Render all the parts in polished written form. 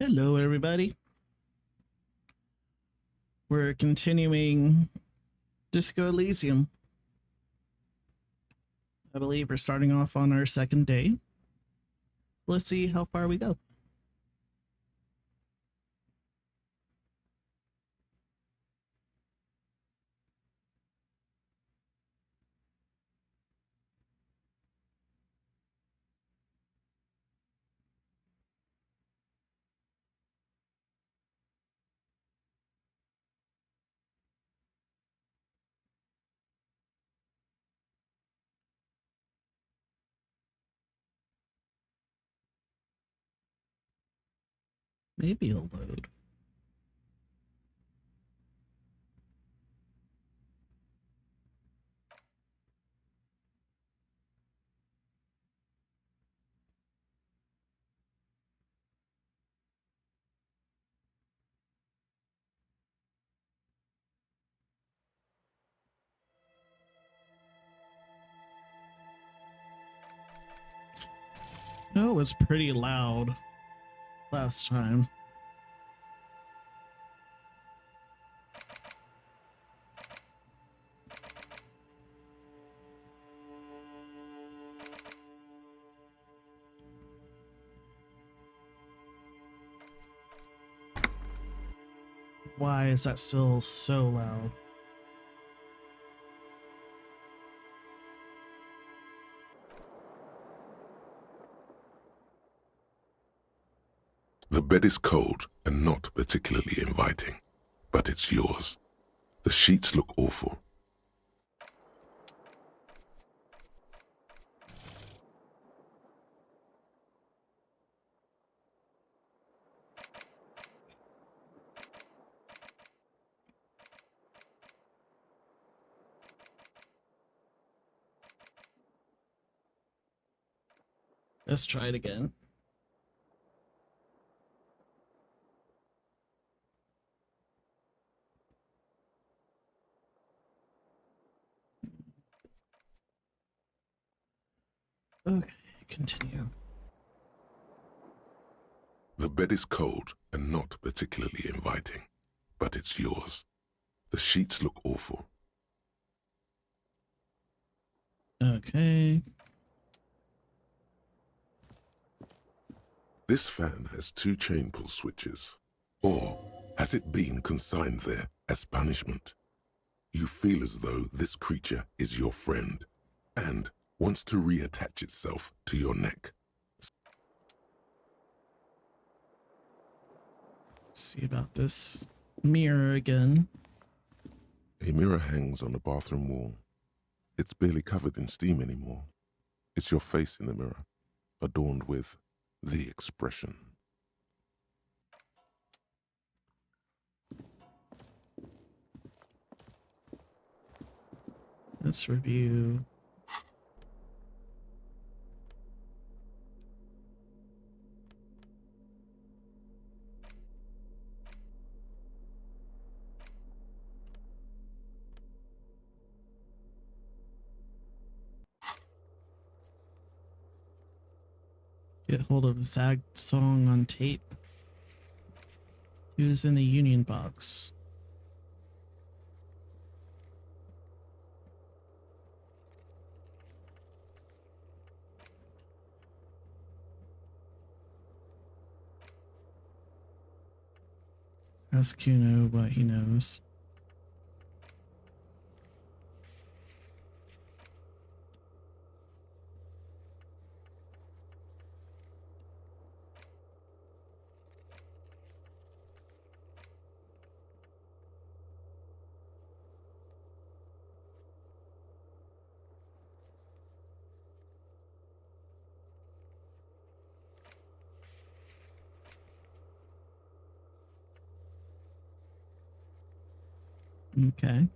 Hello, everybody. We're continuing Disco Elysium. I believe we're starting off on our second day. Let's see how far we go. Maybe it'll load. No, it was pretty loud last time. Why is that still so loud? The bed is cold and not particularly inviting, but it's yours. The sheets look awful. Let's try it again. Okay, continue. The bed is cold and not particularly inviting, but it's yours. The sheets look awful. Okay. This fan has 2 chain pull switches. Or has it been consigned there as punishment? You feel as though this creature is your friend and wants to reattach itself to your neck. Let's see about this mirror again. A mirror hangs on the bathroom wall. It's barely covered in steam anymore. It's your face in the mirror, adorned with the expression. Let's review. Get hold of a Zag song on tape. Who's in the Union box? Ask Kuno what he knows. Okay.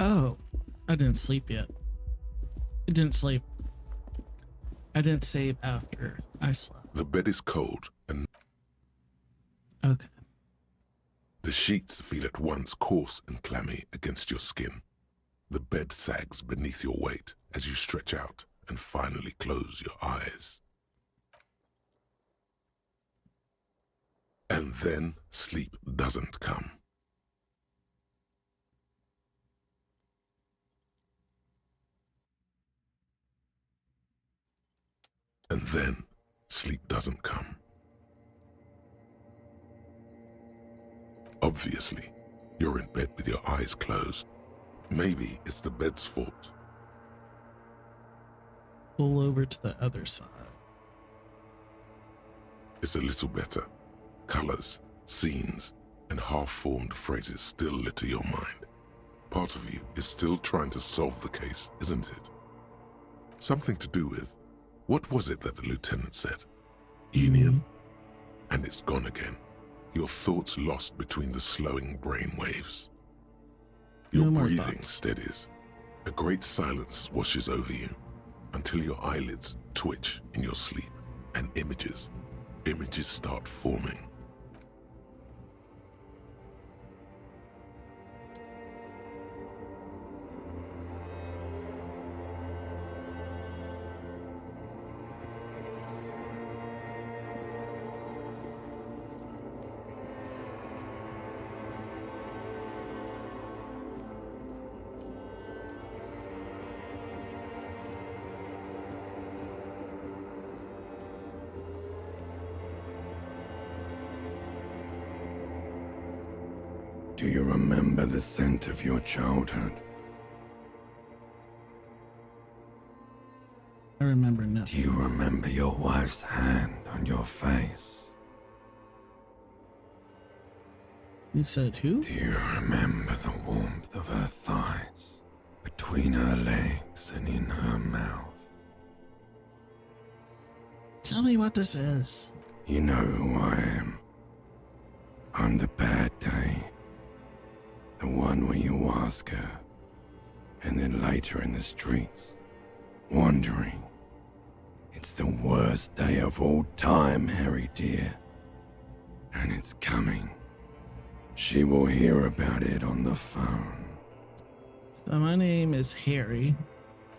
Oh, I didn't sleep yet. I didn't sleep. I didn't save after I slept. The bed is cold, and Okay. the sheets feel at once coarse and clammy against your skin. The bed sags beneath your weight as you stretch out and finally close your eyes. And then sleep doesn't come. And then sleep doesn't come. Obviously, you're in bed with your eyes closed. Maybe it's the bed's fault. Pull over to the other side. It's a little better. Colors, scenes, and half-formed phrases still litter your mind. Part of you is still trying to solve the case, isn't it? Something to do with, what was it that the lieutenant said? Union? And it's gone again. Your thoughts lost between the slowing brain waves. Your No more breathing thoughts. steadies. A great silence washes over you until your eyelids twitch in your sleep and images start forming. Do you remember the scent of your childhood? I remember Do nothing. you remember your wife's hand on your face? You said who? Do you remember the warmth of her thighs between her legs and in her mouth? Tell me what this is. You know who I am. I'm the bad day. The one where you ask her, and then later in the streets, wandering. It's the worst day of all time, Harry dear. And it's coming. She will hear about it on the phone. So my name is Harry.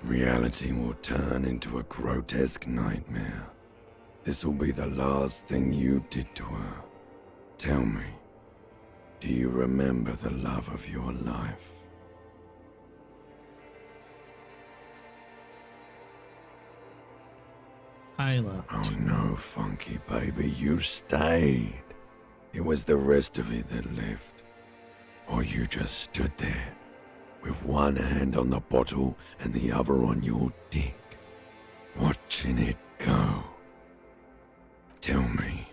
Reality will turn into a grotesque nightmare. This will be the last thing you did to her. Tell me, do you remember the love of your life? Hyla. Oh no, Funky baby, you stayed. It was the rest of it that left. Or you just stood there, with one hand on the bottle and the other on your dick, watching it go. Tell me,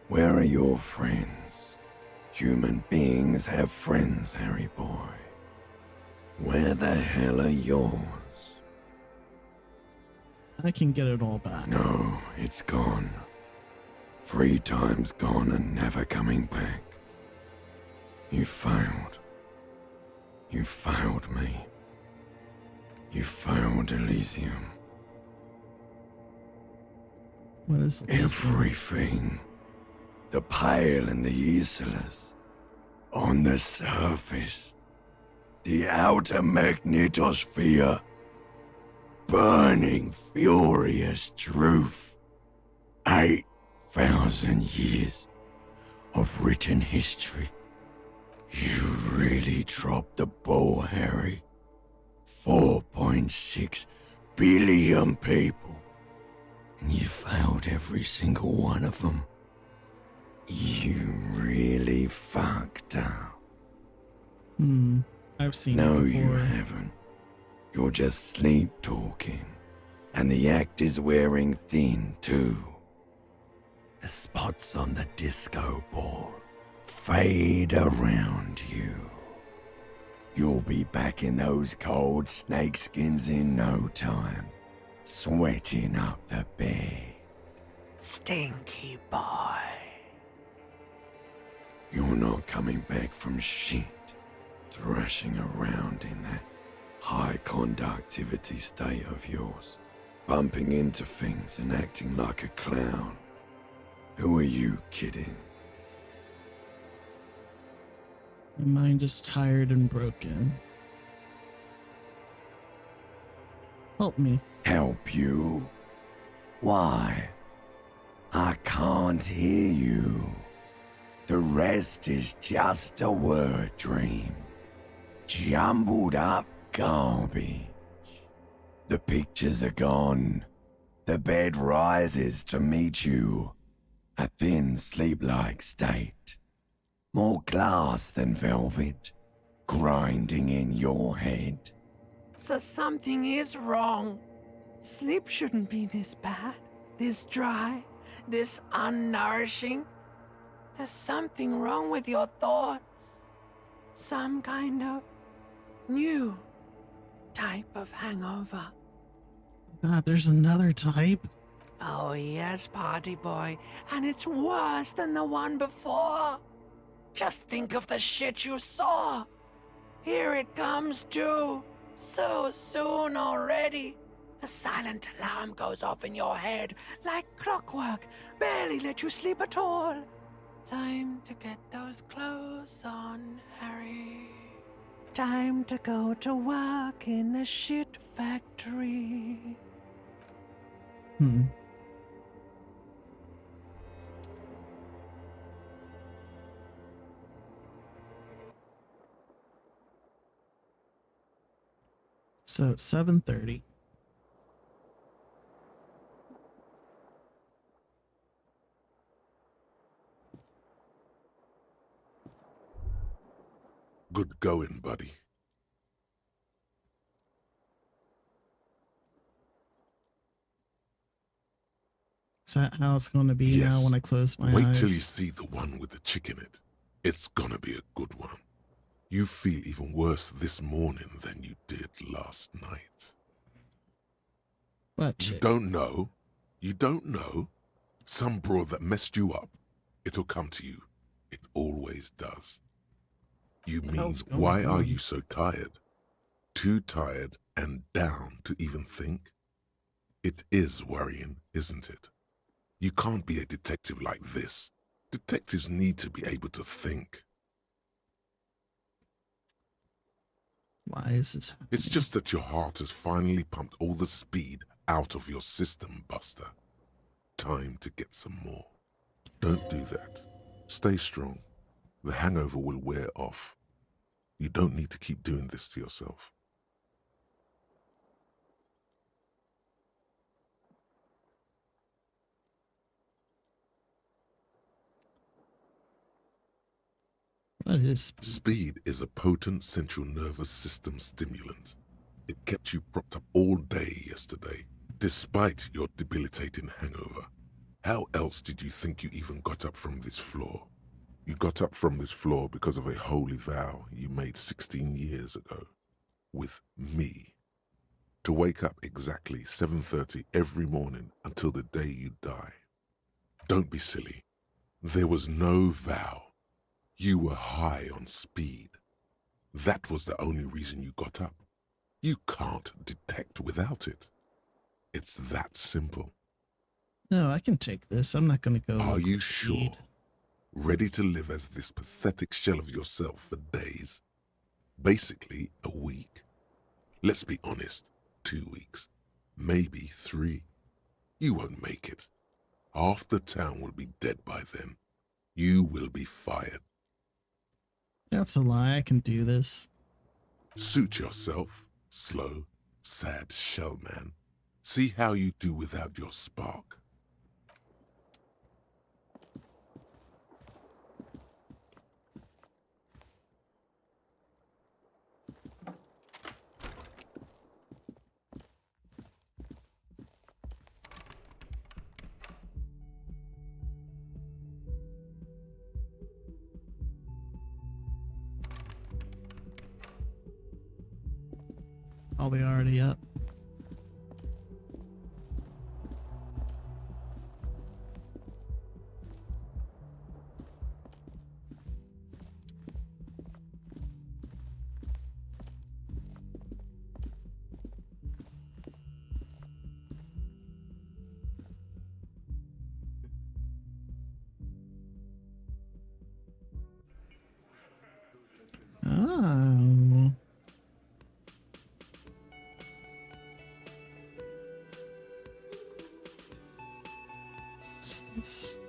where are your friends? Human beings have friends, Harry boy. Where the hell are yours? I can get it all back. No, it's gone. 3 times gone and never coming back. You failed. You failed me. You failed Elysium. What is this? Everything. The pale and the useless. On the surface. The outer magnetosphere. Burning, furious truth. 8,000 years of written history. You really dropped the ball, Harry. 4.6 billion people. And you failed every single one of them. You really fucked up. I've seen No, it you before. haven't. You're just sleep talking. And the act is wearing thin, too. The spots on the disco ball fade around you. You'll be back in those cold snakeskins in no time, sweating up the bed. Stinky boy. You're not coming back from shit. thrashing around in that high conductivity state of yours, bumping into things and acting like a clown. Who are you kidding? My mind is tired and broken. Help me. Help you? Why? I can't hear you. The rest is just a word dream. Jumbled up garbage. The pictures are gone. The bed rises to meet you. A thin sleep-like state. More glass than velvet. Grinding in your head. So something is wrong. Sleep shouldn't be this bad, this dry, this unnourishing. There's something wrong with your thoughts. Some kind of new type of hangover. God, there's another type. Oh yes, party boy, and it's worse than the one before. Just think of the shit you saw. Here it comes too. So soon already. A silent alarm goes off in your head like clockwork, barely let you sleep at all. Time to get those clothes on, Harry. Time to go to work in the shit factory. So it's 7:30. Good going, buddy. Is that how it's going to be Yes. now when I close my Wait eyes? till you see the one with the chick in it. It's gonna be a good one. You feel even worse this morning than you did last night. What You chick? don't know? You don't know? Some broad that messed you up. It'll come to you. It always does. You What mean, hell's going why are on? you so tired? Too tired and down to even think? It is worrying, isn't it? You can't be a detective like this. Detectives need to be able to think. Why is this happening? It's just that your heart has finally pumped all the speed out of your system, Buster. Time to get some more. Don't do that. Stay strong. The hangover will wear off. You don't need to keep doing this to yourself. What is Speed is a potent central nervous system stimulant. It kept you propped up all day yesterday, despite your debilitating hangover. How else did you think you even got up from this floor? You got up from this floor because of a holy vow you made 16 years ago. With me. To wake up exactly 7:30 every morning until the day you die. Don't be silly. There was no vow. You were high on speed. That was the only reason you got up. You can't detect without it. It's that simple. No, I can take this. I'm not going to go. Are you speed. sure? Ready to live as this pathetic shell of yourself for days? Basically, a week. Let's be honest, 2 weeks. Maybe 3. You won't make it. Half the town will be dead by then. You will be fired. That's a lie. I can do this. Suit yourself, slow, sad shell man. See how you do without your spark. Probably already up. What's this?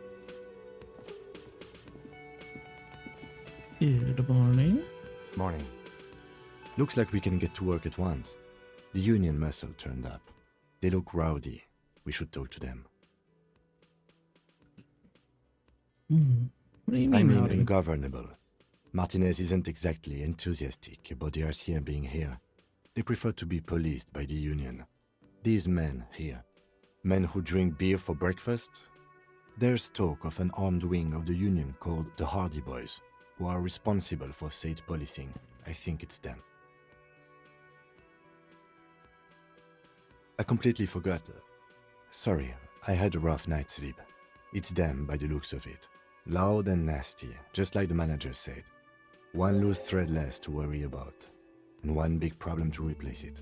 Good morning. Morning. Looks like we can get to work at once. The union muscle turned up. They look rowdy. We should talk to them. What do you mean, I mean rowdy? ungovernable. Martinez isn't exactly enthusiastic about the RCM being here. They prefer to be policed by the union. These men here, men who drink beer for breakfast, there's talk of an armed wing of the union called the Hardy Boys, who are responsible for state policing. I think it's them. I completely forgot. Sorry, I had a rough night's sleep. It's them by the looks of it. Loud and nasty, just like the manager said. One loose thread less to worry about, and one big problem to replace it.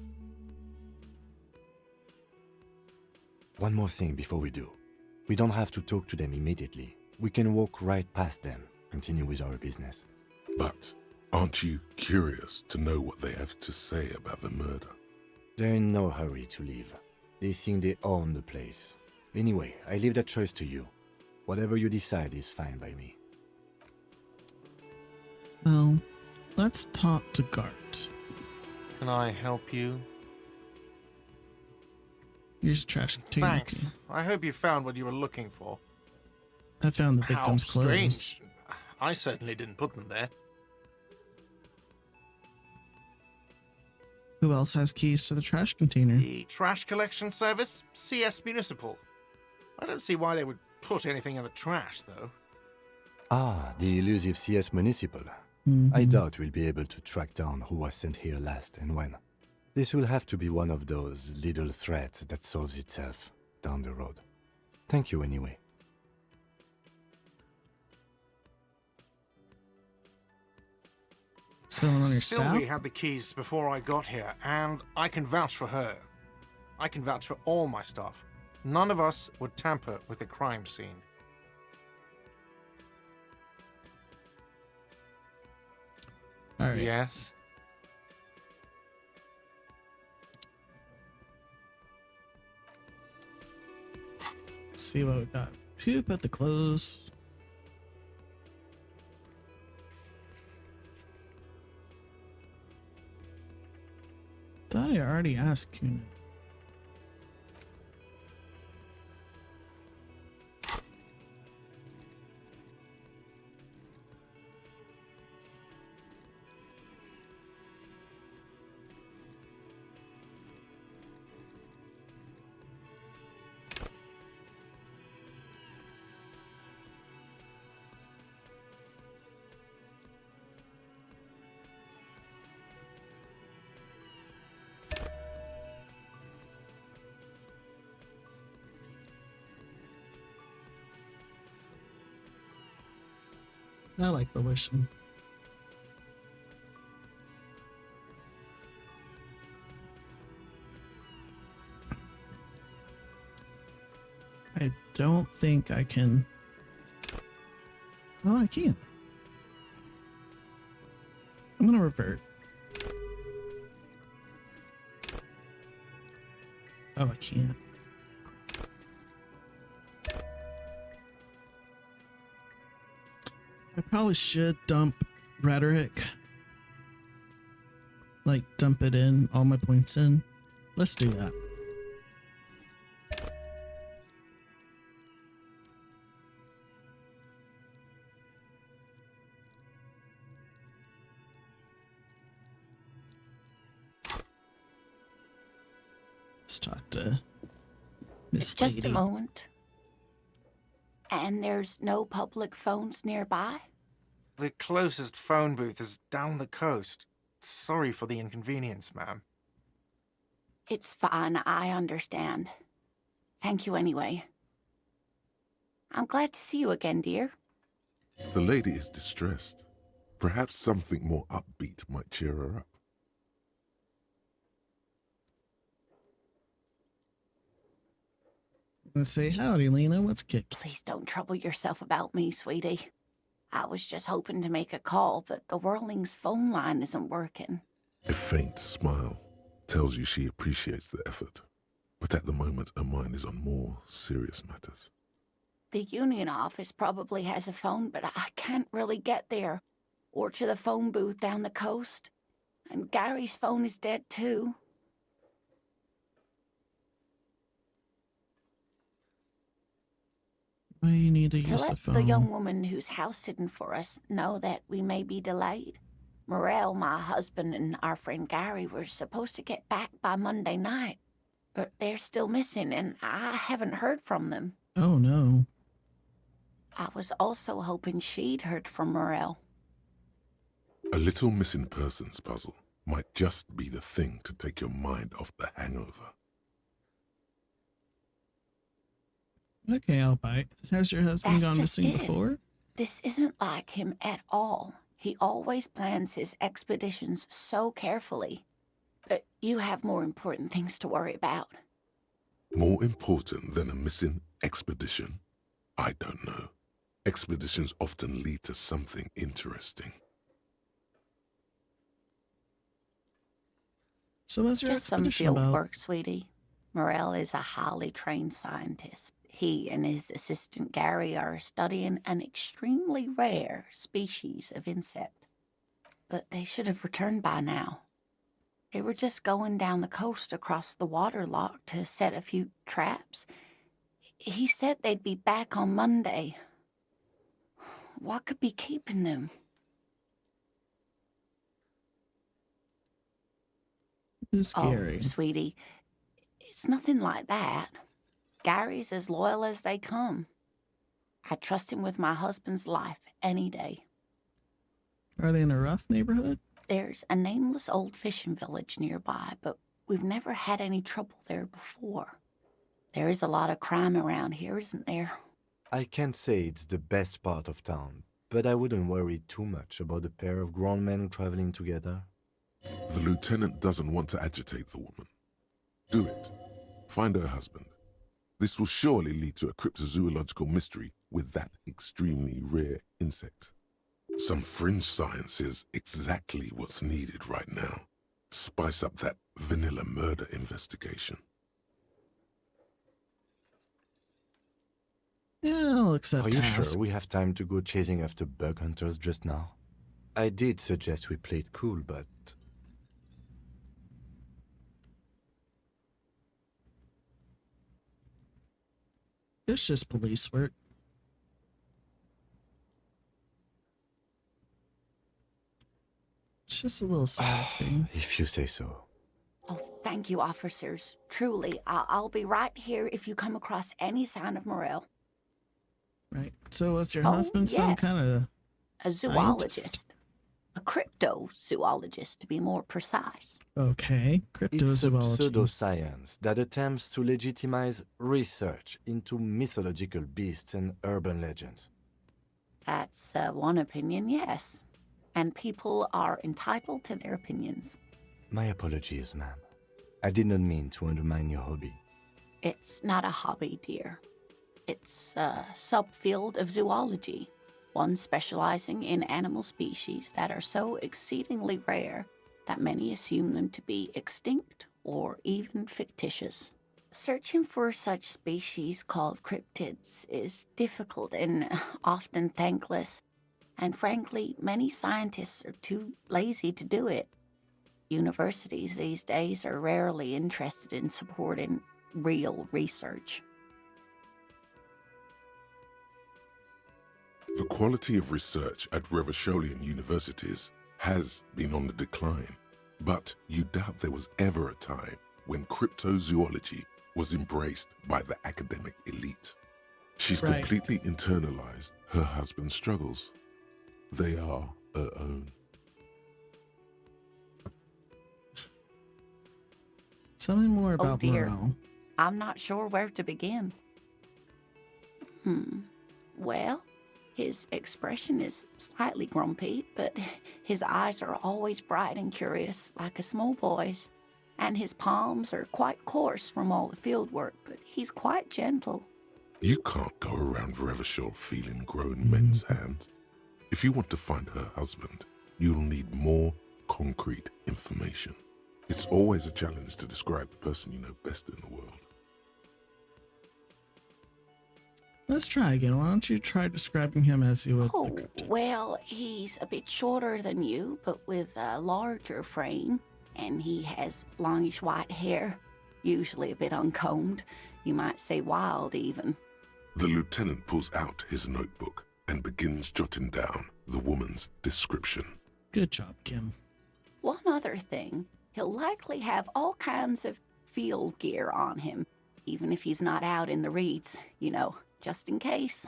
One more thing before we do. We don't have to talk to them immediately. We can walk right past them, continue with our business. But aren't you curious to know what they have to say about the murder? They're in no hurry to leave. They think they own the place. Anyway, I leave that choice to you. Whatever you decide is fine by me. Well, let's talk to Gart. Can I help you? Here's a trash container. Thanks. I hope you found what you were looking for. I found the How victim's clothes. strange. I certainly didn't put them there. Who else has keys to the trash container? The trash collection service? CS Municipal. I don't see why they would put anything in the trash, though. Ah, the elusive CS Municipal. I doubt we'll be able to track down who was sent here last and when. This will have to be one of those little threads that solves itself down the road. Thank you anyway. Someone on your Sylvie staff? had the keys before I got here, and I can vouch for her. I can vouch for all my staff. None of us would tamper with the crime scene. All right. Yes? Let's see what we got. Who put the clothes? Thought I already asked Kuna. I like the wishing. I don't think I can. Oh, I can. I'm gonna revert. Oh, I can't. I probably should dump rhetoric. Like, dump it in, all my points in. Let's do that. Let's talk to Miss Just Lady. a moment. And there's no public phones nearby? The closest phone booth is down the coast. Sorry for the inconvenience, ma'am. It's fine, I understand. Thank you anyway. I'm glad to see you again, dear. The lady is distressed. Perhaps something more upbeat might cheer her up. I'm gonna say, howdy, Lena. What's kick? Please don't trouble yourself about me, sweetie. I was just hoping to make a call, but the Whirling's phone line isn't working. A faint smile tells you she appreciates the effort, but at the moment her mind is on more serious matters. The union office probably has a phone, but I can't really get there. Or to the phone booth down the coast. And Gary's phone is dead too. Why you need to To use let the phone? the young woman who's house-sitting for us know that we may be delayed. Morel, my husband, and our friend Gary were supposed to get back by Monday night. But they're still missing, and I haven't heard from them. Oh no. I was also hoping she'd heard from Morel. A little missing persons puzzle might just be the thing to take your mind off the hangover. Okay, I'll bite. Has your husband That's gone just missing it. before? This isn't like him at all. He always plans his expeditions so carefully. But you have more important things to worry about. More important than a missing expedition? I don't know. Expeditions often lead to something interesting. So what's your Just some expedition field about? work, sweetie. Morel is a highly trained scientist. He and his assistant Gary are studying an extremely rare species of insect. But they should have returned by now. They were just going down the coast across the water lock to set a few traps. He said they'd be back on Monday. What could be keeping them? Who's Gary? Oh, sweetie, it's nothing like that. Gary's as loyal as they come. I trust him with my husband's life any day. Are they in a rough neighborhood? There's a nameless old fishing village nearby, but we've never had any trouble there before. There is a lot of crime around here, isn't there? I can't say it's the best part of town, but I wouldn't worry too much about a pair of grown men traveling together. The lieutenant doesn't want to agitate the woman. Do it. Find her husband. This will surely lead to a cryptozoological mystery with that extremely rare insect. Some fringe science is exactly what's needed right now. Spice up that vanilla murder investigation. Yeah, I'll accept Are you task. sure we have time to go chasing after bug hunters just now? I did suggest we play it cool, but... It's just police work. It's just a little side thing. If you say so. Oh, thank you, officers. Truly, I'll be right here if you come across any sign of Morel. Right. So was your Oh, husband some yes. kind of... A zoologist. A cryptozoologist, to be more precise. Okay, It's a cryptozoology. pseudoscience that attempts to legitimize research into mythological beasts and urban legends. That's one opinion, yes. And people are entitled to their opinions. My apologies, ma'am. I did not mean to undermine your hobby. It's not a hobby, dear. It's a subfield of zoology, one specializing in animal species that are so exceedingly rare that many assume them to be extinct or even fictitious. Searching for such species called cryptids is difficult and often thankless, and frankly, many scientists are too lazy to do it. Universities these days are rarely interested in supporting real research. The quality of research at Revacholian universities has been on the decline, but you doubt there was ever a time when cryptozoology was embraced by the academic elite. She's Right. completely internalized her husband's struggles. They are her own. Tell me more Oh, about dear. Morel. I'm not sure where to begin. Well, his expression is slightly grumpy, but his eyes are always bright and curious, like a small boy's. And his palms are quite coarse from all the field work, but he's quite gentle. You can't go around Revachol feeling grown men's hands. If you want to find her husband, you'll need more concrete information. It's always a challenge to describe the person you know best in the world. Let's try again. Why don't you try describing him as you would the Oh, cryptids? well, he's a bit shorter than you, but with a larger frame, and he has longish white hair, usually a bit uncombed. You might say wild, even. The lieutenant pulls out his notebook and begins jotting down the woman's description. Good job, Kim. One other thing, he'll likely have all kinds of field gear on him, even if he's not out in the reeds, you know, just in case.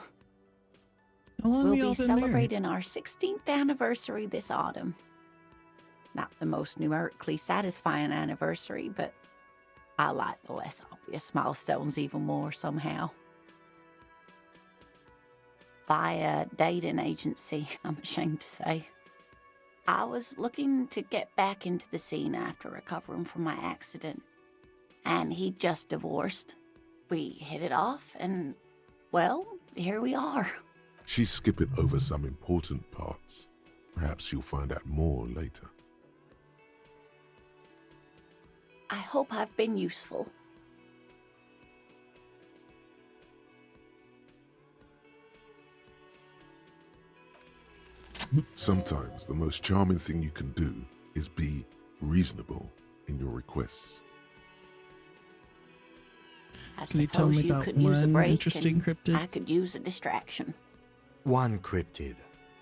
How long We'll have y'all be been married? celebrating our 16th anniversary this autumn. Not the most numerically satisfying anniversary, but I like the less obvious milestones even more somehow. Via dating agency, I'm ashamed to say. I was looking to get back into the scene after recovering from my accident, and he'd just divorced. We hit it off, and, well, here we are. She's skipping over some important parts. Perhaps you'll find out more later. I hope I've been useful. Sometimes the most charming thing you can do is be reasonable in your requests. I Can you tell suppose me you about could use a one break, interesting and cryptid? I could use a distraction. One cryptid,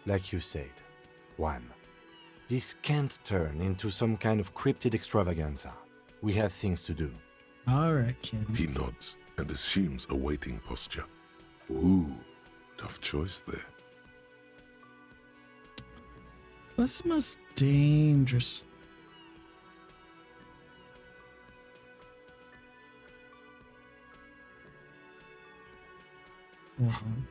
like you said. One. This can't turn into some kind of cryptid extravaganza. We have things to do. All right, Kim. He nods and assumes a waiting posture. Ooh, tough choice there. What's the most dangerous? Hold on.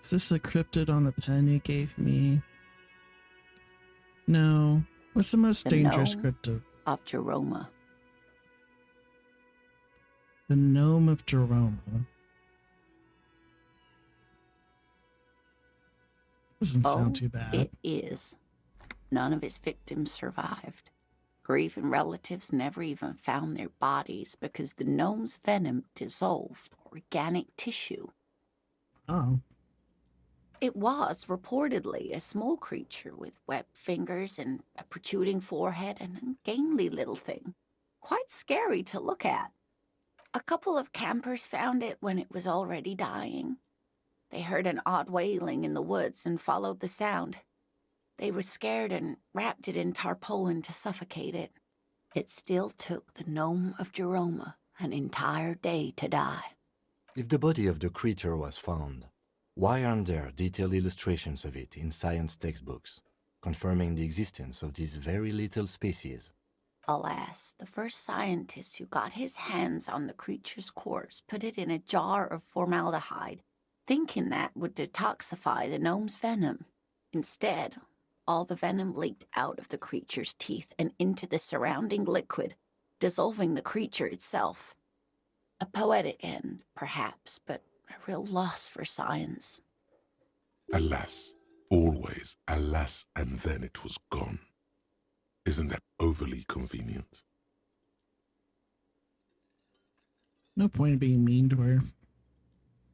Is this the cryptid on the pen you gave me? No. What's the most The dangerous gnome cryptid? of Jeroma. The gnome of Jeroma. Doesn't sound too bad. It is. None of his victims survived. Grieving relatives never even found their bodies because the gnome's venom dissolved organic tissue. Oh. It was reportedly a small creature with webbed fingers and a protruding forehead and a gangly little thing. Quite scary to look at. A couple of campers found it when it was already dying. They heard an odd wailing in the woods and followed the sound. They were scared and wrapped it in tarpaulin to suffocate it. It still took the gnome of Jeroma an entire day to die. If the body of the creature was found, why aren't there detailed illustrations of it in science textbooks, confirming the existence of this very little species? Alas, the first scientist who got his hands on the creature's corpse put it in a jar of formaldehyde, thinking that would detoxify the gnome's venom. Instead, all the venom leaked out of the creature's teeth and into the surrounding liquid, dissolving the creature itself. A poetic end, perhaps, but a real loss for science. Alas, always alas, and then it was gone. Isn't that overly convenient? No point in being mean to her.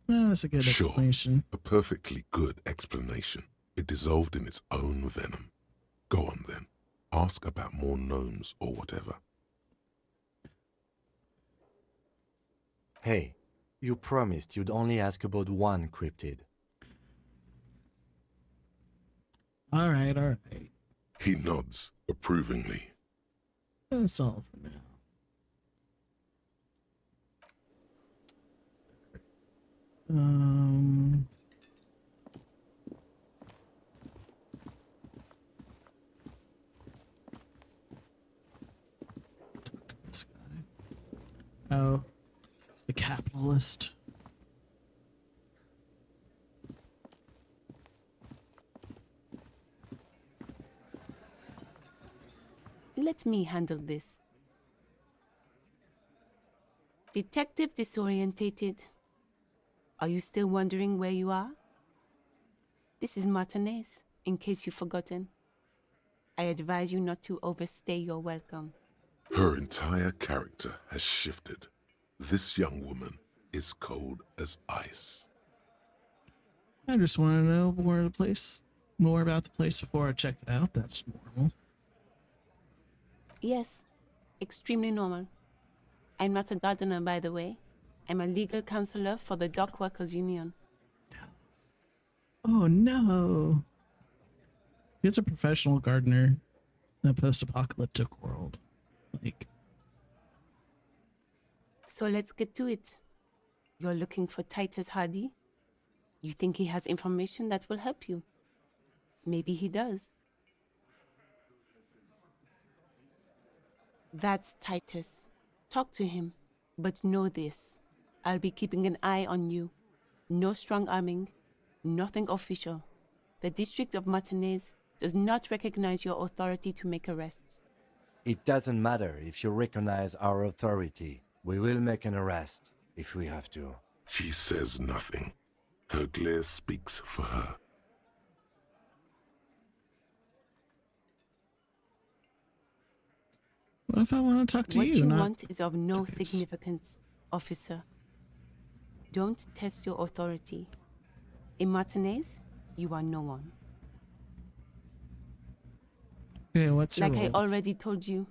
Well, that's a good Sure. explanation. A perfectly good explanation. It dissolved in its own venom. Go on then. Ask about more gnomes or whatever. Hey, you promised you'd only ask about one cryptid. All right, all right. He nods approvingly. That's all for now. Um. Talk to this guy. Oh, the capitalist. Let me handle this. Detective disorientated. Are you still wondering where you are? This is Martinez, in case you've forgotten. I advise you not to overstay your welcome. Her entire character has shifted. This young woman is cold as ice. I just want to know more about the place before I check it out. That's normal. Yes, extremely normal. I'm not a gardener, by the way. I'm a legal counselor for the Dock Workers Union. Oh no! He's a professional gardener in a post-apocalyptic world. Like, So let's get to it. You're looking for Titus Hardy? You think he has information that will help you? Maybe he does. That's Titus. Talk to him. But know this. I'll be keeping an eye on you. No strong arming. Nothing official. The District of Martinez does not recognize your authority to make arrests. It doesn't matter if you recognize our authority. We will make an arrest if we have to. She says nothing. Her glare speaks for her. what if I want to talk to What you? you not want is of no Titus? significance, officer. Don't test your authority. In Martinez, you are no one. Okay, what's your Like I role? already told you,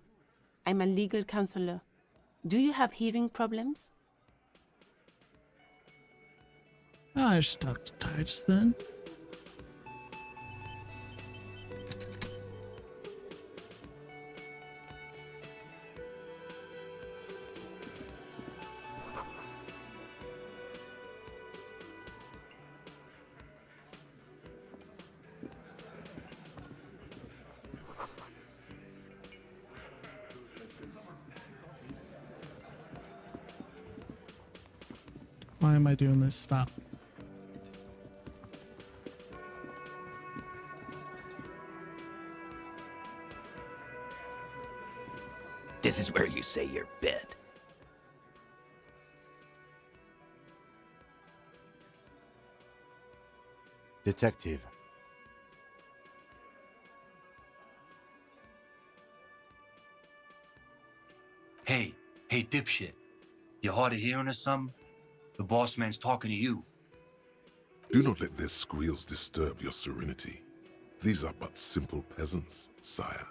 I'm a legal counselor. Do you have hearing problems? Oh, I should talk to Titus then. Why am I doing this? Stop. This is where you say your bit. Detective. Hey, dipshit. You hard of hearing or something? The boss man's talking to you. Do not let their squeals disturb your serenity. These are but simple peasants, sire.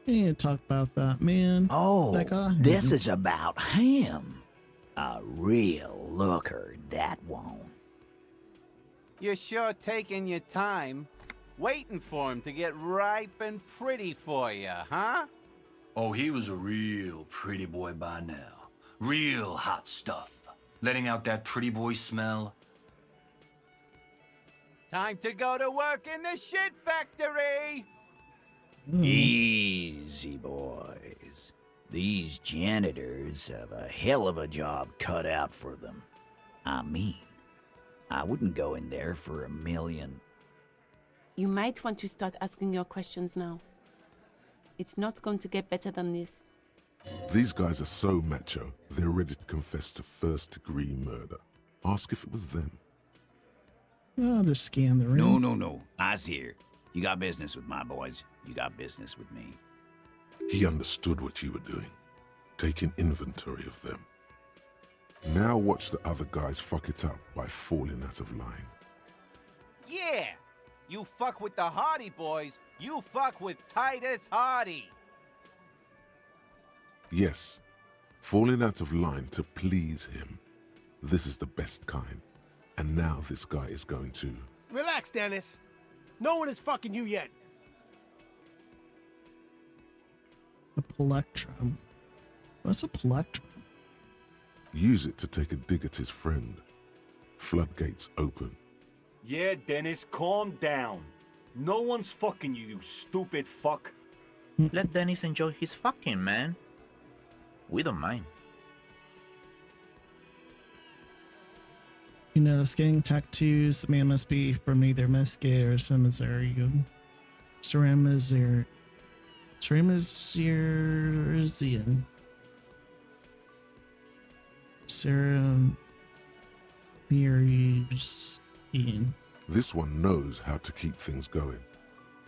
We need to talk about that, man. Oh, That guy. this is about him. A real looker, that won't. You're sure taking your time, waiting for him to get ripe and pretty for you, huh? Oh, he was a real pretty boy by now. Real hot stuff. Letting out that pretty boy smell. Time to go to work in the shit factory! Easy, boys. These janitors have a hell of a job cut out for them. I mean, I wouldn't go in there for $1 million. You might want to start asking your questions now. It's not going to get better than this. These guys are so macho, they're ready to confess to first-degree murder. Ask if it was them. I'll just scan the room. No. I's here. You got business with my boys. You got business with me. He understood what you were doing, taking inventory of them. Now watch the other guys fuck it up by falling out of line. Yeah! You fuck with the Hardy boys, you fuck with Titus Hardy! Yes, falling out of line to please him. This is the best kind. And now this guy is going to... Relax, Dennis. No one is fucking you yet. A plectrum. What's a plectrum? use it to take a dig at his friend. Floodgates open. Yeah, Dennis, calm down. No one's fucking you, you stupid fuck. Let Dennis enjoy his fucking, man. We don't mind. You notice gang tattoos. The man must be from either Mesquite or some Missouri. Ceramazerian. Ceramirian. This one knows how to keep things going.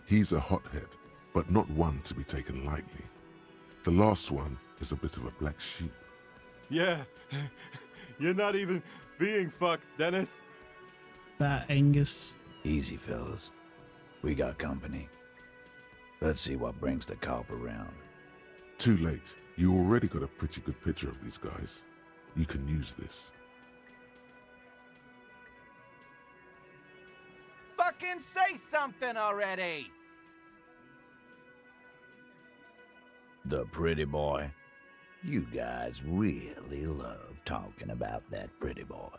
He's a hothead, but not one to be taken lightly. The last one is a bit of a black sheep. Yeah, you're not even being fucked, Dennis. That Angus. Easy, fellas. We got company. Let's see what brings the cop around. Too late. You already got a pretty good picture of these guys. You can use this. Fucking say something already! The pretty boy. You guys really love talking about that pretty boy.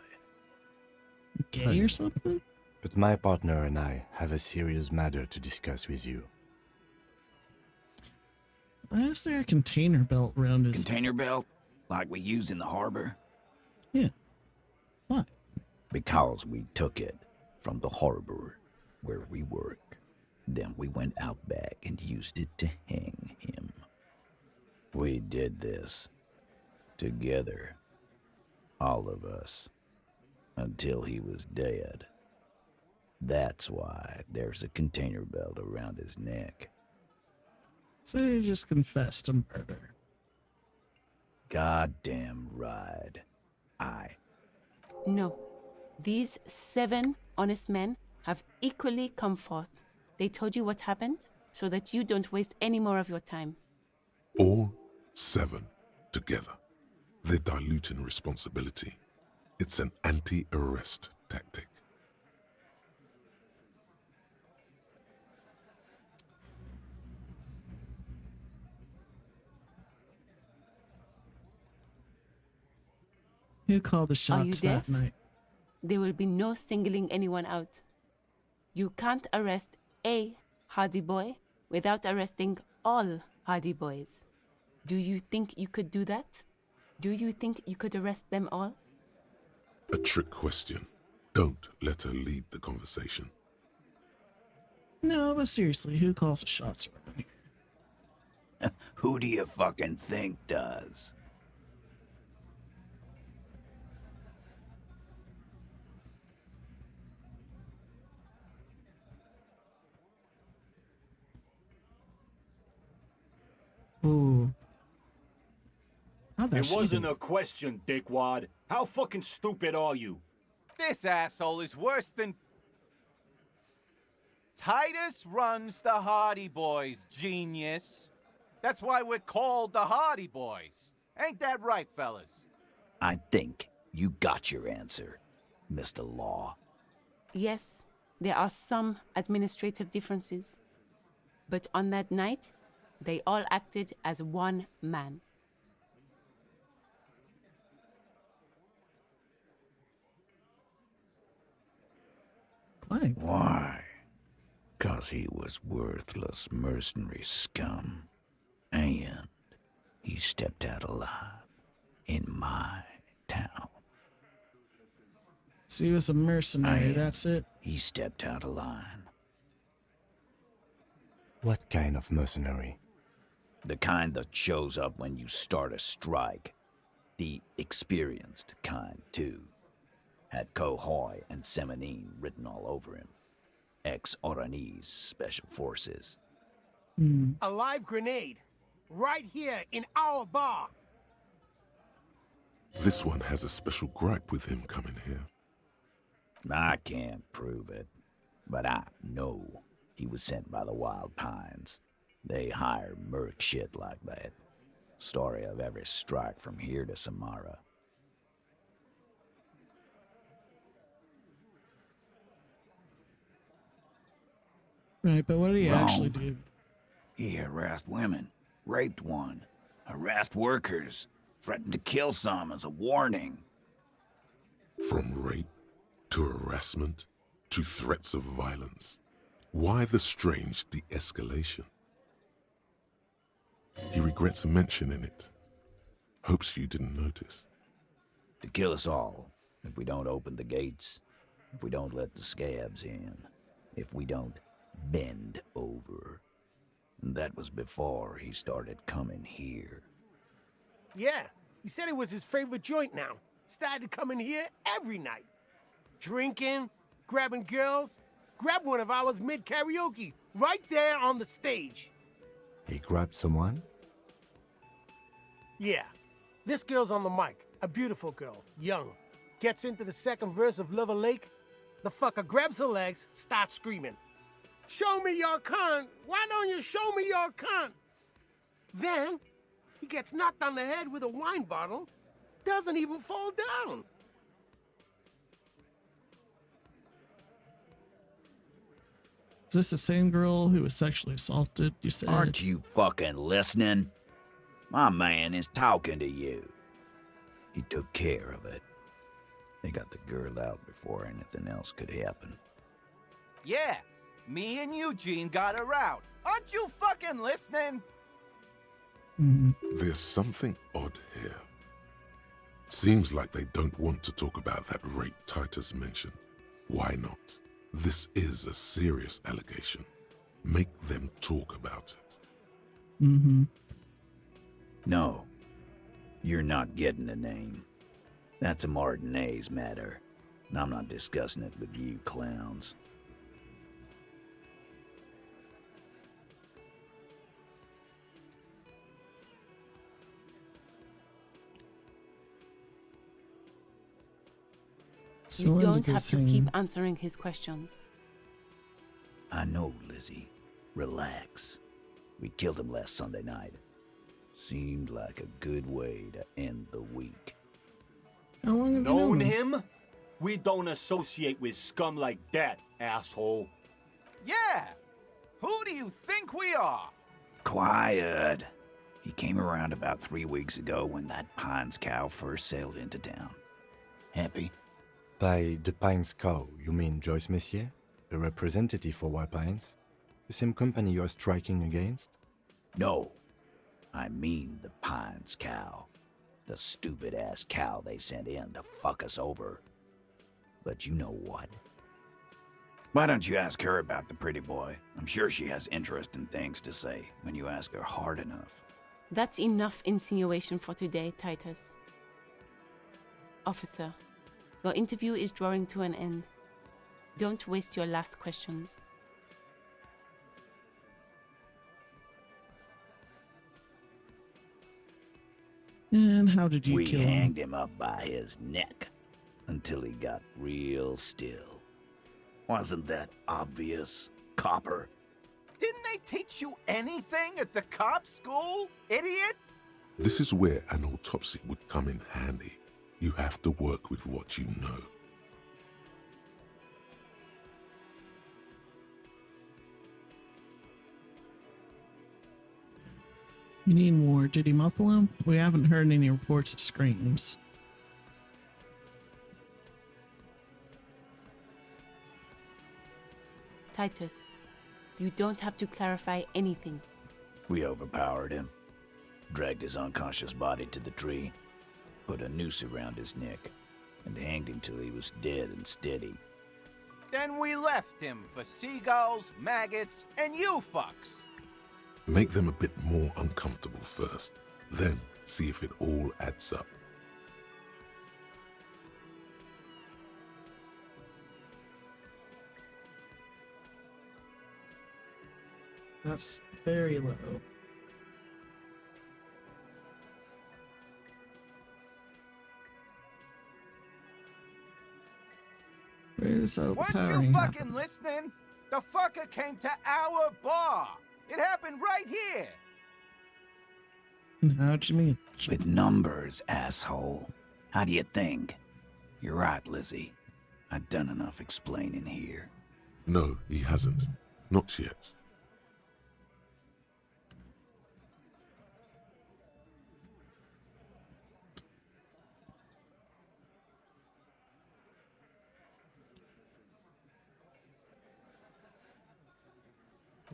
Gay or something? But my partner and I have a serious matter to discuss with you. Why is there a container belt around his... Container belt? Like we use in the harbor? Yeah. Why? Because we took it from the harbor where we work. Then we went out back and used it to hang him. We did this together, all of us, until he was dead. That's why there's a container belt around his neck. So you just confessed to murder. Goddamn right. No. These 7 honest men have equally come forth. They told you what happened so that you don't waste any more of your time. All 7 together. They're diluting responsibility. It's an anti-arrest tactic. Who called the Are you shots deaf? that night? There will be no singling anyone out. You can't arrest a Hardy Boy without arresting all Hardy Boys. Do you think you could do that? Do you think you could arrest them all? A trick question. Don't let her lead the conversation. No, but seriously, who calls the shots around here? Who do you fucking think does? Ooh. It wasn't a question, dickwad. How fucking stupid are you? This asshole is worse than... Titus runs the Hardy Boys, genius. That's why we're called the Hardy Boys. Ain't that right, fellas? I think you got your answer, Mr. Law. Yes, there are some administrative differences. But on that night, they all acted as one man. Why? Why? 'Cause he was worthless mercenary scum. And he stepped out alive in my town. So he was a mercenary, And that's it? He stepped out of line. What kind of mercenary? The kind that shows up when you start a strike. The experienced kind, too. Had Cohoy and Semenine written all over him. Ex-Oranese Special Forces. A live grenade. Right here in our bar. This one has a special gripe with him coming here. I can't prove it, but I know he was sent by the Wild Pines. They hire merc shit like that. Story of every strike from here to Samara. Right, but what did he Wrong. actually do? He harassed women, raped one, harassed workers, threatened to kill some as a warning. From rape to harassment to threats of violence. Why the strange de-escalation? He regrets mentioning it. Hopes you didn't notice. To kill us all, if we don't open the gates, if we don't let the scabs in, if we don't bend over. And that was before he started coming here. Yeah, he said it was his favorite joint now. Started coming here every night. Drinking, grabbing girls. Grabbed one of ours mid-karaoke, right there on the stage. He grabbed someone? Yeah, this girl's on the mic. A beautiful girl, young. Gets into the second verse of Lover Lake. The fucker grabs her legs, starts screaming. Show me your cunt! Why don't you show me your cunt? Then, he gets knocked on the head with a wine bottle. Doesn't even fall down. Is this the same girl who was sexually assaulted, you said? Aren't you fucking listening? My man is talking to you. He took care of it. They got the girl out before anything else could happen. Yeah, me and Eugene got her out. Aren't you fucking listening? There's something odd here. Seems like they don't want to talk about that rape Titus mentioned. Why not? This is a serious allegation. Make them talk about it. No, you're not getting the name. That's a Martinez matter, and I'm not discussing it with you clowns. You don't have to keep answering his questions. I know, Lizzie. Relax. We killed him last Sunday night. Seemed like a good way to end the week. How long have you Known known him? We don't associate with scum like that, asshole. Yeah! Who do you think we are? Quiet. He came around about 3 weeks ago when that Pines cow first sailed into town. Happy? By the Pines cow, you mean Joyce Messier? The representative for White Pines? The same company you are striking against? No. I mean the Pines cow. The stupid-ass cow they sent in to fuck us over. But you know what? Why don't you ask her about the pretty boy? I'm sure she has interesting things to say when you ask her hard enough. That's enough insinuation for today, Titus. Officer, your interview is drawing to an end. Don't waste your last questions. And how did you We kill him? hanged him up by his neck until he got real still. Wasn't that obvious, copper? Didn't they teach you anything at the cop school, idiot? This is where an autopsy would come in handy. You have to work with what you know. You need more. Did he muffle him? We haven't heard any reports of screams. Titus, you don't have to clarify anything. We overpowered him, dragged his unconscious body to the tree, put a noose around his neck, and hanged him till he was dead and steady. Then we left him for seagulls, maggots, and you fucks. Make them a bit more uncomfortable first, then see if it all adds up. That's very low. Where's Weren't overpowering? you fucking listening? The fucker came to our bar. It happened right here. How'd you mean? With numbers, asshole. How do you think? You're right, Lizzie. I've done enough explaining here. No, he hasn't. Not yet.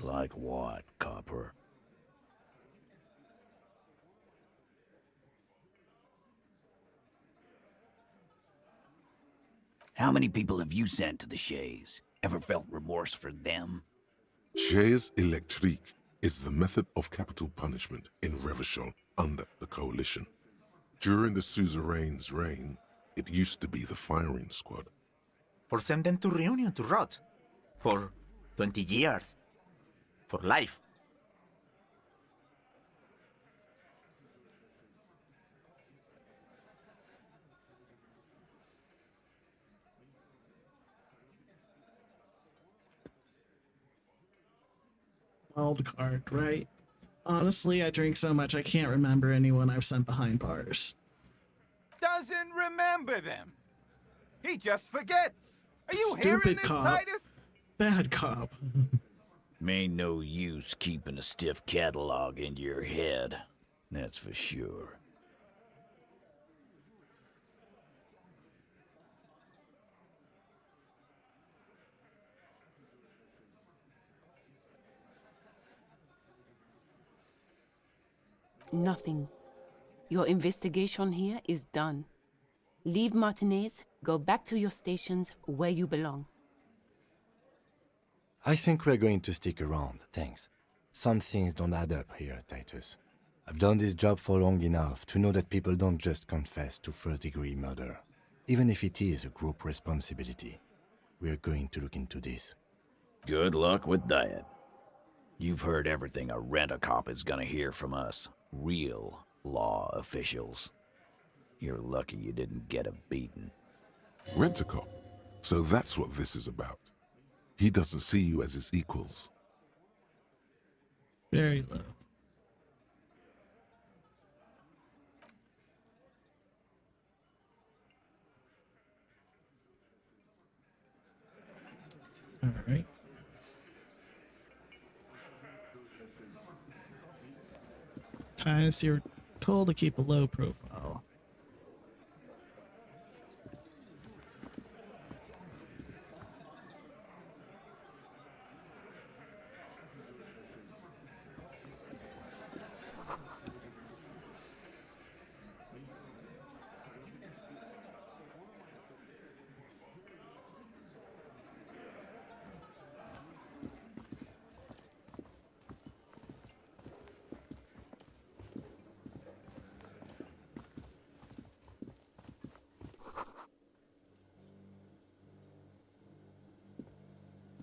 Like what, Copper? How many people have you sent to the Shays? Ever felt remorse for them? Chaise électrique is the method of capital punishment in Revachol under the Coalition. During the suzerain's reign, it used to be the firing squad. Or send them to Reunion to rot. For 20 years. For life. Wild card, right? Honestly, I drink so much I can't remember anyone I've sent behind bars. Doesn't remember them. He just forgets. Are you hearing Stupid this, cop. Titus? Bad cop. Ain't no use keeping a stiff catalog in your head. That's for sure. Nothing. Your investigation here is done. Leave Martinez, go back to your stations where you belong. I think we're going to stick around, thanks. Some things don't add up here, Titus. I've done this job for long enough to know that people don't just confess to first-degree murder, even if it is a group responsibility. We're going to look into this. Good luck with that. You've heard everything a rent-a-cop is gonna hear from us. Real law officials. You're lucky you didn't get a beating. Rent-a-cop. So that's what this is about. He doesn't see you as his equals. Very low. All right. Titus, you're told to keep a low profile.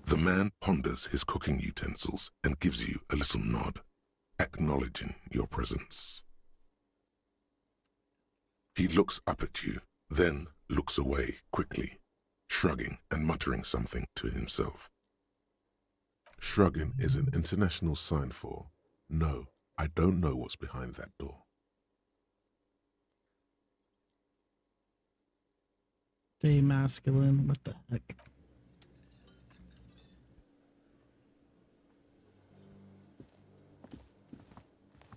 The man ponders his cooking utensils and gives you a little nod, acknowledging your presence. He looks up at you, then looks away quickly, shrugging and muttering something to himself. Shrugging is an international sign for, no, I don't know what's behind that door. Stay masculine, what the heck?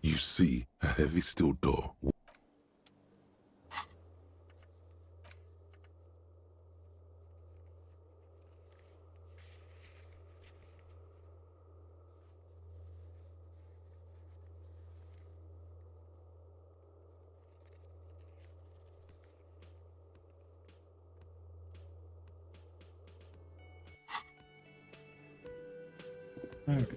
You see a heavy steel door. All right.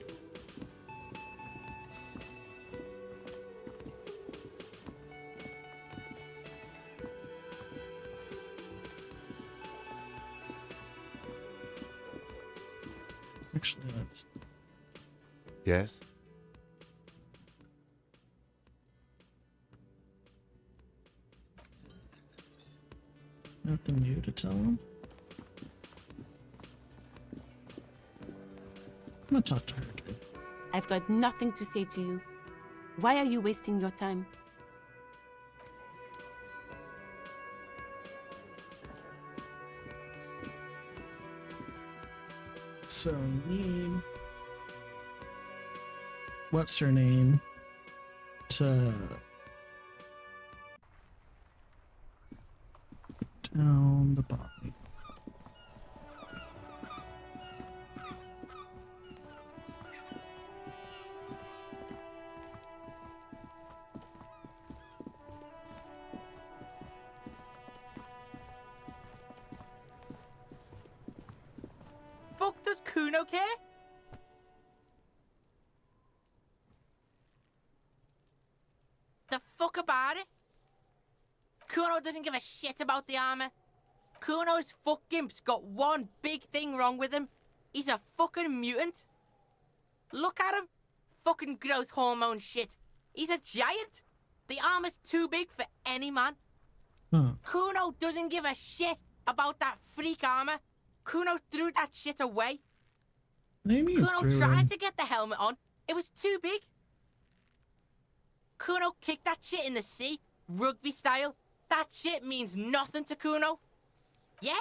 Actually, that's Yes? nothing new to tell him. I'm gonna talk to her again. I've got nothing to say to you. Why are you wasting your time? So need what's her name to down the body. Fuck, does Kuno care? Kuno doesn't give a shit about the armor. Kuno's fuck gimp's got one big thing wrong with him. He's a fucking mutant. Look at him. Fucking growth hormone shit. He's a giant. The armor's too big for any man. Kuno doesn't give a shit about that freak armor. Kuno threw that shit away. Kuno tried to get the helmet on. It was too big. Kuno kicked that shit in the sea, rugby style. That shit means nothing to Kuno. Yeah,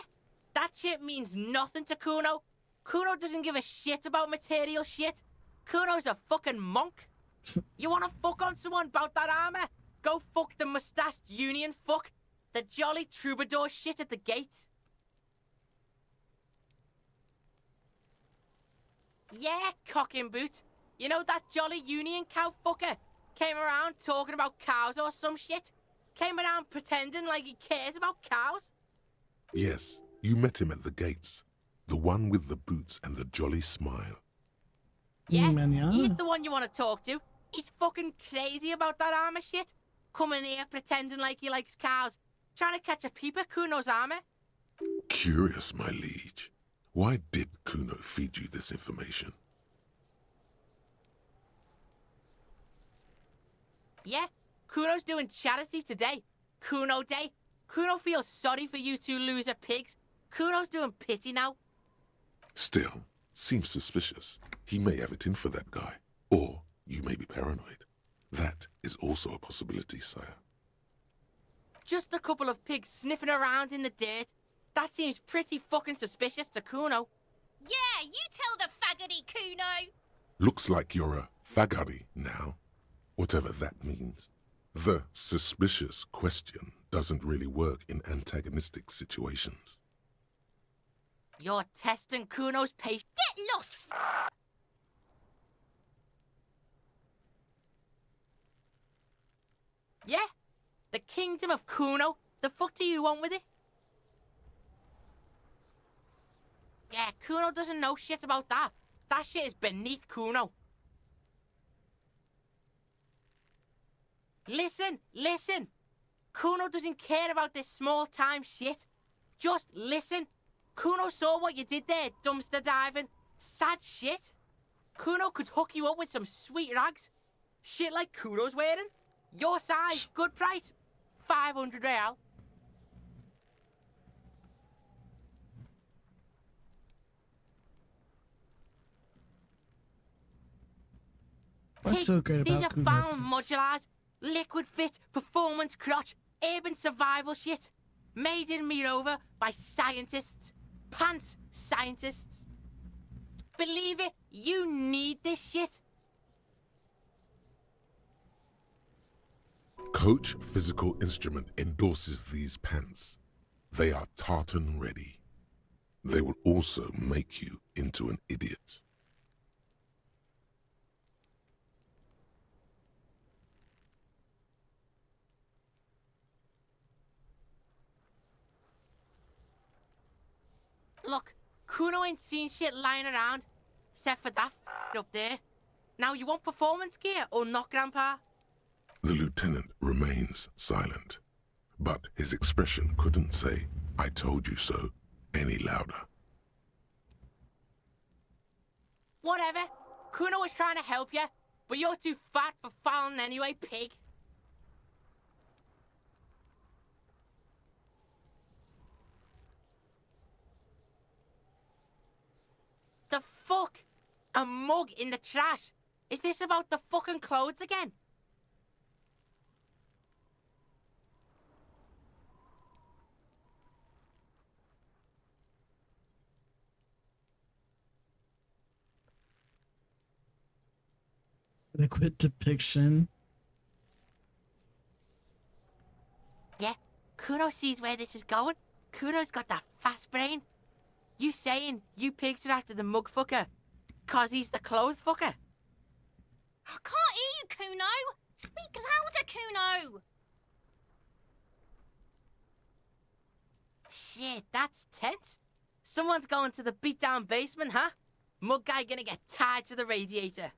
that shit means nothing to Kuno. Kuno doesn't give a shit about material shit. Kuno's a fucking monk. You wanna fuck on someone about that armor? Go fuck the mustached union fuck. The jolly troubadour shit at the gate. Yeah, cock and boot. You know that jolly union cow fucker? Came around talking about cows or some shit? Came around pretending like he cares about cows? Yes, you met him at the gates. The one with the boots and the jolly smile. Yeah, he's the one you want to talk to. He's fucking crazy about that armor shit. Coming here pretending like he likes cows. Trying to catch a peep at Kuno's armor. Curious, my liege. Why did Kuno feed you this information? Yeah, Kuno's doing charity today. Kuno Day. Kuno feels sorry for you two loser pigs. Kuno's doing pity now. Still, seems suspicious. He may have it in for that guy. Or you may be paranoid. That is also a possibility, sire. Just a couple of pigs sniffing around in the dirt. That seems pretty fucking suspicious to Kuno. Yeah, you tell the faggoty, Kuno. Looks like you're a faggoty now. Whatever that means. The suspicious question doesn't really work in antagonistic situations. You're testing Kuno's patience. Get lost, Yeah, the kingdom of Kuno. The fuck do you want with it? Yeah, Kuno doesn't know shit about that. That shit is beneath Kuno. Listen, listen. Kuno doesn't care about this small-time shit. Just listen. Kuno saw what you did there, dumpster diving. Sad shit. Kuno could hook you up with some sweet rags. Shit like Kuno's wearing. Your size, good price. 500 real. What's so great These about are Kuno found fits? modulars. Liquid fit, performance crotch, urban survival shit. Made in Mirova by scientists. Pants scientists. Believe it, you need this shit. Coach Physical Instrument endorses these pants. They are tartan ready. They will also make you into an idiot. Look, Kuno ain't seen shit lying around, except for that up there. Now you want performance gear or not, Grandpa? The lieutenant remains silent, but his expression couldn't say, "I told you so," any louder. Whatever. Kuno was trying to help you, but you're too fat for fouling anyway, pig. The fuck? A mug in the trash? Is this about the fucking clothes again? Liquid depiction. Yeah, Kuno sees where this is going. Kuno's got that fast brain. You saying you pigs are after the mug fucker? 'Cause he's the clothes fucker? I can't hear you, Kuno. Speak louder, Kuno. Shit, that's tense. Someone's going to the beat-down basement, huh? Mug guy gonna get tied to the radiator.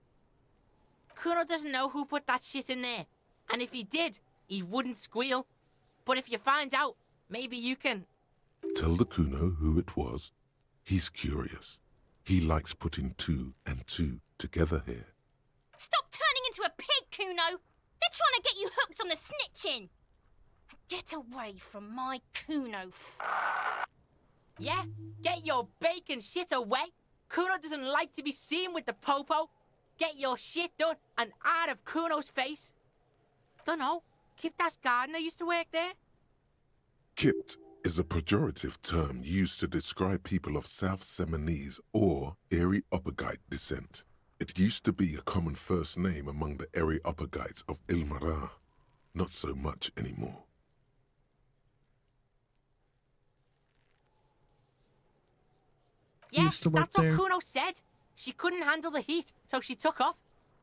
Kuno doesn't know who put that shit in there. And if he did, he wouldn't squeal. But if you find out, maybe you can... Tell the Kuno who it was. He's curious. He likes putting 2 and 2 together here. Stop turning into a pig, Kuno! They're trying to get you hooked on the snitching! Get away from my Kuno. Yeah? Get your bacon shit away! Kuno doesn't like to be seen with the popo. Get your shit done and out of Kuno's face. Dunno. Kiptas gardener used to work there. Kipt is a pejorative term used to describe people of South Seminese or Areopagitic descent. It used to be a common first name among the Areopagites of Ilmara. Not so much anymore. Yeah, Used to work that's what there. Kuno said. She couldn't handle the heat, so she took off.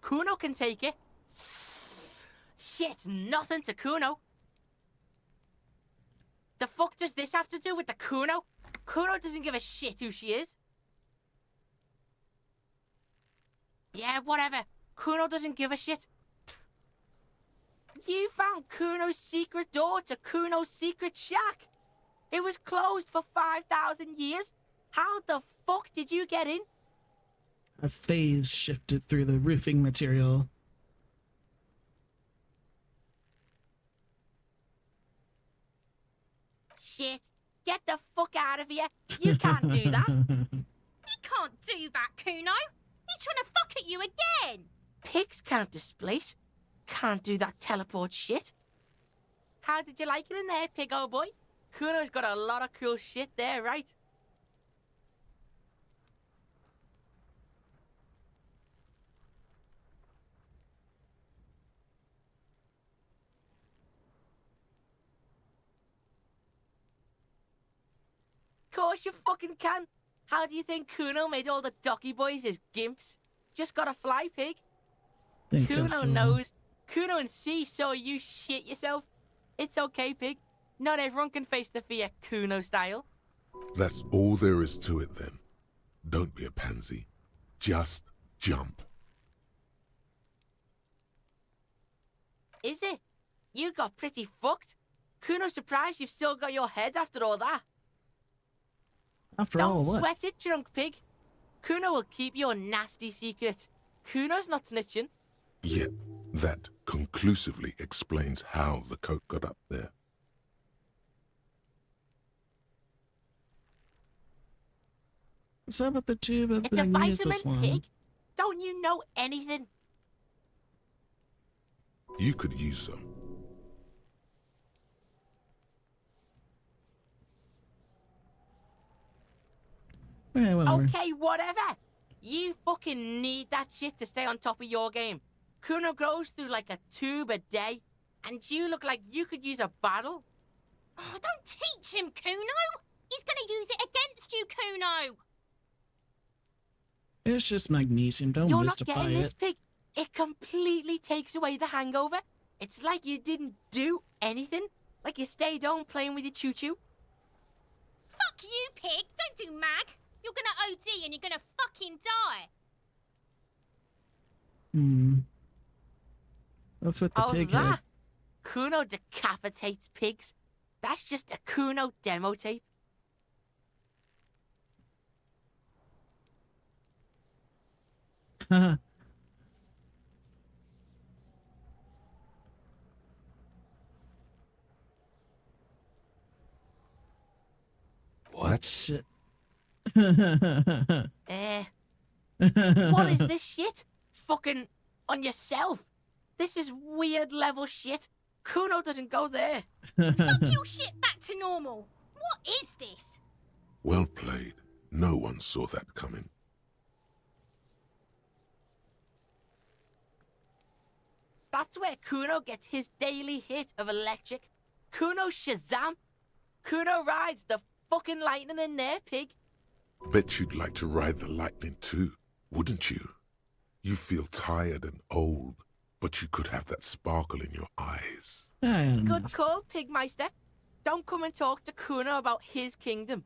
Kuno can take it. Shit's nothing to Kuno. The fuck does this have to do with the Kuno? Kuno doesn't give a shit who she is. Yeah, whatever. Kuno doesn't give a shit. You found Kuno's secret door to Kuno's secret shack. It was closed for 5,000 years. How the fuck did you get in? A phase shifted through the roofing material. Shit. Get the fuck out of here. You can't do that. He can't do that, Kuno! He's trying to fuck at you again! Pigs can't displace. Can't do that teleport shit. How did you like it in there, pig old boy? Kuno's got a lot of cool shit there, right? Course you fucking can. How do you think Kuno made all the docky boys his gimps? Just got a fly pig. Kuno knows. Kuno and C saw you shit yourself. It's okay, pig. Not everyone can face the fear Kuno style. That's all there is to it then. Don't be a pansy. Just jump. Is it? You got pretty fucked. Kuno's surprised you've still got your head after all that. After all, Don't what? sweat it, drunk pig. Kuno will keep your nasty secrets. Kuno's not snitching. Yet, that conclusively explains how the coat got up there. What's up with the tube of It's a vitamin, slime? pig. Don't you know anything? You could use some. Yeah, whatever. Okay, whatever. You fucking need that shit to stay on top of your game. Kuno grows through like a tube a day, and you look like you could use a bottle. Oh, don't teach him, Kuno! He's gonna use it against you, Kuno! It's just magnesium. Don't You're not mystify getting this, it. pig. It completely takes away the hangover. It's like you didn't do anything. Like you stayed home playing with your choo-choo. Fuck you, pig! Don't do mag! You're gonna OD and you're gonna fucking die! That's with the Oh, pig that? head. Kuno decapitates pigs. That's just a Kuno demo tape. What? Shit. What is this shit? Fucking on yourself. This is weird level shit. Kuno doesn't go there. Fuck your shit back to normal! What is this? Well played. No one saw that coming. That's where Kuno gets his daily hit of electric. Kuno Shazam. Kuno rides the fucking lightning in there, pig. Bet you'd like to ride the lightning too, wouldn't you? You feel tired and old, but you could have that sparkle in your eyes. Good call, Pigmeister. Don't come and talk to Kuno about his kingdom.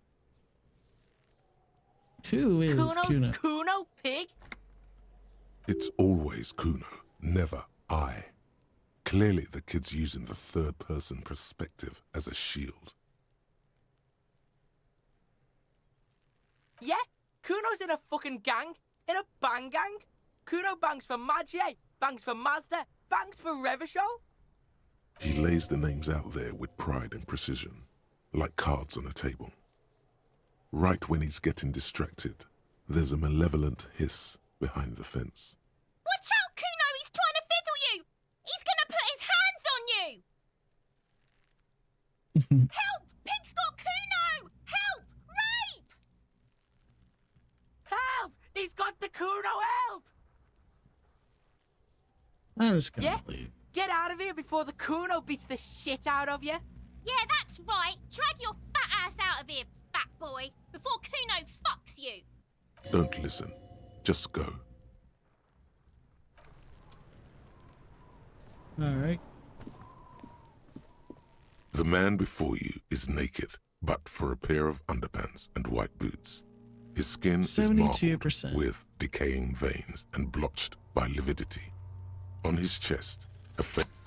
Who is Kuno's Kuno? Kuno, pig. It's always Kuno, never I. Clearly, the kid's using the third-person perspective as a shield. Yeah, Kuno's in a fucking gang. In a bang gang. Kuno bangs for Magie, bangs for Mazda, bangs for Revachol. He lays the names out there with pride and precision, like cards on a table. Right when he's getting distracted, there's a malevolent hiss behind the fence. Watch out, Kuno! He's trying to fiddle you! He's gonna put his hands on you! Help! Pig's got Kuno! Help! Rape! Help! He's got the Kuno, help! I was gonna Yeah? leave. Get out of here before the Kuno beats the shit out of you. Yeah, that's right. Drag your fat ass out of here, fat boy, before Kuno fucks you. Don't listen. Just go. Alright. The man before you is naked, but for a pair of underpants and white boots. His skin is 72%. marbled with decaying veins and blotched by lividity. On his chest,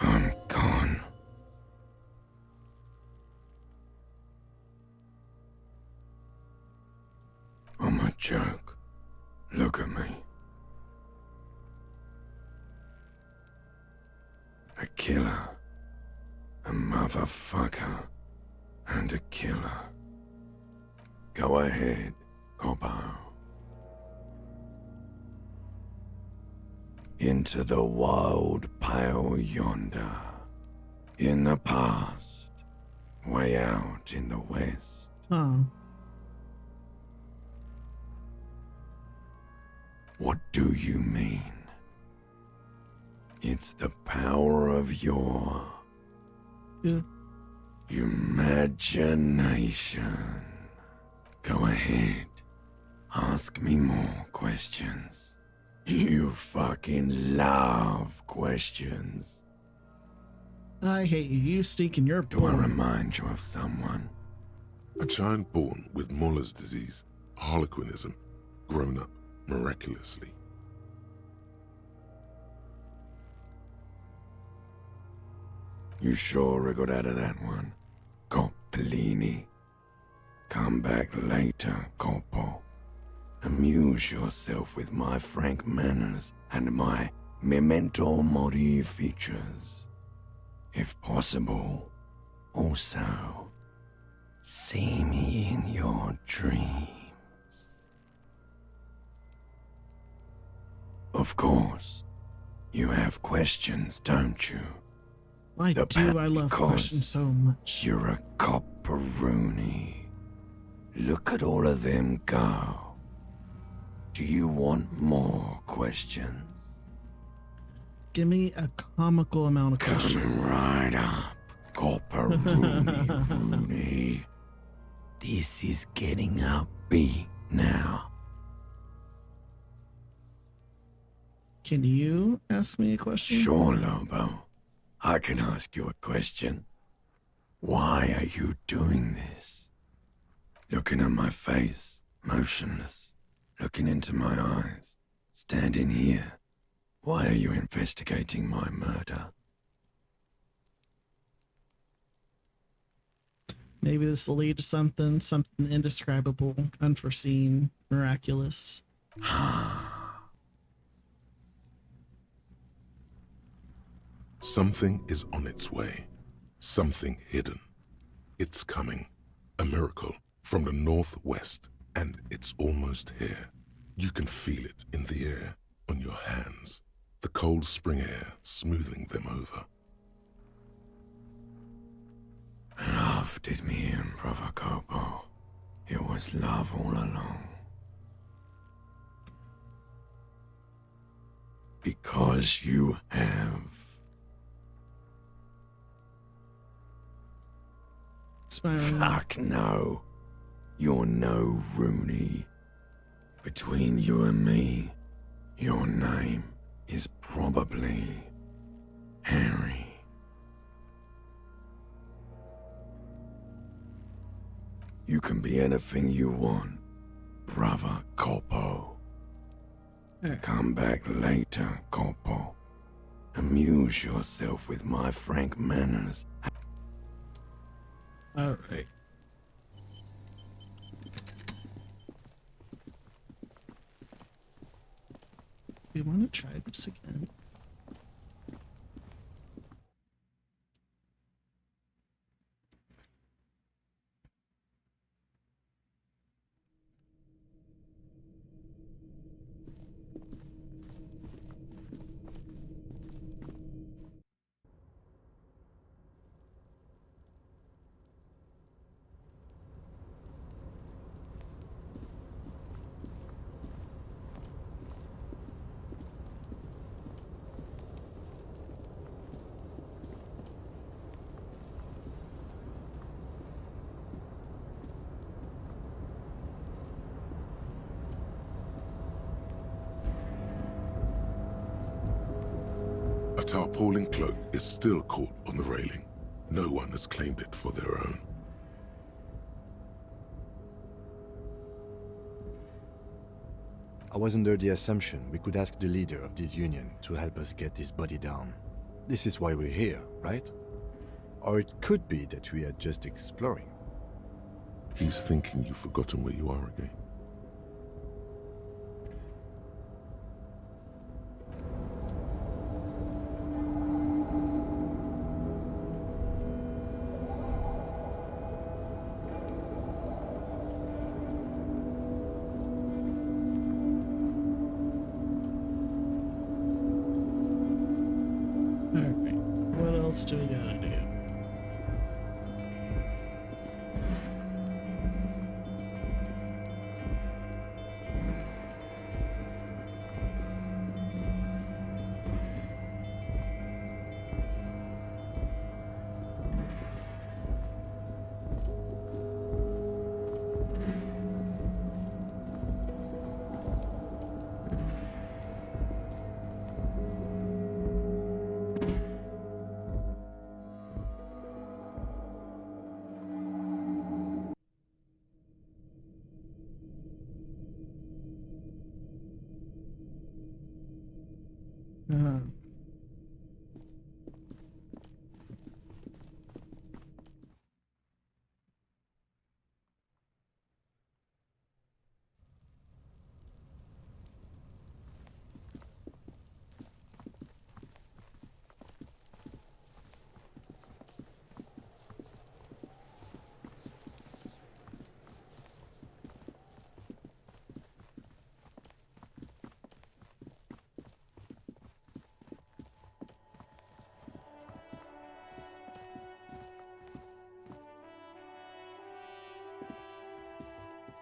I'm gone. I'm a joke. Look at me. A killer. A motherfucker. And a killer. Go ahead, Cobo. Into the wild pale yonder. In the past. Way out in the west. Oh. What do you mean? It's the power of your imagination. Go ahead. Ask me more questions. You fucking love questions. I hate you. You stink in your Do I remind you of someone? a giant born with Muller's disease, harlequinism, grown up miraculously. You sure I got out of that one? Coppellini. Come back later, Coppo. Amuse yourself with my frank manners and my memento mori features. If possible, also, see me in your dreams. Of course, you have questions, don't you? I do. I love questions so much. You're a copperoonie. Look at all of them go. Do you want more questions? Give me a comical amount of questions. Coming right up, copperoonie, Rooney. This is getting upbeat now. Can you ask me a question? Sure, Lobo. I can ask you a question. Why are you doing this? Looking at my face, motionless, looking into my eyes, standing here. Why are you investigating my murder? Maybe this will lead to something indescribable, unforeseen, miraculous. Something is on its way. Something hidden. It's coming. A miracle from the northwest, and it's almost here. You can feel it in the air, on your hands. The cold spring air smoothing them over. Love did me in, Brother Copo. It was love all along. Because you have. Fuck no. You're no Rooney. Between you and me, your name is probably Harry. You can be anything you want, Brother Copo. Come back later, Copo, Amuse yourself with my frank manners. Alright. We want to try this again. A tarpaulin cloak is still caught on the railing. No one has claimed it for their own. I was under the assumption we could ask the leader of this union to help us get this body down. This is why we're here, right? Or it could be that we are just exploring. He's thinking you've forgotten where you are again. What else do we gotta do?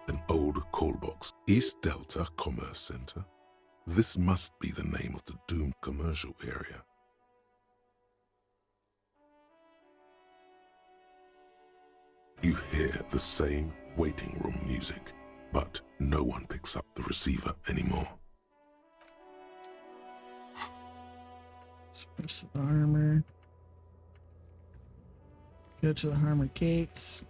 An old call box. East Delta Commerce Center. This must be the name of the doomed commercial area. You hear the same waiting room music, but no one picks up the receiver anymore. Switch to the armor. Go to the armor gates.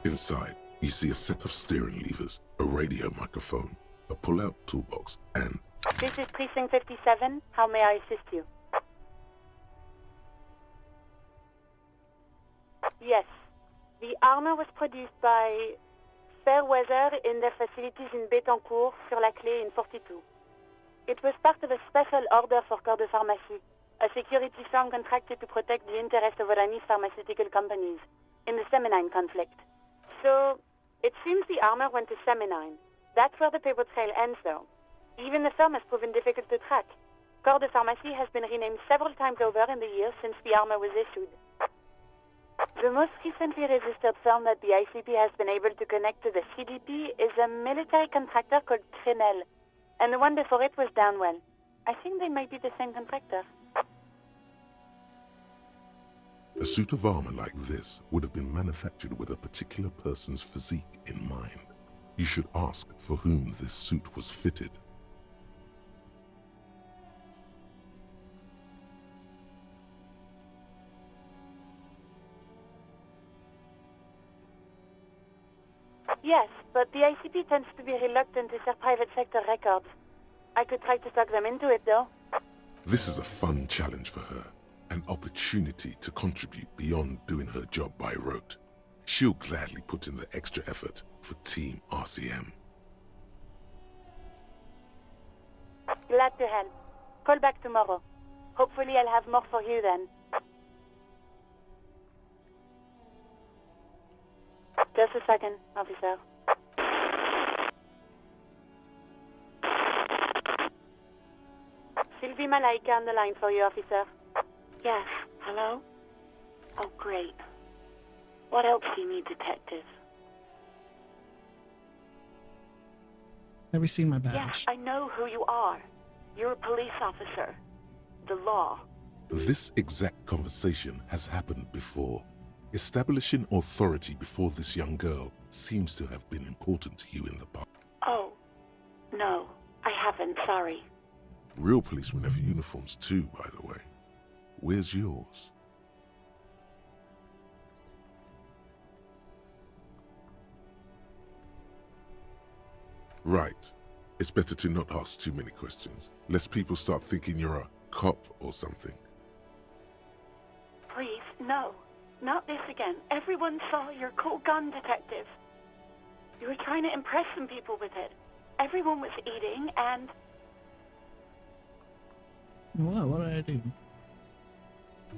Inside, you see a set of steering levers, a radio microphone, a pull-out toolbox, and... This is Precinct 57. How may I assist you? Yes. The armor was produced by Fairweather in their facilities in Bétancourt, sur la Clé in 42. It was part of a special order for Corps de Pharmacie, a security firm contracted to protect the interests of Oranese pharmaceutical companies in the Seminine conflict. So, it seems the armor went to Seminine. That's where the paper trail ends, though. Even the firm has proven difficult to track. Corps de Pharmacie has been renamed several times over in the years since the armor was issued. The most recently registered firm that the ICP has been able to connect to the CDP is a military contractor called Trinell, and the one before it was Downwell. I think they might be the same contractor. A suit of armor like this would have been manufactured with a particular person's physique in mind. You should ask for whom this suit was fitted. Yes, but the ICP tends to be reluctant to share private sector records. I could try to talk them into it, though. This is a fun challenge for her, an opportunity to contribute beyond doing her job by rote. She'll gladly put in the extra effort for Team RCM. Glad to help. Call back tomorrow. Hopefully I'll have more for you then. Just a second, officer. Sylvie Malaika on the line for you, officer. Yes, hello? Oh, great. What else do you need, detective? Have you seen my badge? Yes, I know who you are. You're a police officer. The law. This exact conversation has happened before. Establishing authority before this young girl seems to have been important to you in the past. Oh, no, I haven't, sorry. Real policemen have uniforms too, by the way. Where's yours? Right. It's better to not ask too many questions, lest people start thinking you're a cop or something. Please, no. Not this again. Everyone saw your cool gun, detective. You were trying to impress some people with it. Everyone was eating and... What did I do?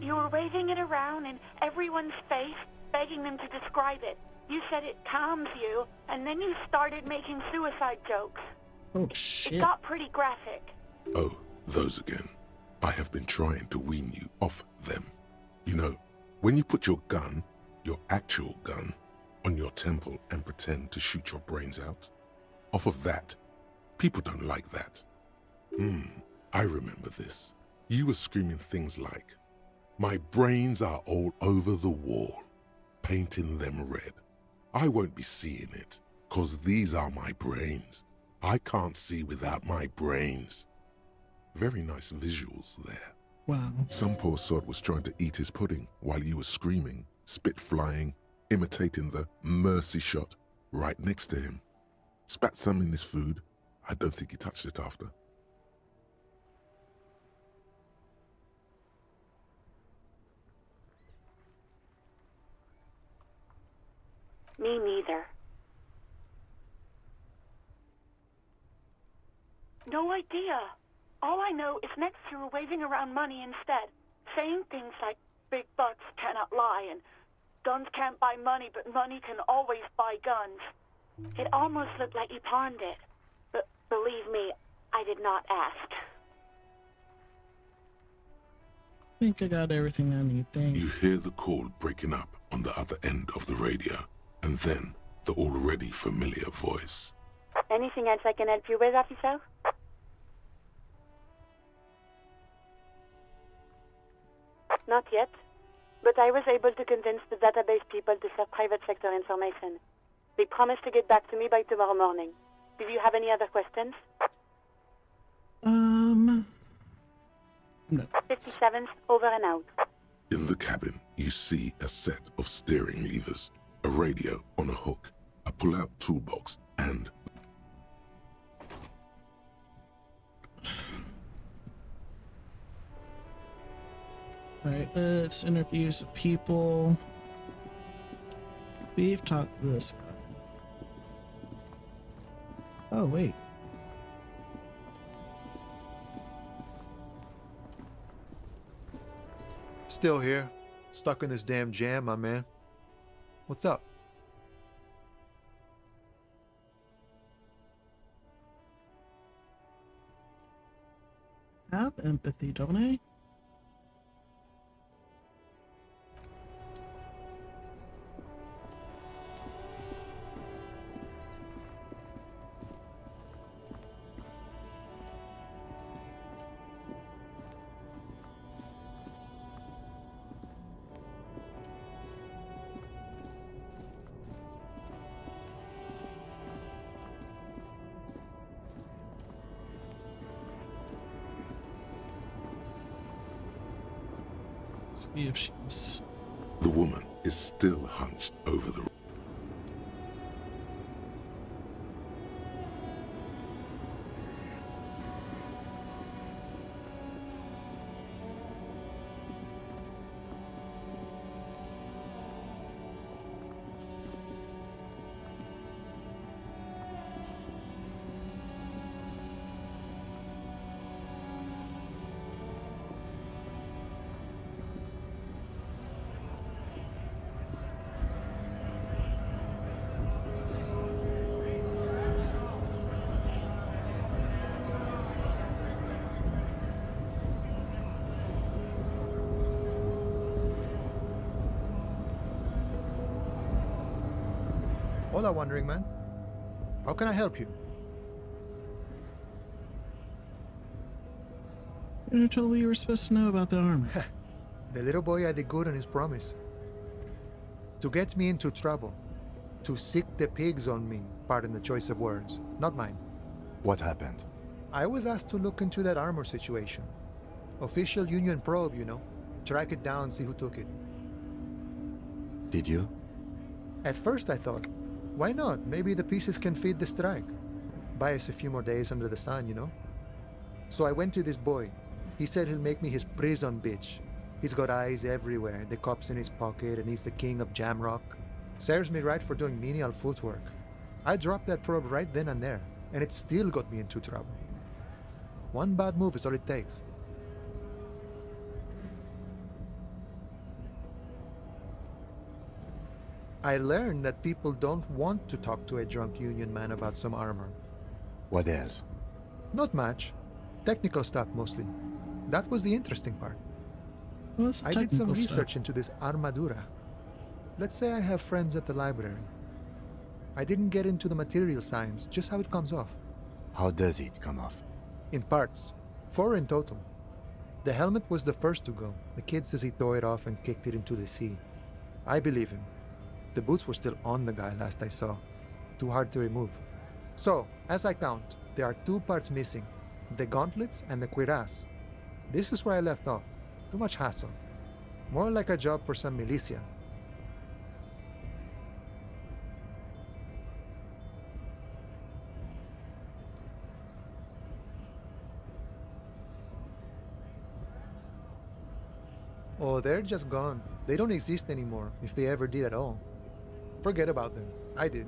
You were waving it around in everyone's face, begging them to describe it. You said it calms you, and then you started making suicide jokes. Oh, shit. It got pretty graphic. Oh, those again. I have been trying to wean you off them. You know, when you put your gun, your actual gun, on your temple and pretend to shoot your brains out, off of that, people don't like that. I remember this. You were screaming things like, "My brains are all over the wall, painting them red. I won't be seeing it, 'cause these are my brains. I can't see without my brains." Very nice visuals there. Wow. Some poor sod was trying to eat his pudding while you were screaming, spit flying, imitating the mercy shot right next to him. Spat some in his food. I don't think he touched it after. Me neither. No idea. All I know is next you were waving around money instead, saying things like, "Big bucks cannot lie," and "Guns can't buy money, but money can always buy guns." It almost looked like you pawned it. But believe me, I did not ask. I think I got everything I need, thanks. You hear the call breaking up on the other end of the radio, and then the already familiar voice. Anything else I can help you with, officer? Not yet, but I was able to convince the database people to share private sector information. They promised to get back to me by tomorrow morning. Do you have any other questions? No. 57th, over and out. In the cabin, you see a set of steering levers, a radio on a hook, a pull-out toolbox, and... Alright, let's interview some people. We've talked to this guy. Oh, wait. Still here. Stuck in this damn jam, my man. What's up? Have empathy, don't I? See if she's... The woman is still hunched over the... Hola, Wandering Man. How can I help you? You told me you were supposed to know about the armor. The little boy had the good on his promise. To get me into trouble. To sick the pigs on me, pardon the choice of words, not mine. What happened? I was asked to look into that armor situation. Official Union probe, you know. Track it down, see who took it. Did you? At first I thought, why not? Maybe the pieces can feed the strike. Buy us a few more days under the sun, you know? So I went to this boy. He said he'll make me his prison bitch. He's got eyes everywhere, the cops in his pocket, and he's the king of Jamrock. Serves me right for doing menial footwork. I dropped that probe right then and there, and it still got me into trouble. One bad move is all it takes. I learned that people don't want to talk to a drunk Union man about some armor. What else? Not much. Technical stuff mostly. That was the interesting part. What's the I did some technical stuff? research into this armadura. Let's say I have friends at the library. I didn't get into the material science, just how it comes off. How does it come off? In parts. 4 in total. The helmet was the first to go. The kid says he tore it off and kicked it into the sea. I believe him. The boots were still on the guy last I saw. Too hard to remove. So, as I count, there are 2 parts missing. The gauntlets and the cuirass. This is where I left off. Too much hassle. More like a job for some militia. Oh, they're just gone. They don't exist anymore, if they ever did at all. Forget about them. I did.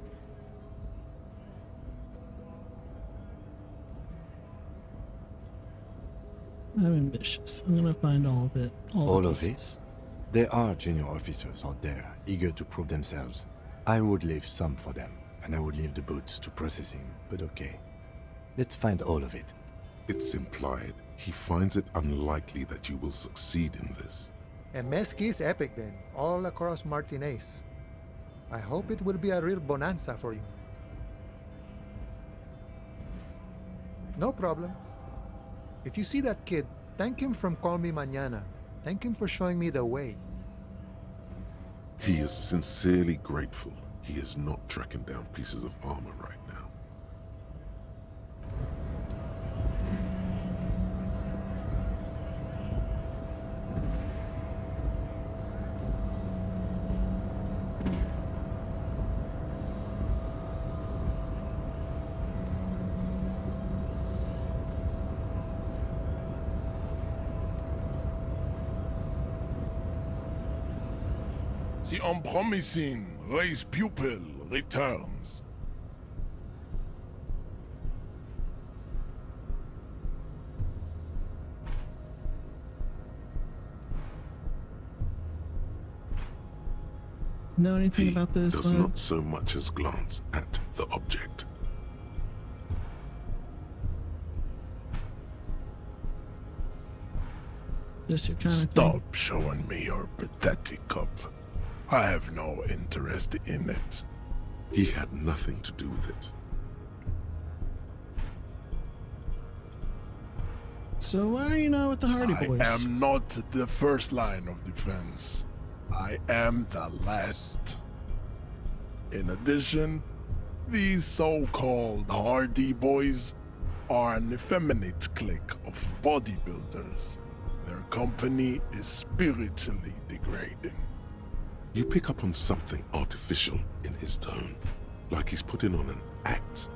I'm ambitious. I'm gonna find all of it. All the of it? pieces. There are junior officers out there, eager to prove themselves. I would leave some for them, and I would leave the boots to processing, but okay. Let's find all of it. It's implied he finds it unlikely that you will succeed in this. A mesquite epic then, all across Martinez. I hope it will be a real bonanza for you. No problem. If you see that kid, thank him from Call Me Mañana. Thank him for showing me the way. He is sincerely grateful he is not tracking down pieces of armor right now. The unpromising race pupil returns. Know anything about this? Does not so much as glance at the object. Just your kind of Stop showing me your pathetic cup. I have no interest in it. He had nothing to do with it. So why are you not with the Hardy Boys? I am not the first line of defense. I am the last. In addition, these so-called Hardy Boys are an effeminate clique of bodybuilders Their company is spiritually degrading. You pick up on something artificial in his tone, like he's putting on an act.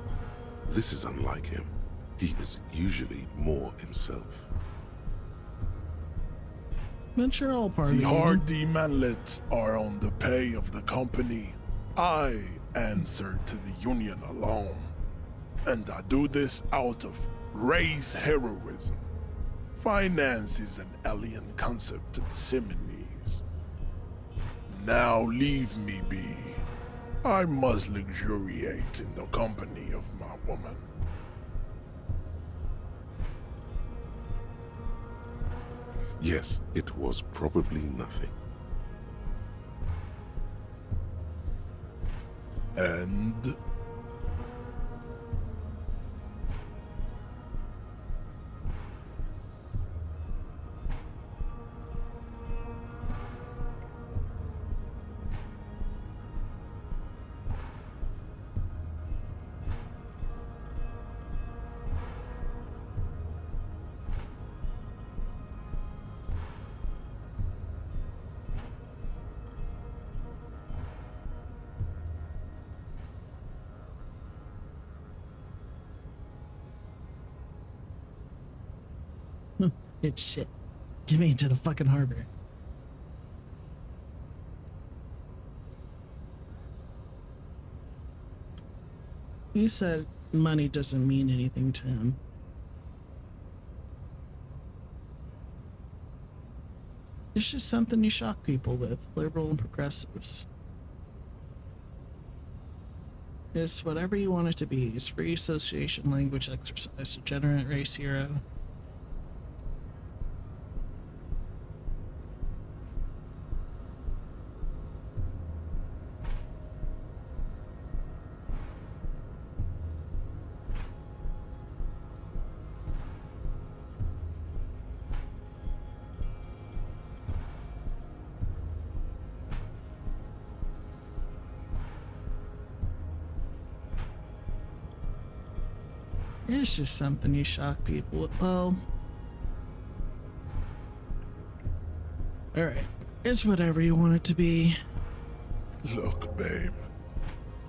This is unlike him. He is usually more himself. But you're all part The of hardy manlets are on the pay of the company. I answer to the union alone. And I do this out of race heroism. Finance is an alien concept to the Seminoles. Now leave me be. I must luxuriate in the company of my woman. Yes, it was probably nothing. And It's shit. Get me into the fucking harbor. You said money doesn't mean anything to him. It's just something you shock people with, liberal and progressives. It's whatever you want it to be. It's free association, language exercise, degenerate race hero. It's just something you shock people with. Well, alright. It's whatever you want it to be. look, babe.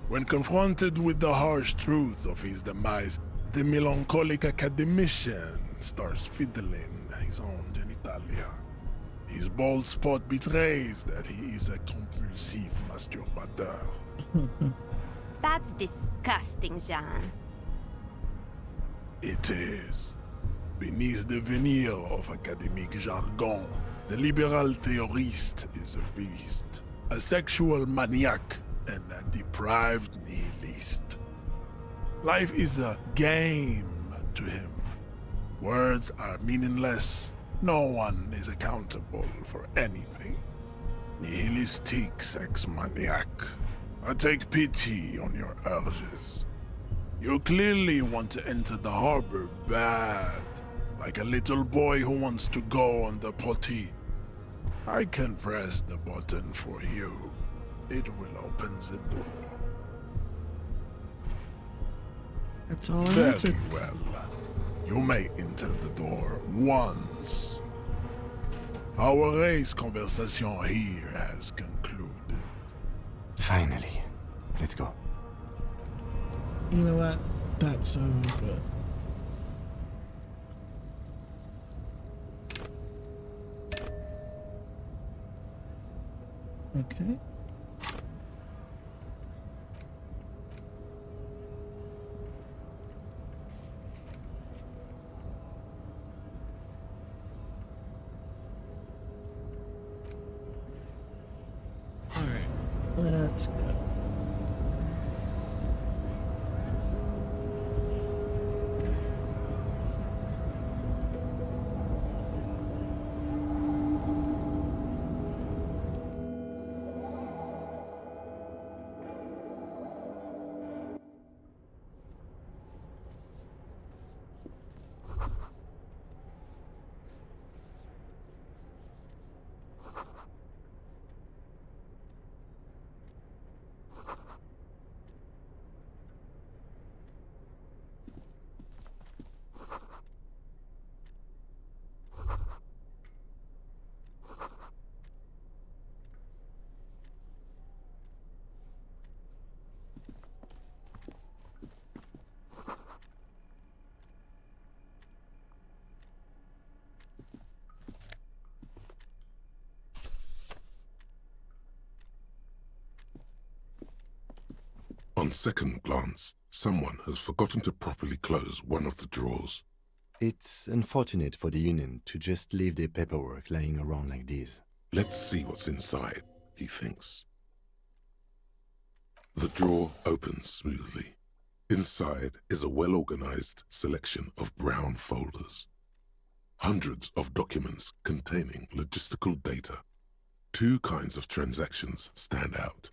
When confronted with the harsh truth of his demise, the melancholic academician starts fiddling his own genitalia. His bald spot betrays that he is a compulsive masturbateur. That's disgusting, Jean. It is. Beneath the veneer of academic jargon, the liberal theorist is a beast, a sexual maniac, and a deprived nihilist. Life is a game to him. Words are meaningless. No one is accountable for anything. Nihilistic sex maniac. I take pity on your urges. You clearly want to enter the harbor bad, like a little boy who wants to go on the potty. I can press the button for you. It will open the door. That's all I Very wanted. well. You may enter the door once. Our race conversation here has concluded. Finally. Let's go. You know what? That's so good. Okay. All right. Let's go. second glance, someone has forgotten to properly close one of the drawers. It's unfortunate for the Union to just leave their paperwork lying around like this. Let's see what's inside, he thinks. The drawer opens smoothly. Inside is a well-organized selection of brown folders. Hundreds of documents containing logistical data. Two kinds of transactions stand out.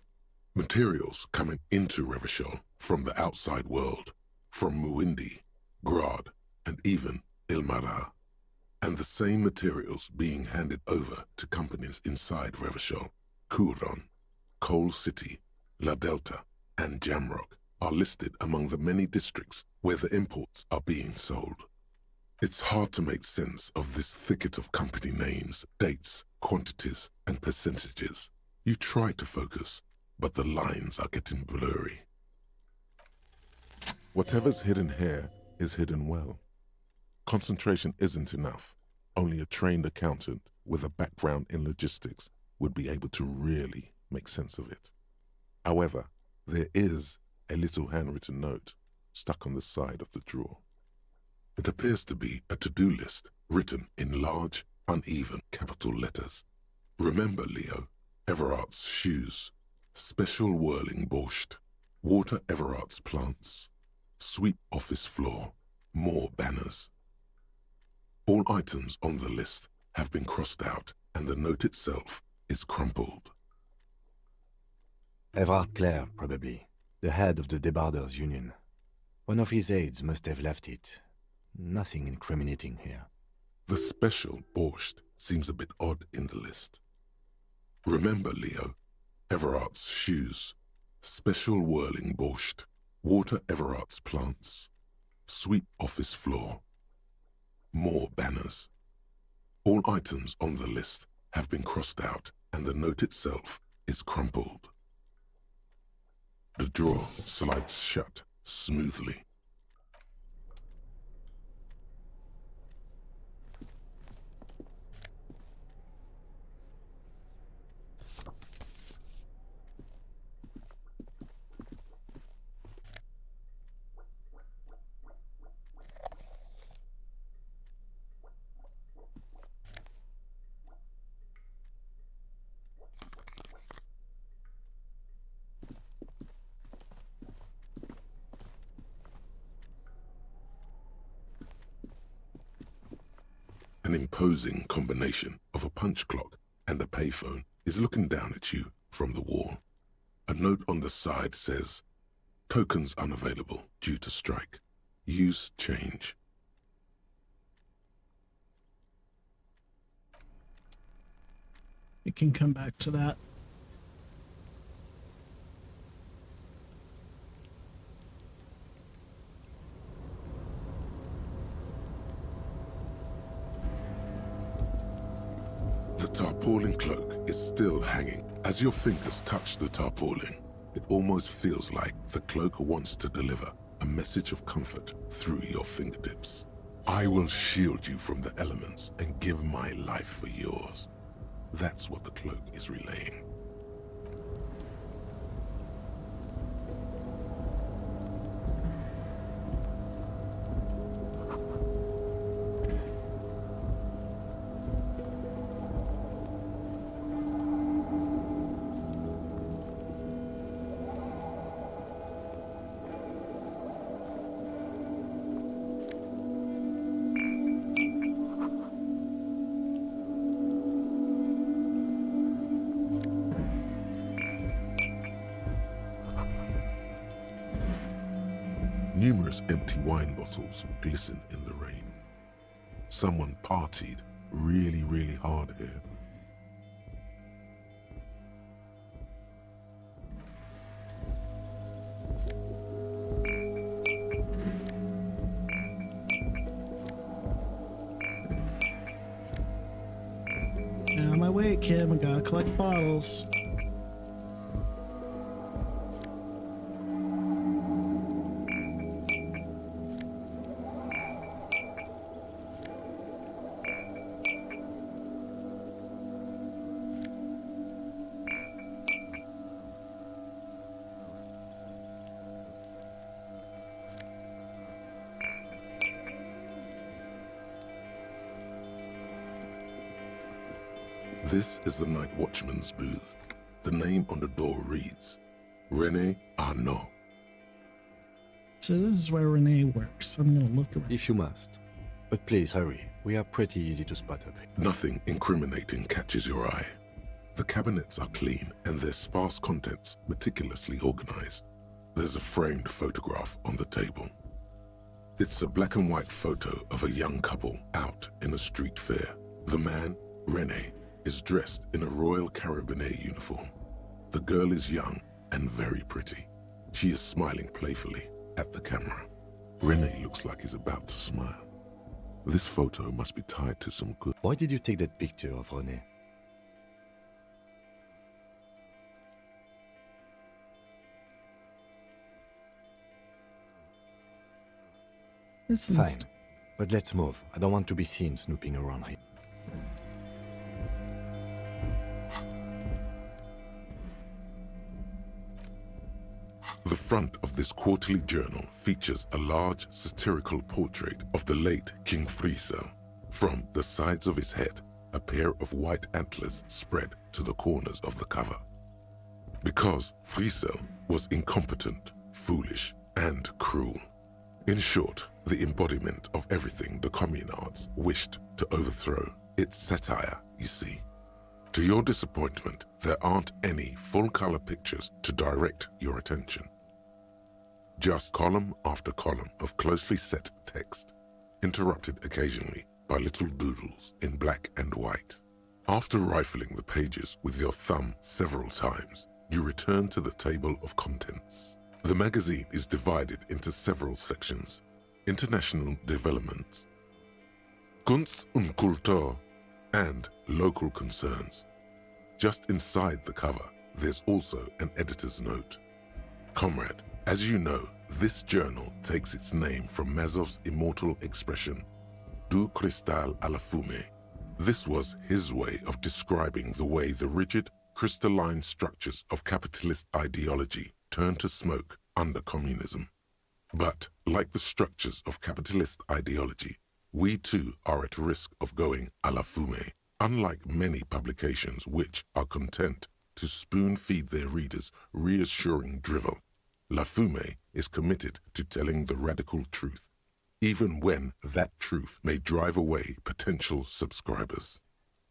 Materials coming into Revachol from the outside world, from Muindi, Grad, and even Ilmara. And the same materials being handed over to companies inside Revachol, Kuron, Coal City, La Delta, and Jamrock are listed among the many districts where the imports are being sold. It's hard to make sense of this thicket of company names, dates, quantities, and percentages. You try to focus, but the lines are getting blurry. Whatever's hidden here is hidden well. Concentration isn't enough. Only a trained accountant with a background in logistics would be able to really make sense of it. However, there is a little handwritten note stuck on the side of the drawer. It appears to be a to-do list written in large, uneven capital letters. Remember, Leo, Everard's shoes, special whirling borscht, water Everard's plants, sweep office floor, more banners. All items on the list have been crossed out and the note itself is crumpled. Everard Clare, probably, the head of the Debarders Union. One of his aides must have left it. Nothing incriminating here. The special borscht seems a bit odd in the list. Remember, Leo, Everard's shoes, special whirling borscht, water Everard's plants, sweep office floor, more banners. All items on the list have been crossed out and the note itself is crumpled. The drawer slides shut smoothly. An imposing combination of a punch clock and a payphone is looking down at you from the wall. A note on the side says, "Tokens unavailable due to strike. Use change." We can come back to that. The tarpaulin cloak is still hanging. As your fingers touch the tarpaulin, it almost feels like the cloak wants to deliver a message of comfort through your fingertips. I will shield you from the elements and give my life for yours. That's what the cloak is relaying. Numerous empty wine bottles glisten in the rain. Someone partied really, really hard here. Get out of my way, Kim. I gotta collect bottles. This is the night watchman's booth. The name on the door reads, René Arnaud. So this is where Renee works. I'm gonna look around. If you must. But please hurry. We are pretty easy to spot up here. Nothing incriminating catches your eye. The cabinets are clean and their sparse contents meticulously organized. There's a framed photograph on the table. It's a black and white photo of a young couple out in a street fair. The man, René, is dressed in a Royal Carabinier uniform. The girl is young and very pretty. She is smiling playfully at the camera. René looks like he's about to smile. This photo must be tied to some good... Why did you take that picture of René? Fine, but let's move. I don't want to be seen snooping around here. The front of this quarterly journal features a large satirical portrait of the late King Friesel. From the sides of his head, a pair of white antlers spread to the corners of the cover. Because Friesel was incompetent, foolish, and cruel. In short, the embodiment of everything the communards wished to overthrow. It's satire, you see. To your disappointment, there aren't any full-color pictures to direct your attention. Just column after column of closely set text, interrupted occasionally by little doodles in black and white. After rifling the pages with your thumb several times, you return to the table of contents. The magazine is divided into several sections: international developments, Kunst und Kultur, and local concerns. Just inside the cover, there's also an editor's note. Comrade, as you know, this journal takes its name from Mazov's immortal expression, du cristal à la fumée. This was his way of describing the way the rigid, crystalline structures of capitalist ideology turn to smoke under communism. But, like the structures of capitalist ideology, we too are at risk of going à la fumée. Unlike many publications which are content to spoon-feed their readers reassuring drivel, La Fumée is committed to telling the radical truth, even when that truth may drive away potential subscribers.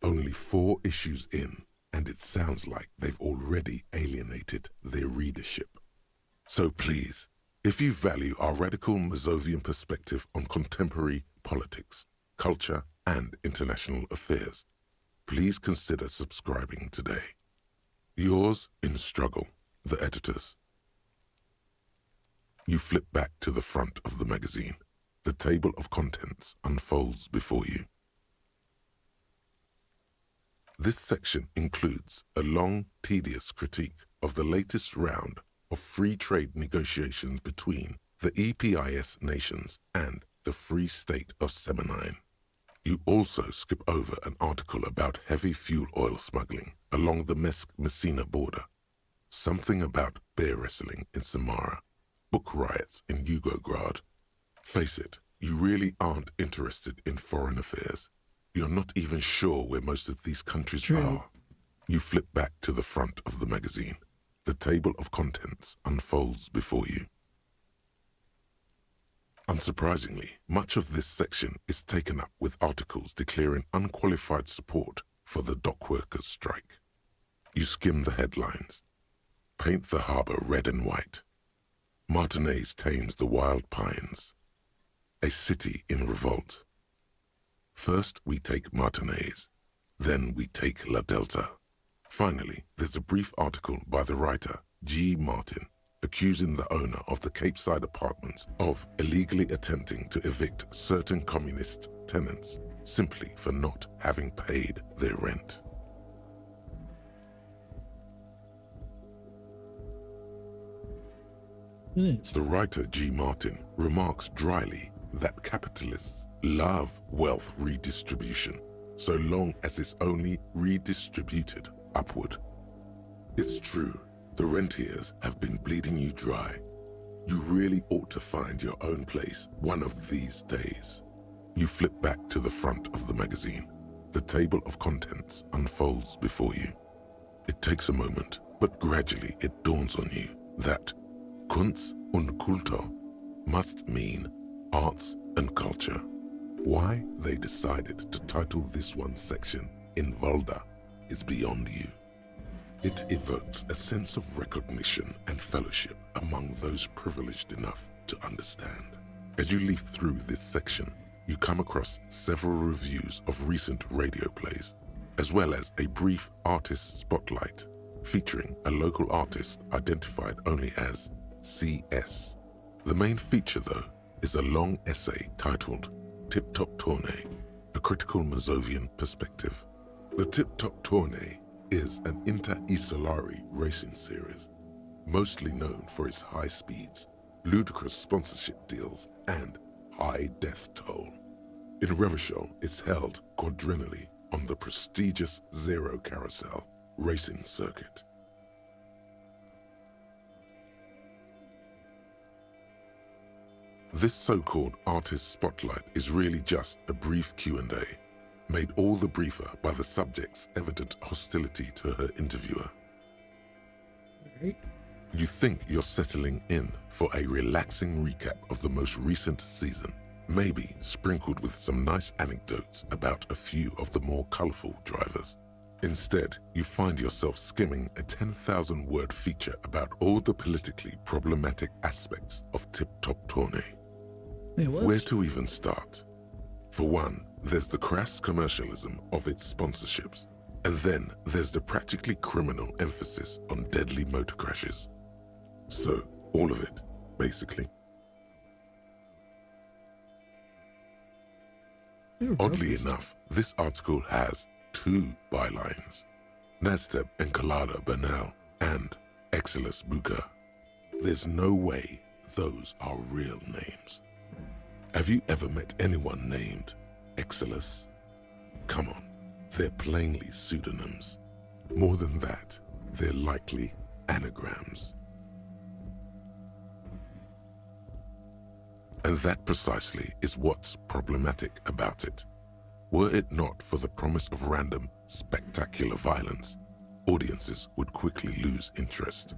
Only 4 issues in, and it sounds like they've already alienated their readership. So please, if you value our radical Mazovian perspective on contemporary politics, culture, and international affairs, please consider subscribing today. Yours in struggle, the editors. You flip back to the front of the magazine. The table of contents unfolds before you. This section includes a long, tedious critique of the latest round of free trade negotiations between the EPIS nations and the Free State of Semenine. You also skip over an article about heavy fuel oil smuggling along the Messina border, something about bear wrestling in Samara, book riots in Yugograd. Face it, you really aren't interested in foreign affairs. You're not even sure where most of these countries are. You flip back to the front of the magazine. The table of contents unfolds before you. Unsurprisingly, much of this section is taken up with articles declaring unqualified support for the dock workers' strike. You skim the headlines. Paint the harbor red and white. Martinez tames the wild pines. A city in revolt. First we take Martinez, then we take La Delta. Finally, there's a brief article by the writer, G. Martin, accusing the owner of the Cape Side apartments of illegally attempting to evict certain communist tenants simply for not having paid their rent. The writer G. Martin remarks dryly that capitalists love wealth redistribution so long as it's only redistributed upward. It's true. The rentiers have been bleeding you dry. You really ought to find your own place one of these days. You flip back to the front of the magazine. The table of contents unfolds before you. It takes a moment, but gradually it dawns on you that Kunst und Kultur must mean arts and culture. Why they decided to title this one section in Volda is beyond you. It evokes a sense of recognition and fellowship among those privileged enough to understand. As you leaf through this section, you come across several reviews of recent radio plays, as well as a brief artist spotlight featuring a local artist identified only as CS. The main feature, though, is a long essay titled Tip Top Tournée, a critical Mazovian perspective. The Tip Top Tournée is an inter-isolari racing series, mostly known for its high speeds, ludicrous sponsorship deals, and high death toll. In Revachol, it's held quadrennially on the prestigious Zero Carousel racing circuit. This so-called artist spotlight is really just a brief Q&A, made all the briefer by the subject's evident hostility to her interviewer. You think you're settling in for a relaxing recap of the most recent season, maybe sprinkled with some nice anecdotes about a few of the more colorful drivers. Instead, you find yourself skimming a 10,000-word feature about all the politically problematic aspects of Tip Top Tournée. Where to even start? For one, there's the crass commercialism of its sponsorships, and then there's the practically criminal emphasis on deadly motor crashes. So, all of it, basically. Oddly enough, this article has 2 bylines: Nasteb Encolada Bernal and Exilus Buka. There's no way those are real names. Have you ever met anyone named Exilus? Come on, they're plainly pseudonyms. More than that, they're likely anagrams. And that precisely is what's problematic about it. Were it not for the promise of random, spectacular violence, audiences would quickly lose interest.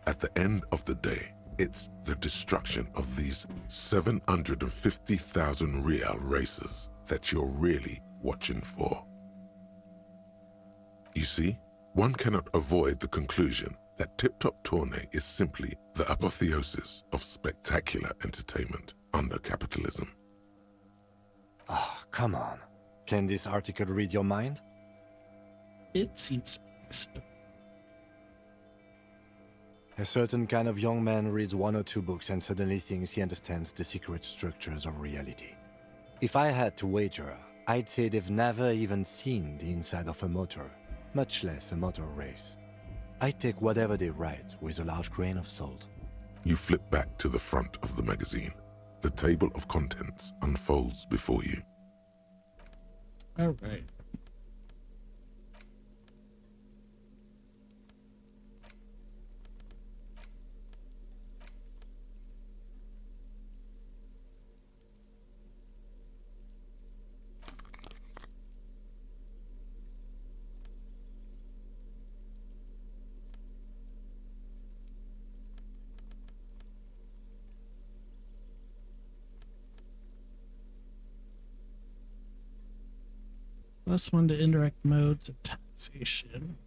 At the end of the day, it's the destruction of these 750,000 real races that you're really watching for. You see, one cannot avoid the conclusion that Tip Top Tournée is simply the apotheosis of spectacular entertainment under capitalism. Ah, come on. Can this article read your mind? It seems so. A certain kind of young man reads 1 or 2 books and suddenly thinks he understands the secret structures of reality. If I had to wager, I'd say they've never even seen the inside of a motor, much less a motor race. I take whatever they write with a large grain of salt. You flip back to the front of the magazine. The table of contents unfolds before you. All right. +1 to indirect modes of taxation.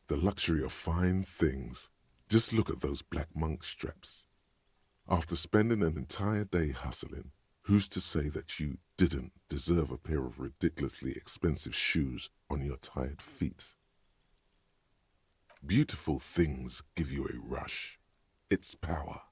The luxury of fine things. Just look at those black monk straps. After spending an entire day hustling, who's to say that you didn't deserve a pair of ridiculously expensive shoes on your tired feet? Beautiful things give you a rush. It's power,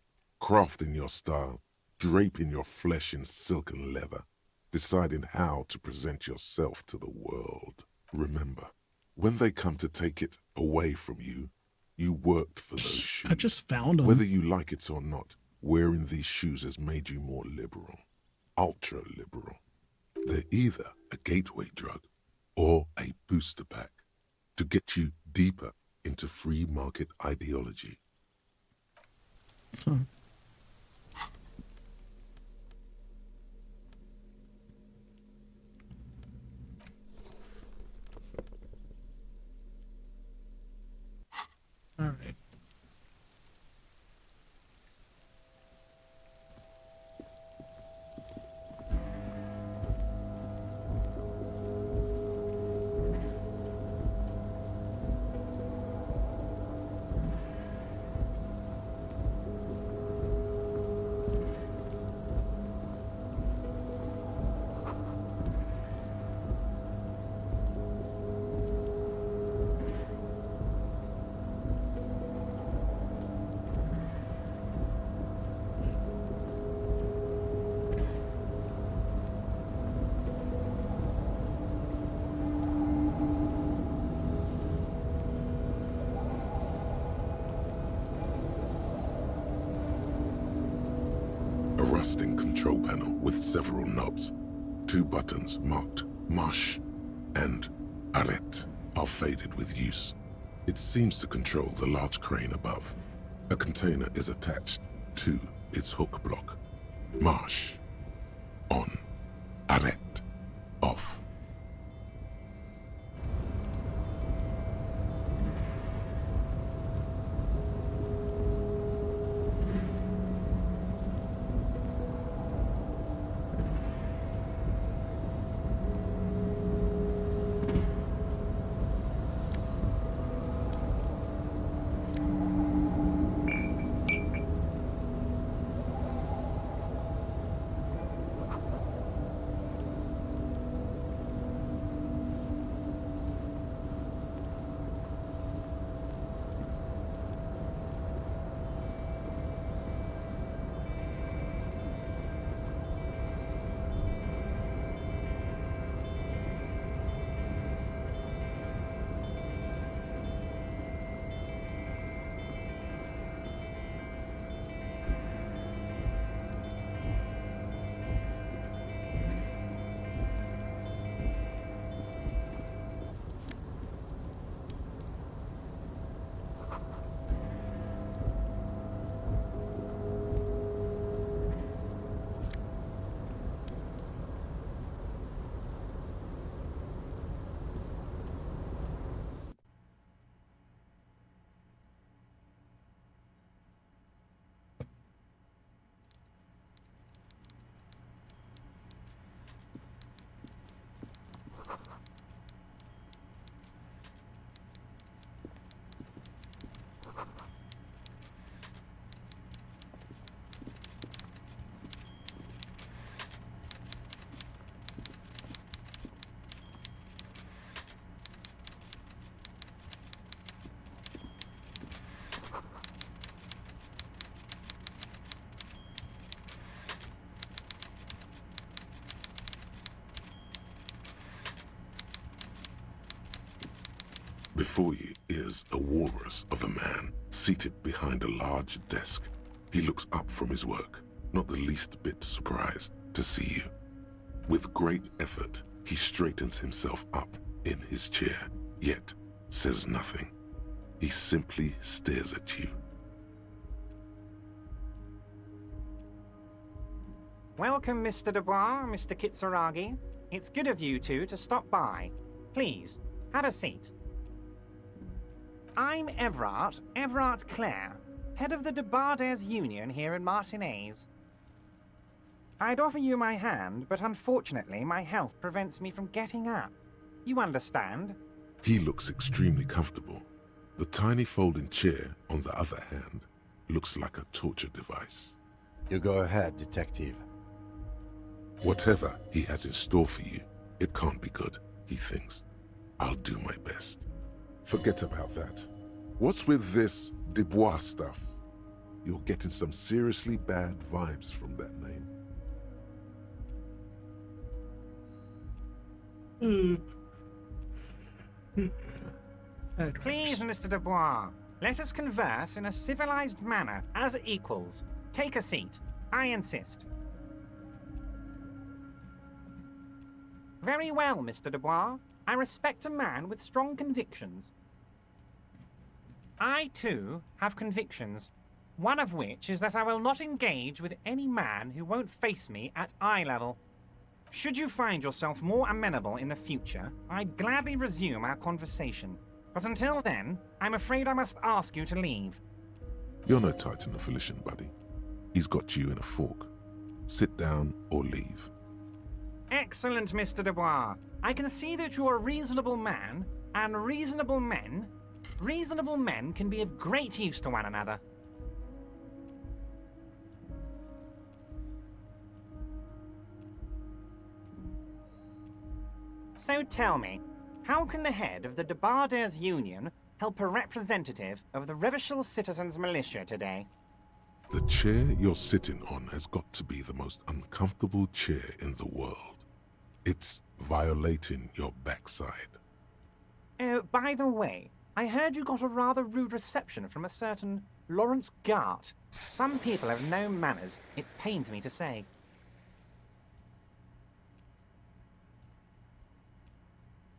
crafting your style, draping your flesh in silk and leather, deciding how to present yourself to the world. Remember, when they come to take it away from you, You worked for those shoes. I just found them. Whether you like it or not, wearing these shoes has made you more liberal. Ultra-liberal. They're either a gateway drug or a booster pack to get you deeper into free market ideology. All right. A rusting control panel with several knobs. 2 buttons marked Marsh and Arrête are faded with use. It seems to control the large crane above. A container is attached to its hook block. Marsh. On. Arrête. Off. Before you is a walrus of a man seated behind a large desk. He looks up from his work, not the least bit surprised to see you. With great effort, he straightens himself up in his chair, yet says nothing. He simply stares at you. Welcome, Mr. DuBois, Mr. Kitsuragi. It's good of you two to stop by. Please, have a seat. I'm Everard Clare, head of the Debarders Union here in Martinez. I'd offer you my hand, but unfortunately my health prevents me from getting up. You understand? He looks extremely comfortable. The tiny folding chair, on the other hand, looks like a torture device. You go ahead, detective. Whatever he has in store for you, it can't be good, he thinks. I'll do my best. Forget about that. What's with this DuBois stuff? You're getting some seriously bad vibes from that name. Please, Mr. DuBois, Let us converse in a civilized manner, as equals. Take a seat. I insist. Very well, Mr. DuBois. I respect a man with strong convictions. I, too, have convictions. One of which is that I will not engage with any man who won't face me at eye level. Should you find yourself more amenable in the future, I'd gladly resume our conversation. But until then, I'm afraid I must ask you to leave. You're no Titan of Volition, buddy. He's got you in a fork. Sit down or leave. Excellent, Mr. DuBois. I can see that you're a reasonable man, and reasonable men can be of great use to one another. So tell me, how can the head of the Debarders Union help a representative of the Revachol Citizens Militia today? The chair you're sitting on has got to be the most uncomfortable chair in the world. It's violating your backside. Oh, by the way, I heard you got a rather rude reception from a certain Lawrence Gart. Some people have no manners, it pains me to say.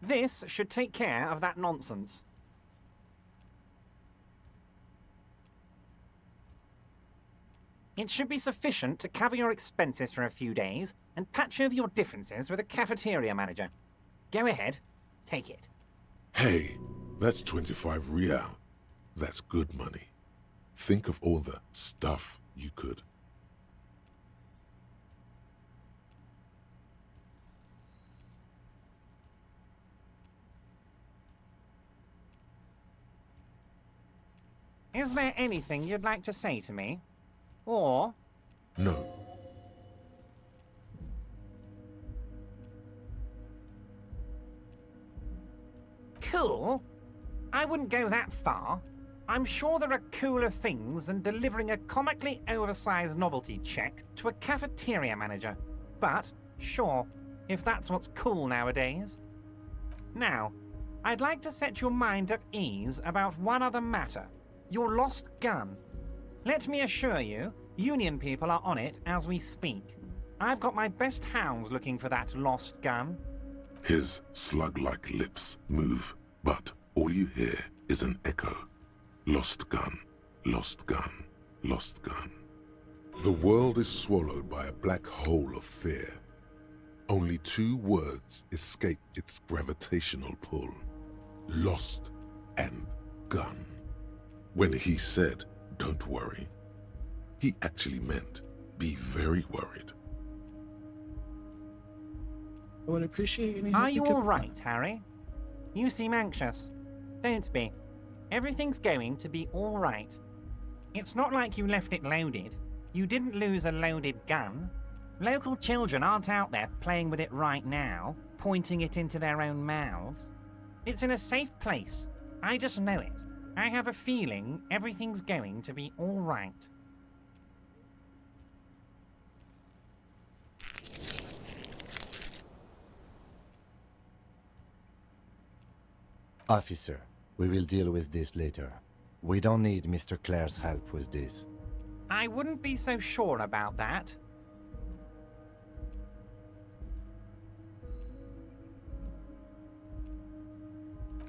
This should take care of that nonsense. It should be sufficient to cover your expenses for a few days and patch over your differences with a cafeteria manager. Go ahead, take it. Hey, that's 25 real. That's good money. Think of all the stuff you could. Is there anything you'd like to say to me? Or... No. Cool? I wouldn't go that far. I'm sure there are cooler things than delivering a comically oversized novelty check to a cafeteria manager. But, sure, if that's what's cool nowadays. Now, I'd like to set your mind at ease about one other matter. Your lost gun. Let me assure you, Union people are on it as we speak. I've got my best hounds looking for that lost gun. His slug-like lips move, but all you hear is an echo. Lost gun, lost gun, lost gun. The world is swallowed by a black hole of fear. Only 2 words escape its gravitational pull. Lost and gun. When he said, "Don't worry," he actually meant, be very worried. I would appreciate any help. Are you all right, Harry? You seem anxious. Don't be. Everything's going to be all right. It's not like you left it loaded. You didn't lose a loaded gun. Local children aren't out there playing with it right now, pointing it into their own mouths. It's in a safe place. I just know it. I have a feeling everything's going to be all right. Officer, we will deal with this later. We don't need Mr. Clare's help with this. I wouldn't be so sure about that.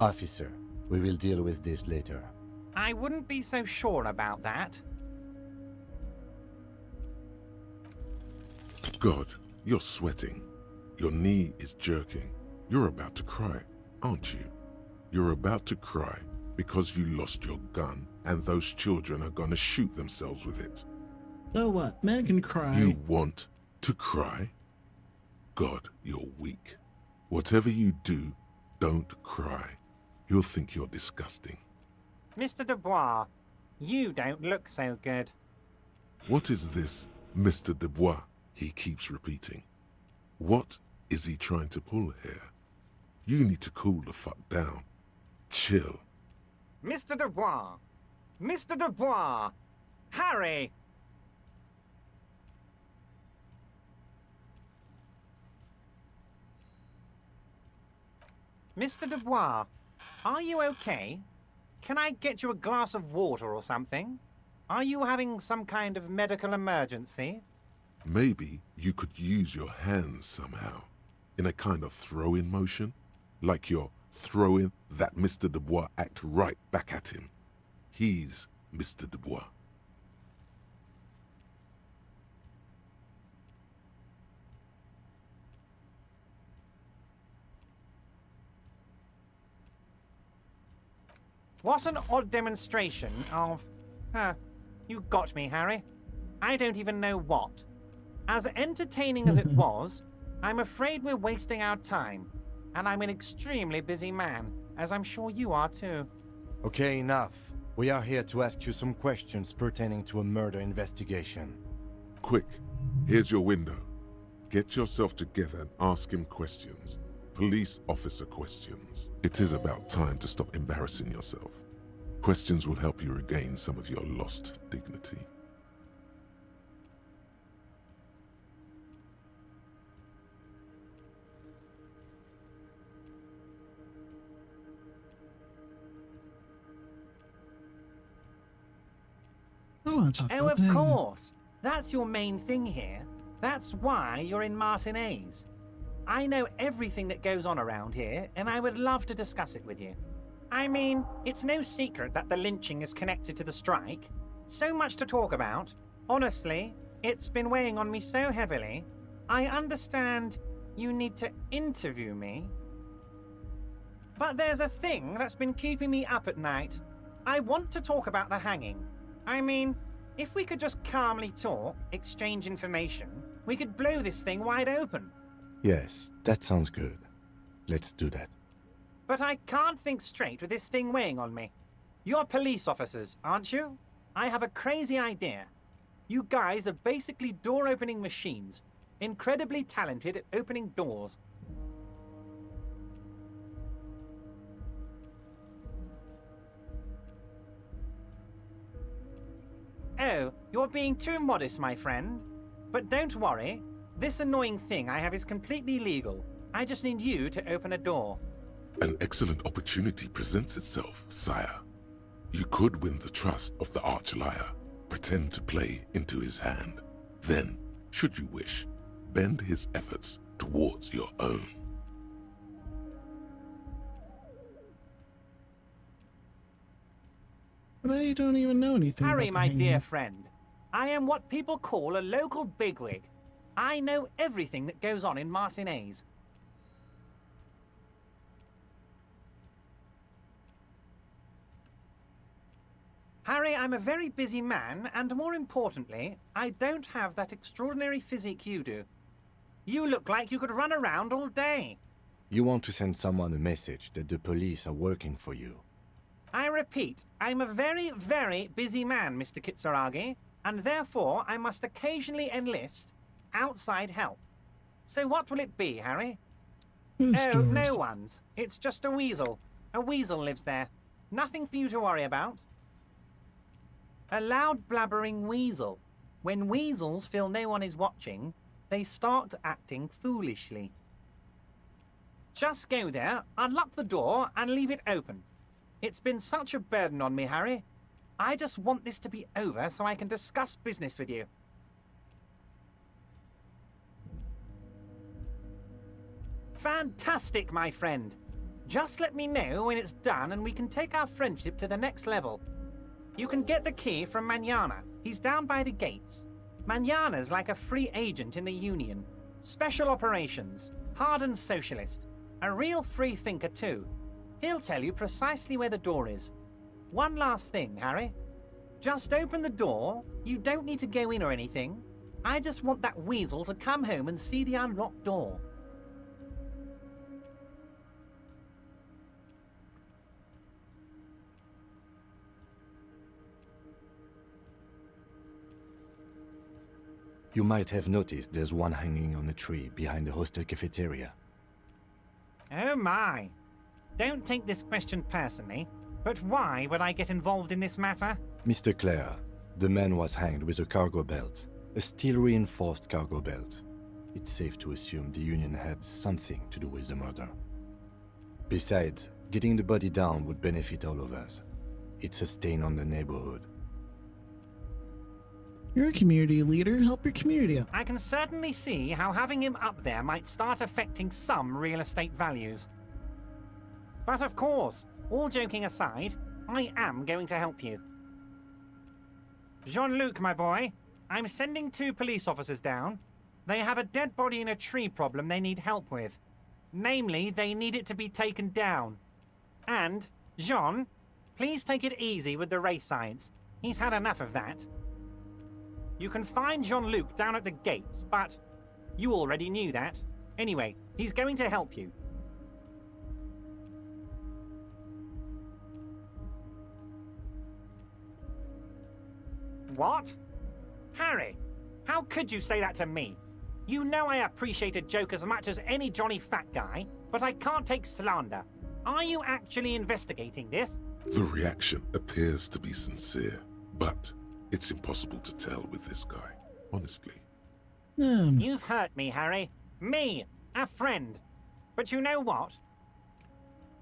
Officer, we will deal with this later. I wouldn't be so sure about that. God, you're sweating. Your knee is jerking. You're about to cry, aren't you? You're about to cry because you lost your gun and those children are gonna shoot themselves with it. So what? Men can cry. You want to cry? God, you're weak. Whatever you do, don't cry. He'll think you're disgusting. Mr. DuBois, you don't look so good. What is this Mr. DuBois he keeps repeating? What is he trying to pull here? You need to cool the fuck down. Chill. Mr. DuBois! Mr. DuBois! Harry! Mr. DuBois, are you okay? can I get you a glass of water or something? Are you having some kind of medical emergency? Maybe you could use your hands somehow, in a kind of throw-in motion, like you're throwing that Mr. DuBois act right back at him. He's Mr. DuBois. What an odd demonstration of... you got me, Harry. I don't even know what. As entertaining as it was, I'm afraid we're wasting our time. And I'm an extremely busy man, as I'm sure you are too. Okay, enough. We are here to ask you some questions pertaining to a murder investigation. Quick, here's your window. Get yourself together and ask him questions. Police officer questions. It is about time to stop embarrassing yourself. Questions will help you regain some of your lost dignity. Oh, of course. That's your main thing here. That's why you're in Martinez. I know everything that goes on around here, and I would love to discuss it with you. I mean, it's no secret that the lynching is connected to the strike. So much to talk about. Honestly, it's been weighing on me so heavily. I understand you need to interview me. But there's a thing that's been keeping me up at night. I want to talk about the hanging. I mean, if we could just calmly talk, exchange information, we could blow this thing wide open. Yes, that sounds good. Let's do that. But I can't think straight with this thing weighing on me. You're police officers, aren't you? I have a crazy idea. You guys are basically door-opening machines, incredibly talented at opening doors. Oh, you're being too modest, my friend. But don't worry. This annoying thing I have is completely legal. I just need you to open a door. An excellent opportunity presents itself, sire. You could win the trust of the arch-liar, pretend to play into his hand. Then, should you wish, bend his efforts towards your own. But I don't even know anything Harry, about my the dear hanging. friend, I am what people call a local bigwig. I know everything that goes on in Martinez. Harry, I'm a very busy man, and more importantly, I don't have that extraordinary physique you do. You look like you could run around all day. You want to send someone a message that the police are working for you. I repeat, I'm a very, very busy man, Mr. Kitsuragi, and therefore I must occasionally enlist outside help. So what will it be, Harry? Oh, no one's. It's just a weasel. A weasel lives there. Nothing for you to worry about. A loud blabbering weasel. When weasels feel no one is watching, they start acting foolishly. Just go there, unlock the door, and leave it open. It's been such a burden on me, Harry. I just want this to be over so I can discuss business with you. Fantastic, my friend. Just let me know when it's done and we can take our friendship to the next level. You can get the key from Manana. He's down by the gates. Manana's like a free agent in the Union. Special operations. Hardened socialist. A real free thinker, too. He'll tell you precisely where the door is. One last thing, Harry. Just open the door. You don't need to go in or anything. I just want that weasel to come home and see the unlocked door. You might have noticed there's one hanging on a tree behind the hostel cafeteria. Oh my. Don't take this question personally, but why would I get involved in this matter? Mr. Clare, the man was hanged with a cargo belt, a steel-reinforced cargo belt. It's safe to assume the Union had something to do with the murder. Besides, getting the body down would benefit all of us. It's a stain on the neighborhood. You're a community leader. Help your community out. I can certainly see how having him up there might start affecting some real estate values. But of course, all joking aside, I am going to help you. Jean-Luc, my boy, I'm sending 2 police officers down. They have a dead body in a tree problem they need help with. Namely, they need it to be taken down. And, Jean, please take it easy with the race science. He's had enough of that. You can find Jean-Luc down at the gates, but you already knew that. Anyway, he's going to help you. What? Harry, how could you say that to me? You know I appreciate a joke as much as any Johnny Fat guy, but I can't take slander. Are you actually investigating this? The reaction appears to be sincere, but it's impossible to tell with this guy, honestly. You've hurt me, Harry. Me, a friend. But you know what?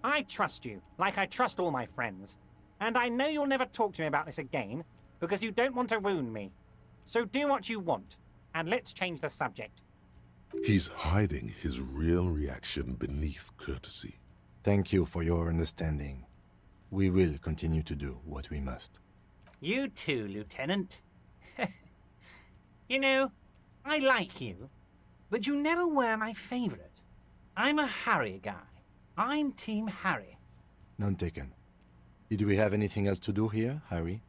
I trust you, like I trust all my friends. And I know you'll never talk to me about this again, because you don't want to wound me. So do what you want, and let's change the subject. He's hiding his real reaction beneath courtesy. Thank you for your understanding. We will continue to do what we must. You too, Lieutenant. You know, I like you, but you never were my favorite. I'm a Harry guy. I'm Team Harry. None taken. Did we have anything else to do here, Harry?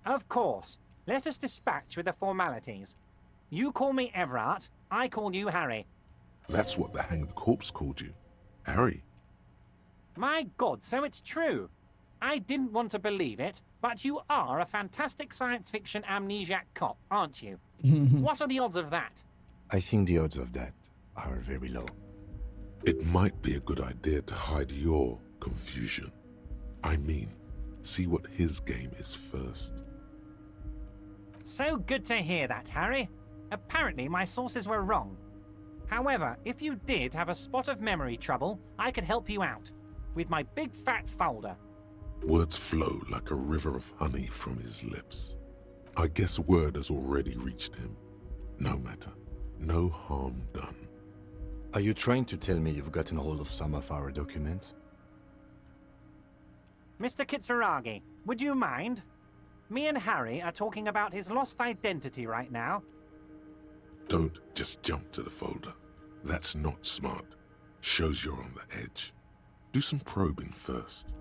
Of course. Let us dispatch with the formalities. You call me Everard, I call you Harry. That's what the hanged corpse called you. Harry. My God, so it's true. I didn't want to believe it, but you are a fantastic science fiction amnesiac cop, aren't you? What are the odds of that? I think the odds of that are very low. It might be a good idea to hide your confusion. I mean, see what his game is first. So good to hear that, Harry. Apparently my sources were wrong. However, if you did have a spot of memory trouble, I could help you out. With my big fat folder. Words flow like a river of honey from his lips. I guess word has already reached him. No matter. No harm done. Are you trying to tell me you've gotten hold of some of our documents? Mr. Kitsuragi, would you mind? Me and Harry are talking about his lost identity right now. Don't just jump to the folder. That's not smart. Shows you're on the edge. Do some probing first.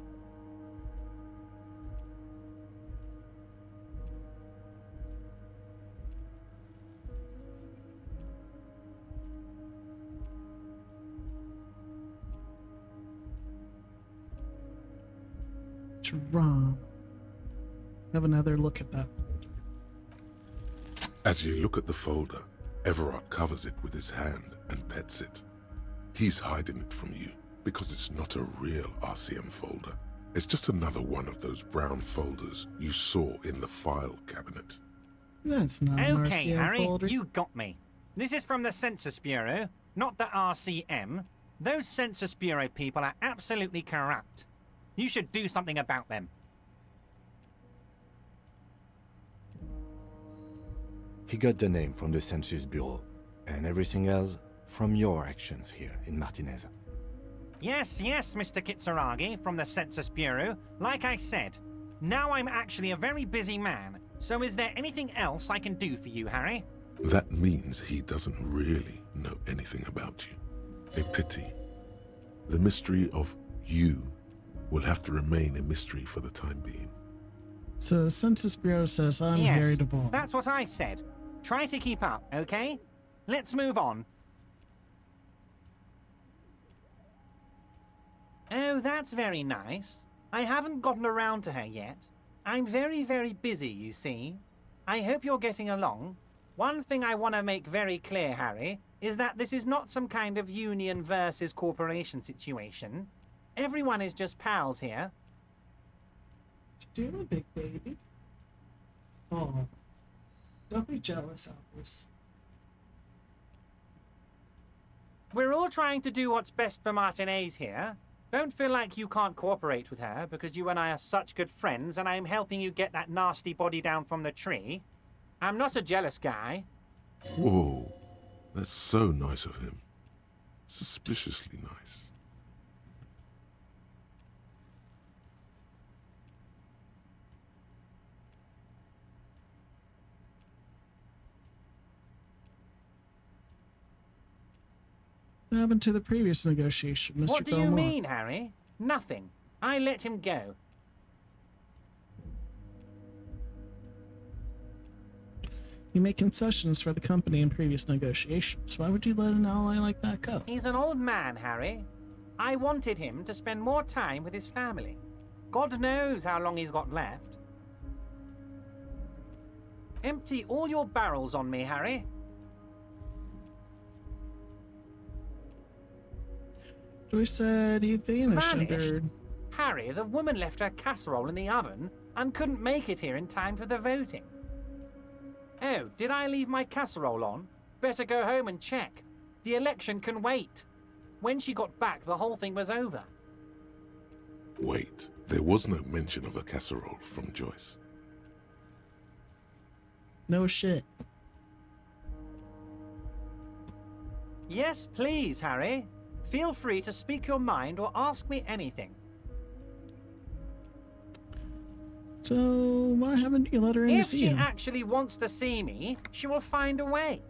Wrong. Have another look at that. As you look at the folder, Everard covers it with his hand and pets it. He's hiding it from you because it's not a real RCM folder. It's just another one of those brown folders you saw in the file cabinet. That's not an Okay, RCM Harry, folder. you got me. This is from the Census Bureau, not the RCM. Those Census Bureau people are absolutely corrupt. You should do something about them. He got the name from the Census Bureau, and everything else from your actions here in Martinez. Yes, Mr. Kitsuragi from the Census Bureau. Like I said, now I'm actually a very busy man. So is there anything else I can do for you, Harry? That means he doesn't really know anything about you. A pity. The mystery of you will have to remain a mystery for the time being. So Census Bureau says I'm Yes, Harry DuBois. that's what I said. Try to keep up, okay? Let's move on. Oh, that's very nice. I haven't gotten around to her yet. I'm very, very busy, you see. I hope you're getting along. One thing I want to make very clear, Harry, is that this is not some kind of union versus corporation situation. Everyone is just pals here. Do you have a big baby? Oh, don't be jealous, Albus. We're all trying to do what's best for Martinez here. Don't feel like you can't cooperate with her because you and I are such good friends and I'm helping you get that nasty body down from the tree. I'm not a jealous guy. Whoa, that's so nice of him. Suspiciously nice. What happened to the previous negotiation, Mr. What do you Belmore? mean, Harry? Nothing. I let him go. You make concessions for the company in previous negotiations. Why would you let an ally like that go? He's an old man, Harry. I wanted him to spend more time with his family. God knows how long he's got left. Empty all your barrels on me, Harry. We said he vanished. Vanished? Harry, the woman left her casserole in the oven and couldn't make it here in time for the voting. Oh, did I leave my casserole on? Better go home and check. The election can wait. When she got back, the whole thing was over. Wait, there was no mention of a casserole from Joyce. No shit. Yes, please, Harry. Feel free to speak your mind or ask me anything. So, why haven't you let her in to If see she him? actually wants to see me, she will find a way.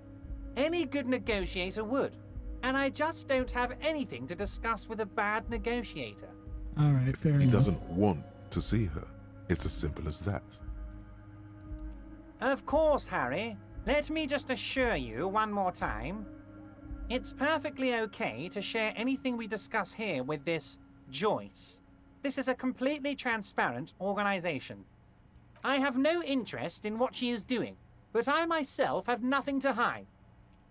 Any good negotiator would. And I just don't have anything to discuss with a bad negotiator. Alright, fair enough. He doesn't want to see her. It's as simple as that. Of course, Harry. Let me just assure you one more time. It's perfectly okay to share anything we discuss here with this Joyce. This is a completely transparent organization. I have no interest in what she is doing, but I myself have nothing to hide.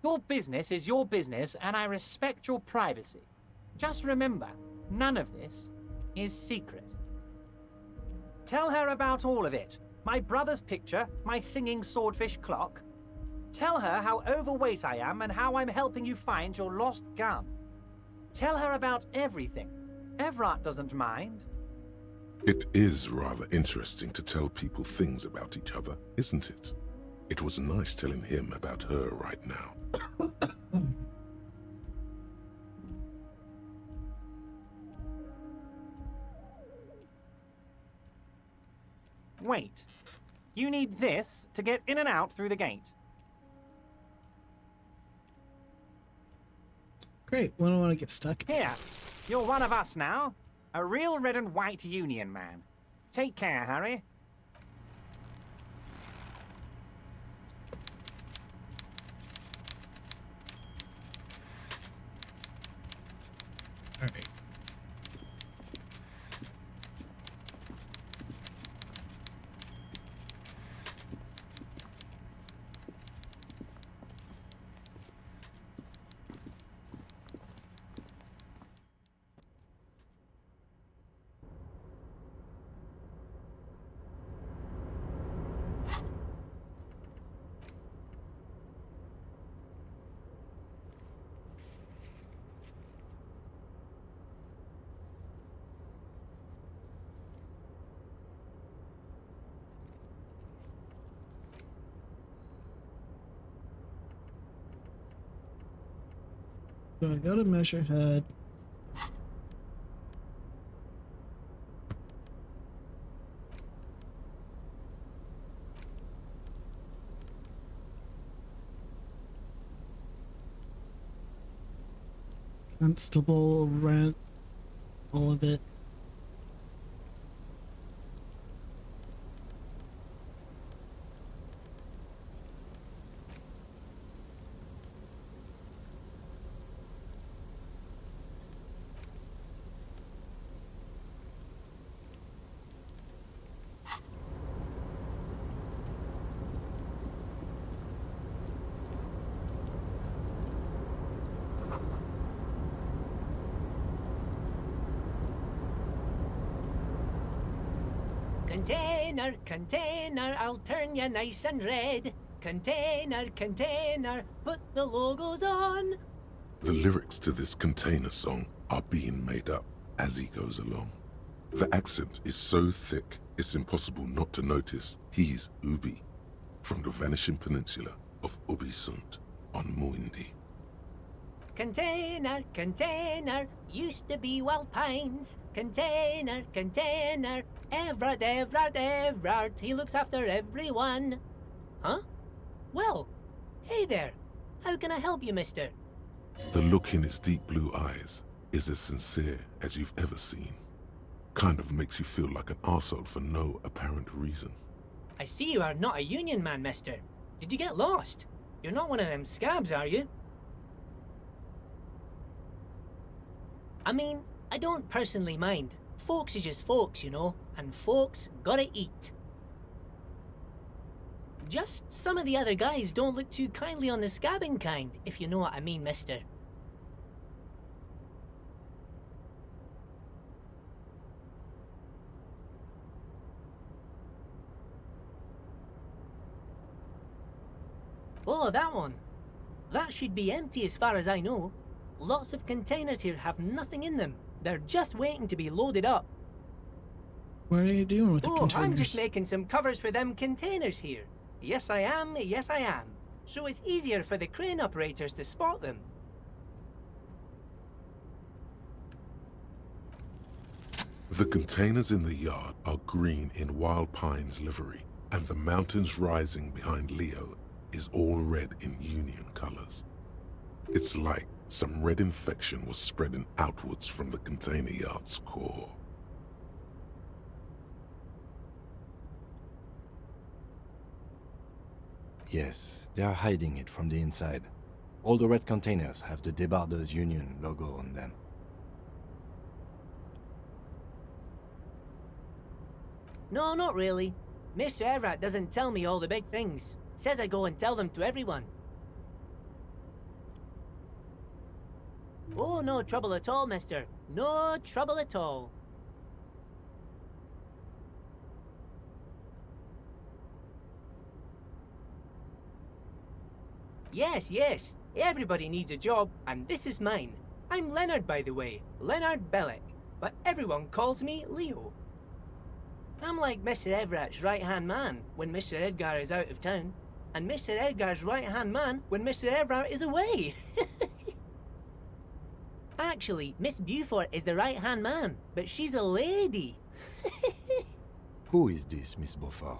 Your business is your business, and I respect your privacy. Just remember, none of this is secret. Tell her about all of it. My brother's picture, my singing swordfish clock. Tell her how overweight I am and how I'm helping you find your lost gun. Tell her about everything. Everett doesn't mind. It is rather interesting to tell people things about each other, isn't it? It was nice telling him about her right now. Wait. You need this to get in and out through the gate. Great, we don't want to get stuck. Here, you're one of us now. A real red and white union man. Take care, Harry. Alright. So I go to measure head. Constable, rent, all of it. Container, container, I'll turn ya nice and red. Container, container, put the logos on. The lyrics to this container song are being made up as he goes along. The accent is so thick, it's impossible not to notice he's Ubi, from the vanishing peninsula of Ubisunt on Muindi. Container, container, used to be Wild Pines. Container, container, Everard, he looks after everyone. Huh? Well, hey there. How can I help you, mister? The look in his deep blue eyes is as sincere as you've ever seen. Kind of makes you feel like an arsehole for no apparent reason. I see you are not a union man, mister. Did you get lost? You're not one of them scabs, are you? I mean, I don't personally mind. Folks is just folks, you know, and folks gotta eat. Just some of the other guys don't look too kindly on the scabbing kind, if you know what I mean, mister. Oh, that one. That should be empty as far as I know. Lots of containers here have nothing in them. They're just waiting to be loaded up. What are you doing with the containers? I'm just making some covers for them containers here. Yes, I am. Yes, I am. So it's easier for the crane operators to spot them. The containers in the yard are green in Wild Pine's livery, and the mountains rising behind Leo is all red in Union colors. It's like some red infection was spreading outwards from the container yard's core. Yes, they are hiding it from the inside. All the red containers have the Debarders Union logo on them. No, not really. Mr. Everett doesn't tell me all the big things. Says I go and tell them to everyone. Oh, no trouble at all, mister. No trouble at all. Yes, yes. Everybody needs a job, and this is mine. I'm Leonard, by the way. Leonard Bellick. But everyone calls me Leo. I'm like Mr. Everett's right-hand man when Mr. Edgar is out of town, and Mr. Edgar's right-hand man when Mr. Everett is away. Actually, Miss Beaufort is the right-hand man, but she's a lady. Who is this, Miss Beaufort?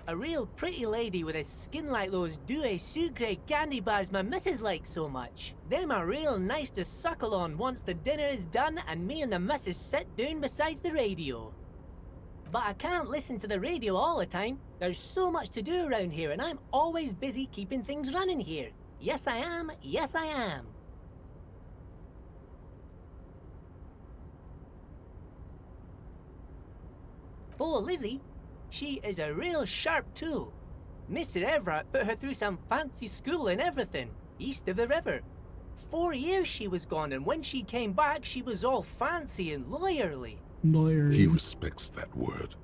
A real pretty lady with a skin like those douce sucre candy bars my missus likes so much. Them are real nice to suckle on once the dinner is done and me and the missus sit down beside the radio. But I can't listen to the radio all the time. There's so much to do around here and I'm always busy keeping things running here. Yes, I am. Yes, I am. Oh, Lizzie. She is a real sharp tool. Mr. Everett put her through some fancy school and everything, east of the river. 4 years she was gone, and when she came back, she was all fancy and lawyerly. He respects that word.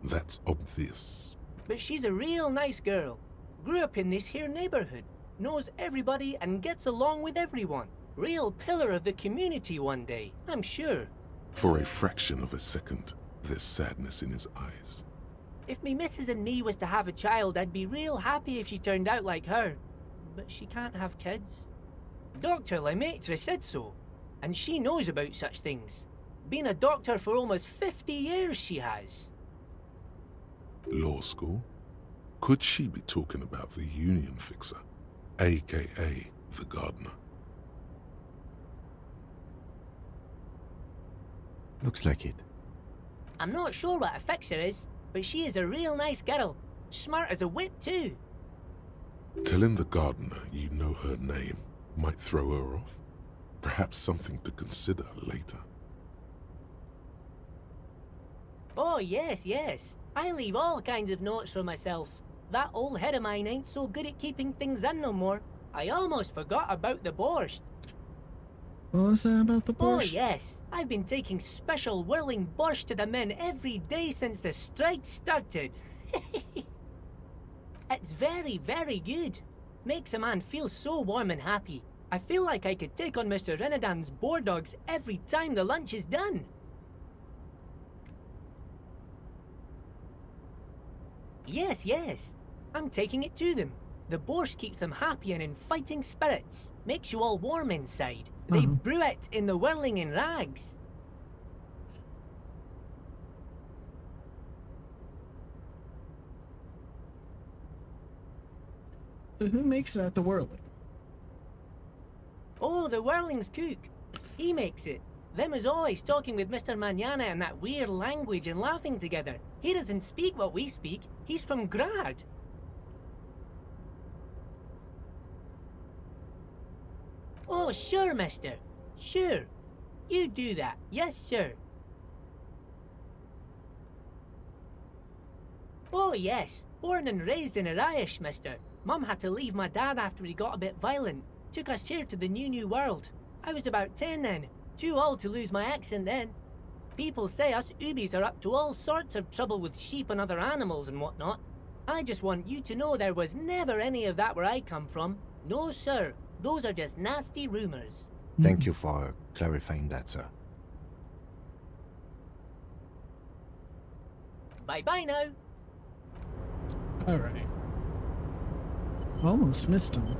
That's obvious. But she's a real nice girl. Grew up in this here neighborhood. Knows everybody and gets along with everyone. Real pillar of the community one day, I'm sure. For a fraction of a second, there's sadness in his eyes. If me missus and me was to have a child, I'd be real happy if she turned out like her. But she can't have kids. Dr. Lemaitre said so, and she knows about such things. Been a doctor for almost 50 years, she has. Law school? Could she be talking about the union fixer, aka the gardener? Looks like it. I'm not sure what a fixer is, but she is a real nice girl. Smart as a whip, too. Telling the gardener you know her name might throw her off. Perhaps something to consider later. Oh, yes, yes. I leave all kinds of notes for myself. That old head of mine ain't so good at keeping things in no more. I almost forgot about the borscht. What was that about the borscht? Oh, yes. I've been taking special whirling borscht to the men every day since the strike started. It's very, very good. Makes a man feel so warm and happy. I feel like I could take on Mr. Renadan's boar dogs every time the lunch is done. Yes, yes. I'm taking it to them. The borscht keeps them happy and in fighting spirits. Makes you all warm inside. They brew it in the whirling in rags. So who makes it at the whirling? Oh, the whirling's cook. He makes it. Them is always talking with Mr. Manana in that weird language and laughing together. He doesn't speak what we speak. He's from Grad. Oh, sure, mister. Sure. You do that. Yes, sir. Oh, yes. Born and raised in Irish, mister. Mum had to leave my dad after he got a bit violent. Took us here to the new world. I was about 10 then. Too old to lose my accent then. People say us Ubis are up to all sorts of trouble with sheep and other animals and whatnot. I just want you to know there was never any of that where I come from. No, sir. Those are just nasty rumors. Thank you for clarifying that, sir. Bye-bye now. Alright. Almost missed him.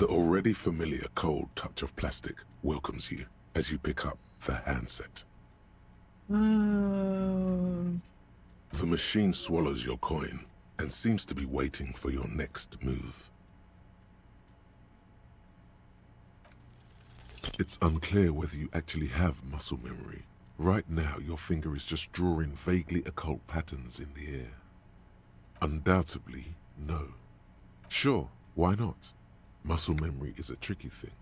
The already familiar cold touch of plastic welcomes you as you pick up the handset. The machine swallows your coin and seems to be waiting for your next move. It's unclear whether you actually have muscle memory. Right now, your finger is just drawing vaguely occult patterns in the air. Undoubtedly, no. Sure, why not? Muscle memory is a tricky thing.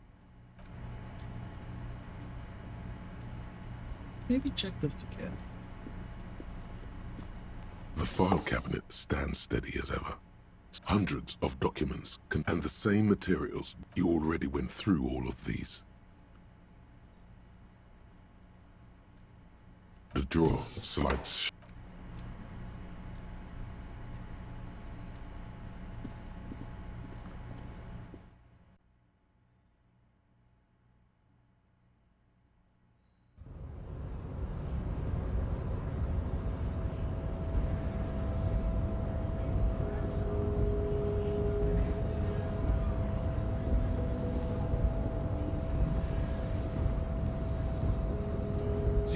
Maybe check this again. The file cabinet stands steady as ever. Hundreds of documents and the same materials. You already went through all of these. The drawer slides.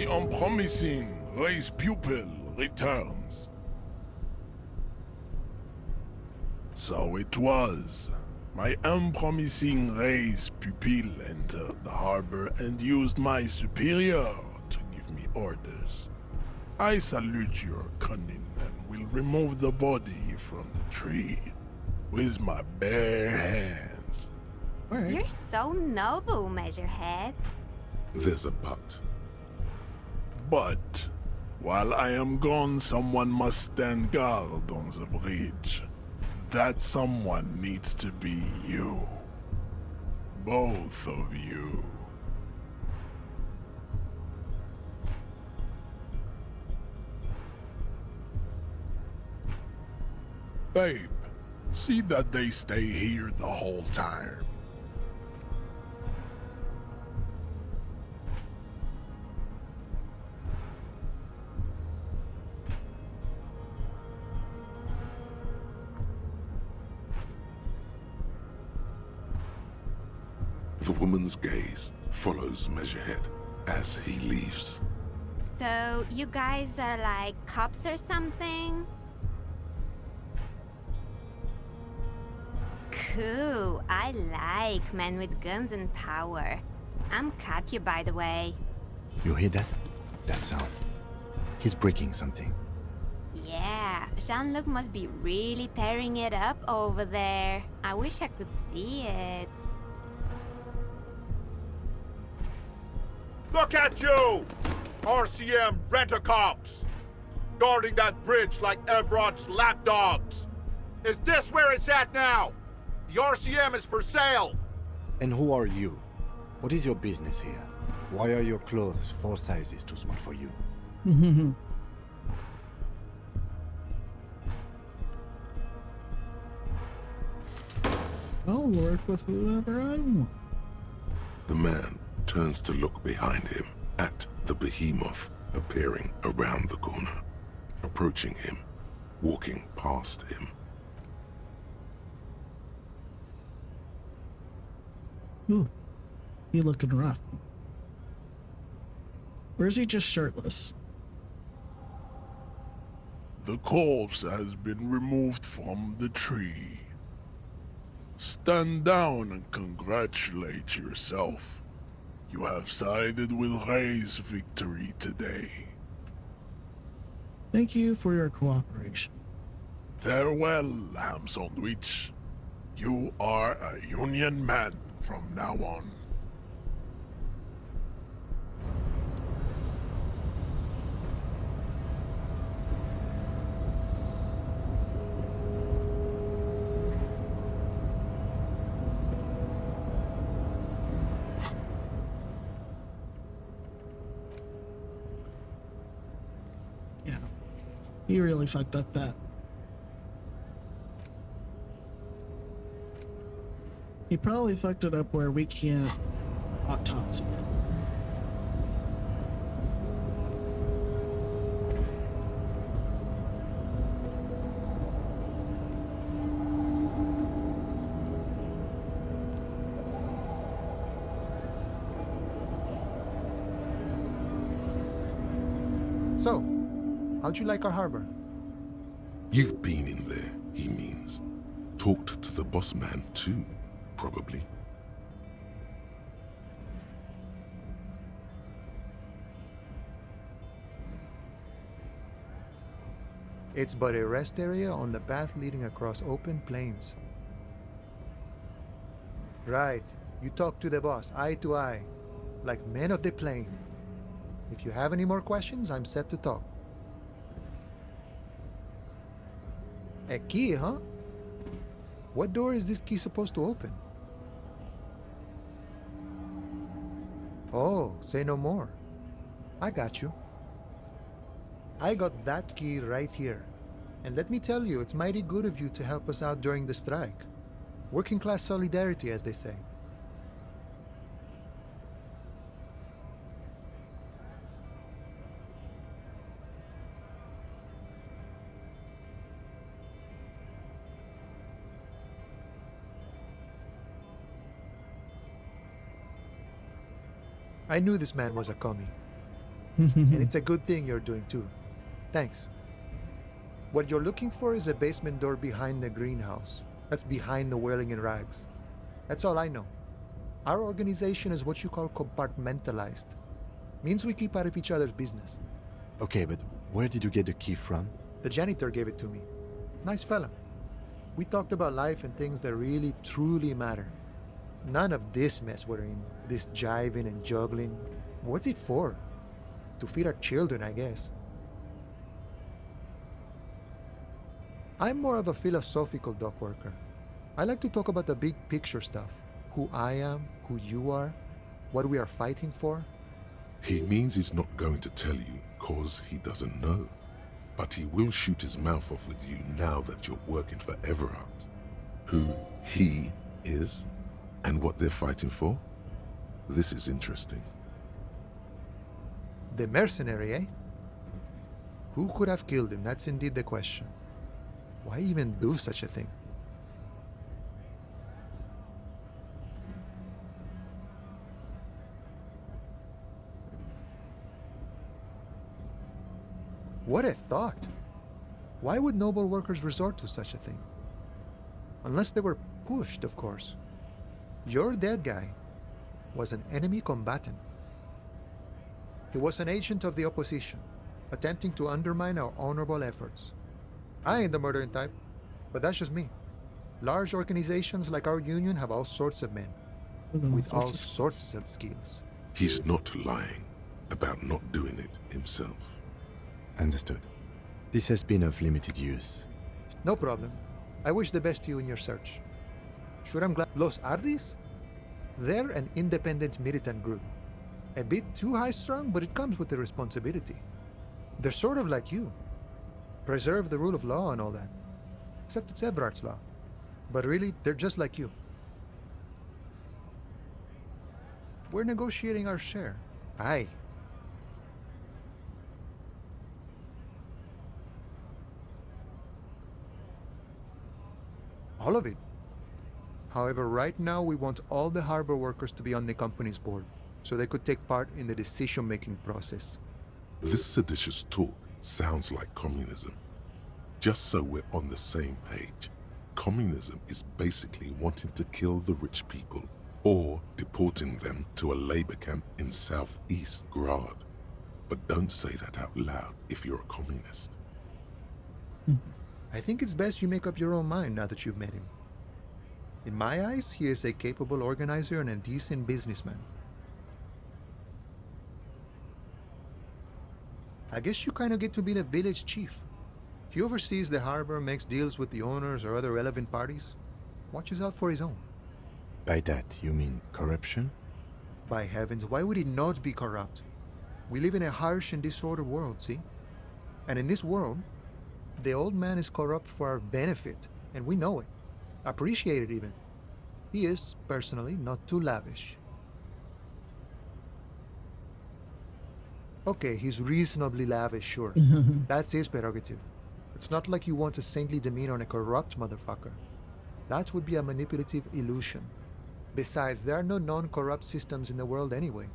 the unpromising race pupil returns. So it was. My unpromising race pupil entered the harbor and used my superior to give me orders. I salute your cunning and will remove the body from the tree with my bare hands. You're so noble, Measurehead. There's a but. But while I am gone, someone must stand guard on the bridge. That someone needs to be you. Both of you. Babe, see that they stay here the whole time. The woman's gaze follows Measurehead as he leaves. So, you guys are like cops or something? Cool. I like men with guns and power. I'm Katya, by the way. You hear that? That sound. He's breaking something. Yeah, Jean-Luc must be really tearing it up over there. I wish I could see it. Look at you! RCM rent-a-cops! Guarding that bridge like Evrod's lapdogs! Is this where it's at now? The RCM is for sale! And who are you? What is your business here? Why are your clothes 4 sizes too small for you? I'll work with whoever I want. The man turns to look behind him at the behemoth appearing around the corner, approaching him, walking past him. Ooh, he looking rough. Or is he just shirtless? The corpse has been removed from the tree. Stand down and congratulate yourself. You have sided with Ray's victory today. Thank you for your cooperation. Farewell, ham sandwich. You are a Union man from now on. Yeah, he really fucked up that. He probably fucked it up where we can't autopsy it. So, how'd you like our harbor? You've been in there, he means. Talked to the boss man too, probably. It's but a rest area on the path leading across open plains. Right. You talk to the boss, eye to eye, like men of the plain. If you have any more questions, I'm set to talk. A key, huh? What door is this key supposed to open? Oh, say no more. I got you. I got that key right here. And let me tell you, it's mighty good of you to help us out during the strike. Working class solidarity, as they say. I knew this man was a commie. And it's a good thing you're doing too. Thanks. What you're looking for is a basement door behind the greenhouse. That's behind the whirling in rags. That's all I know. Our organization is what you call compartmentalized. Means we keep out of each other's business. Okay, but where did you get the key from? The janitor gave it to me. Nice fella. We talked about life and things that really, truly matter. None of this mess we're in, this jiving and juggling. What's it for? To feed our children, I guess. I'm more of a philosophical dock worker. I like to talk about the big picture stuff. Who I am, who you are, what we are fighting for. He means he's not going to tell you cause he doesn't know. But he will shoot his mouth off with you now that you're working for Everard. Who he is and what they're fighting for. This is interesting. The mercenary, eh? Who could have killed him? That's indeed the question. Why even do such a thing? What a thought! Why would noble workers resort to such a thing? Unless they were pushed, of course. Your dead guy was an enemy combatant. He was an agent of the opposition, attempting to undermine our honorable efforts. I ain't the murdering type, but that's just me. Large organizations like our union have all sorts of men, with all sorts of skills. He's not lying about not doing it himself. Understood. This has been of limited use. No problem. I wish the best to you in your search. Sure, I'm glad. Los Ardis? They're an independent militant group. A bit too high-strung, but it comes with the responsibility. They're sort of like you. Preserve the rule of law and all that. Except it's Everard's law. But really, they're just like you. We're negotiating our share. Aye. All of it. However, right now we want all the harbor workers to be on the company's board, so they could take part in the decision-making process. This seditious talk sounds like communism. Just so we're on the same page, communism is basically wanting to kill the rich people or deporting them to a labor camp in southeast Grad. But don't say that out loud if you're a communist. I think it's best you make up your own mind now that you've met him. In my eyes, he is a capable organizer and a decent businessman. I guess you kind of get to be the village chief. He oversees the harbor, makes deals with the owners or other relevant parties, watches out for his own. By that, you mean corruption? By heavens, why would he not be corrupt? We live in a harsh and disordered world, see? And in this world, the old man is corrupt for our benefit, and we know it. Appreciate it even. He is, personally, not too lavish. Okay, he's reasonably lavish, sure. That's his prerogative. It's not like you want a saintly demeanor on a corrupt motherfucker. That would be a manipulative illusion. Besides, there are no non-corrupt systems in the world anyway,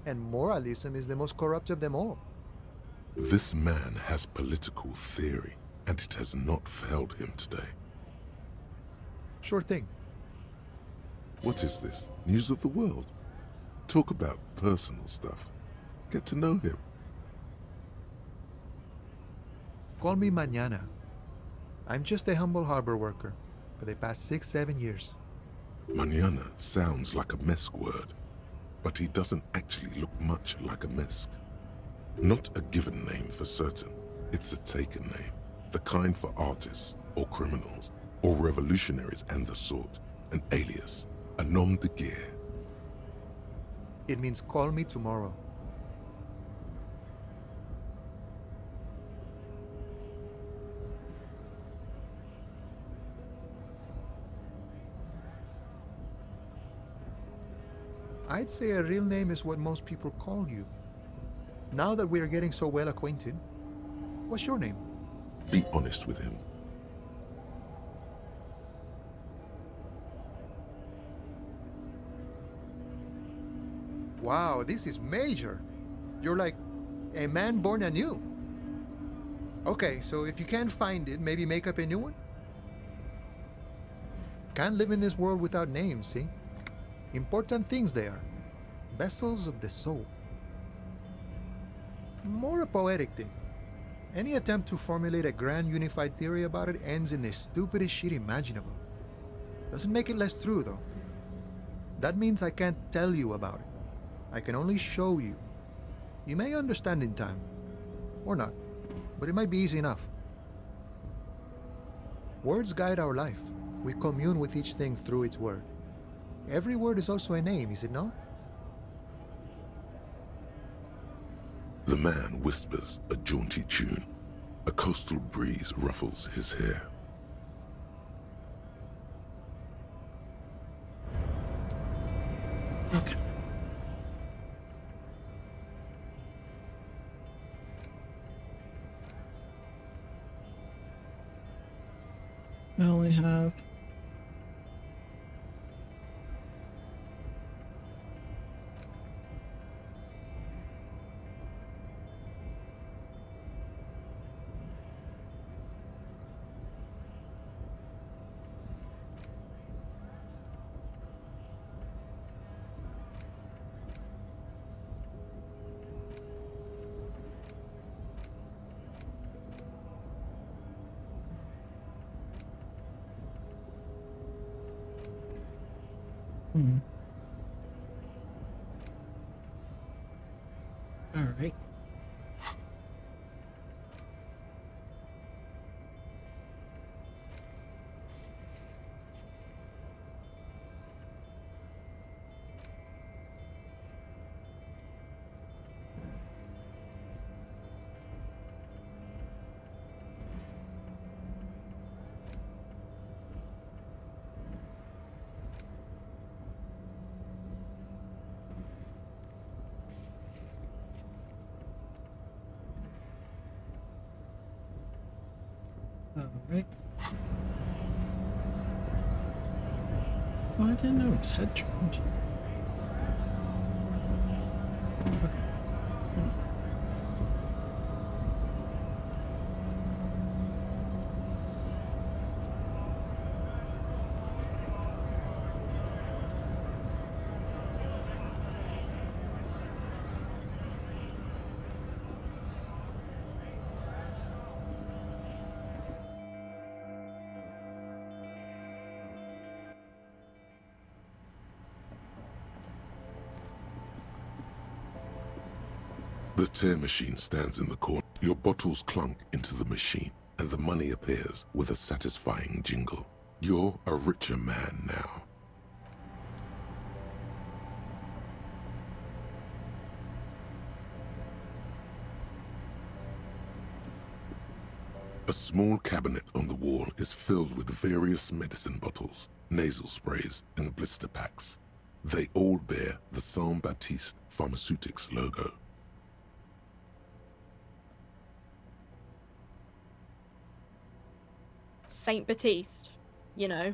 and moralism is the most corrupt of them all. This man has political theory, and it has not failed him today. Sure thing. What is this? News of the world? Talk about personal stuff. Get to know him. Call me Mañana. I'm just a humble harbor worker for the past 6-7 years. Mañana sounds like a Mesk word, but he doesn't actually look much like a Mesk. Not a given name for certain. It's a taken name. The kind for artists, or criminals, or revolutionaries and the sort. An alias. A nom de guerre. It means call me tomorrow. I'd say a real name is what most people call you. Now that we're getting so well acquainted, what's your name? Be honest with him. Wow, this is major. You're like A man born anew. Okay, so if you can't find it, maybe make up a new one? Can't live in this world without names, see? Important things they are. Vessels of the soul. More a poetic thing. Any attempt to formulate a grand unified theory about it ends in the stupidest shit imaginable. Doesn't make it less true, though. That means I can't tell you about it. I can only show you. You may understand in time. Or not. But it might be easy enough. Words guide our life. We commune with each thing through its word. Every word is also a name, is it not? The man whispers a jaunty tune. A coastal breeze ruffles his hair. Okay. I only have All right. Alright. Oh, I didn't know his head turned. Okay. The tear machine stands in the corner. Your bottles clunk into the machine, and the money appears with a satisfying jingle. You're a richer man now. A small cabinet on the wall is filled with various medicine bottles, nasal sprays, and blister packs. They all bear the Saint Baptiste Pharmaceutics logo. Saint Baptiste, you know,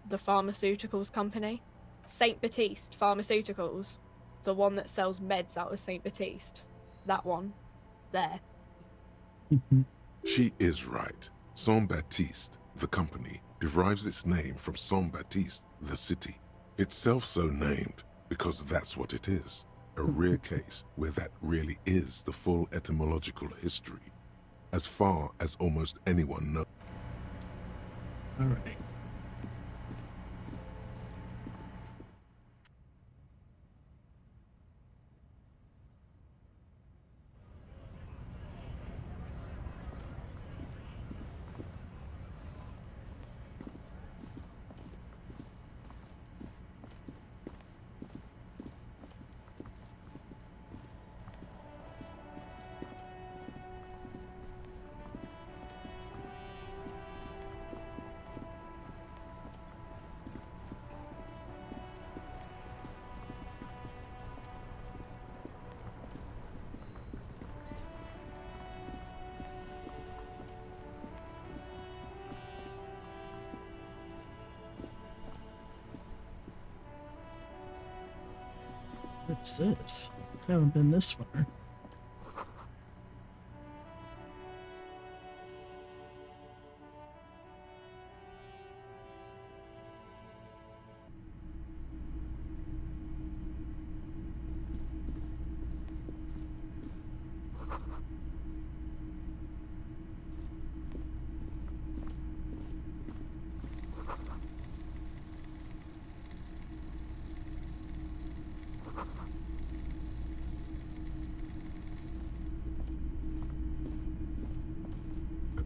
the pharmaceuticals company. Saint Baptiste Pharmaceuticals, the one that sells meds out of Saint Baptiste. That one. There. She is right. Saint Baptiste, the company, derives its name from Saint Baptiste, the city. Itself so named because that's what it is. A rare case where that really is the full etymological history, as far as almost anyone knows. All right. What's this? I haven't been this far.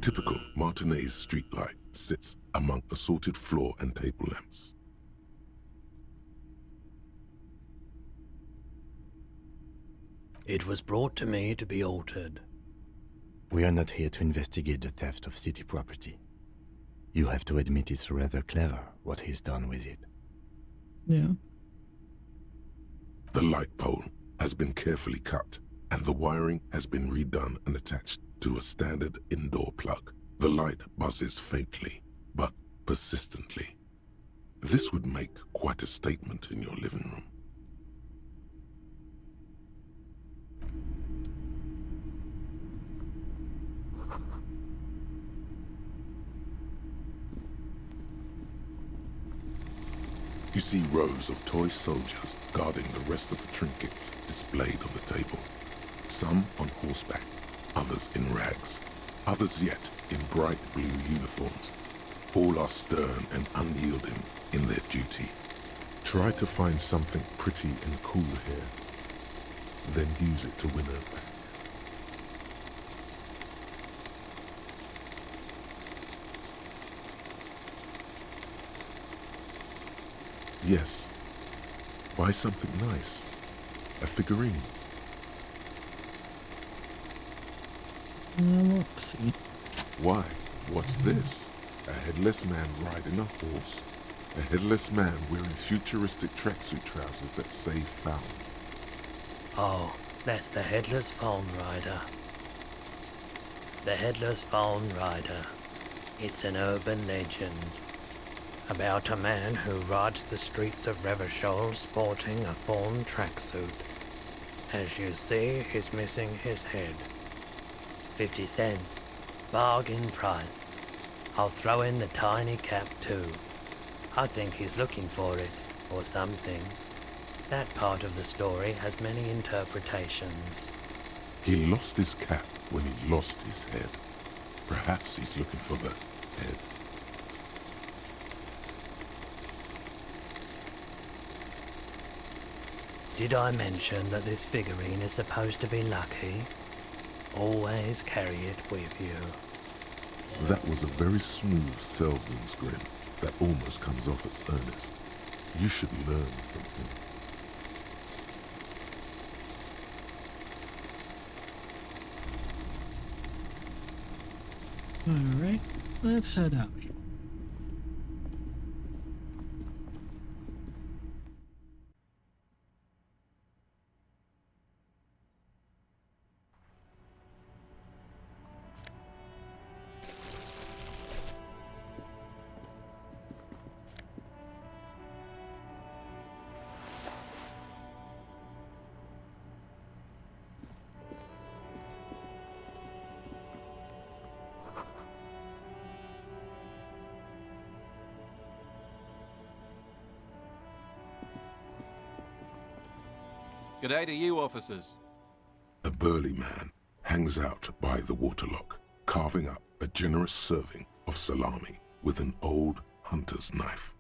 typical Martinez streetlight sits among assorted floor and table lamps. It was brought to me to be altered. We are not here to investigate the theft of city property. You have to admit it's rather clever what he's done with it. Yeah. The light pole has been carefully cut, and the wiring has been redone and attached to a standard indoor plug. The light buzzes faintly, but persistently. This would make quite a statement in your living room. You see rows of toy soldiers guarding the rest of the trinkets displayed on the table. Some on horseback, others in rags, others yet in bright blue uniforms. All are stern and unyielding in their duty. Try to find something pretty and cool here, then use it to win over. Yes, buy something nice. A figurine. Let's see. Why? What's this? A headless man riding a horse? A headless man wearing futuristic tracksuit trousers that say found. Oh, that's the Headless Phone Rider. The Headless Phone Rider. It's an urban legend about a man who rides the streets of Revachol sporting a fawn tracksuit. As you see, he's missing his head. 50 cents. Bargain price. I'll throw in the tiny cap too. I think he's looking for it, or something. That part of the story has many interpretations. He lost his cap when he lost his head. Perhaps he's looking for the head. Did I mention that this figurine is supposed to be lucky? Always carry it with you. That was a very smooth salesman's grin that almost comes off as earnest. You should learn from him. Alright, let's head out. G'day to you, officers. A burly man hangs out by the waterlock, carving up a generous serving of salami with an old hunter's knife.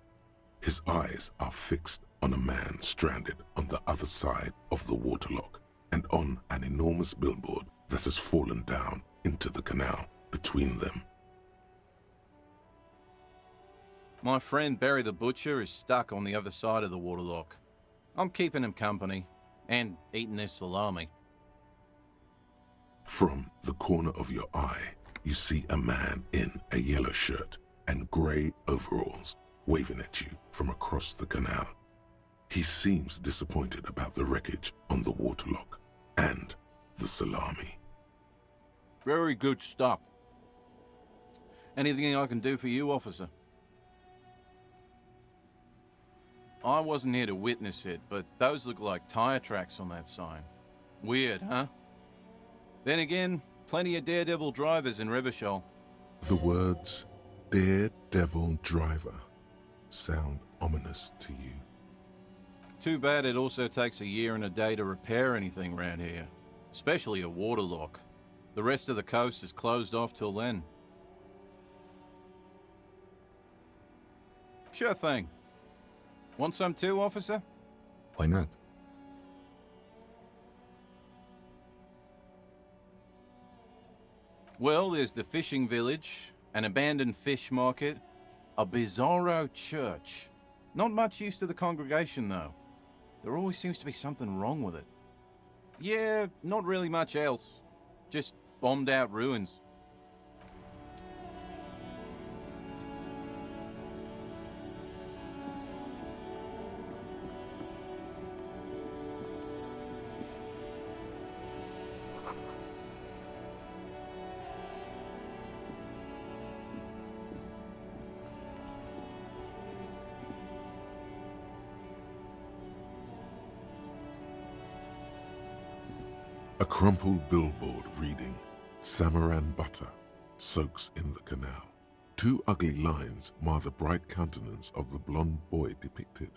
His eyes are fixed on a man stranded on the other side of the waterlock and on an enormous billboard that has fallen down into the canal between them. My friend Barry the Butcher is stuck on the other side of the waterlock. I'm keeping him company and eating his salami. From the corner of your eye, you see a man in a yellow shirt and grey overalls waving at you from across the canal. He seems disappointed about the wreckage on the waterlock and the salami. Very good stuff. Anything I can do for you, officer? I wasn't here to witness it, but those look like tire tracks on that sign. Weird, huh? Then again, plenty of daredevil drivers in Revachol. The words daredevil driver sound ominous to you. Too bad it also takes a year and a day to repair anything around here, especially a waterlock. The rest of the coast is closed off till then. Sure thing. Want some too, officer? Why not? Well, there's the fishing village, an abandoned fish market, a bizarro church. Not much use to the congregation, though. There always seems to be something wrong with it. Yeah, not really much else. Just bombed out ruins. A crumpled billboard reading, Samaran butter soaks in the canal. Two ugly lines mar the bright countenance of the blonde boy depicted.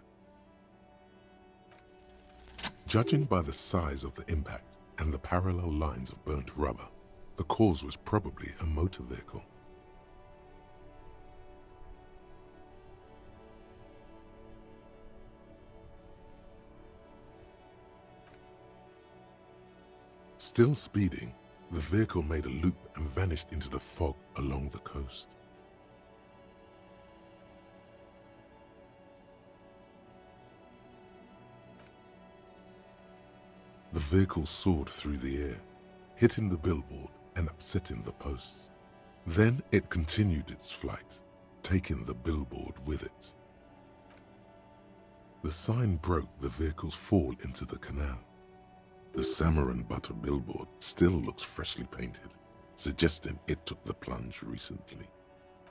Judging by the size of the impact and the parallel lines of burnt rubber, the cause was probably a motor vehicle. Still speeding, the vehicle made a loop and vanished into the fog along the coast. The vehicle soared through the air, hitting the billboard and upsetting the posts. Then it continued its flight, taking the billboard with it. The sign broke the vehicle's fall into the canal. The Samaran butter billboard still looks freshly painted, suggesting it took the plunge recently,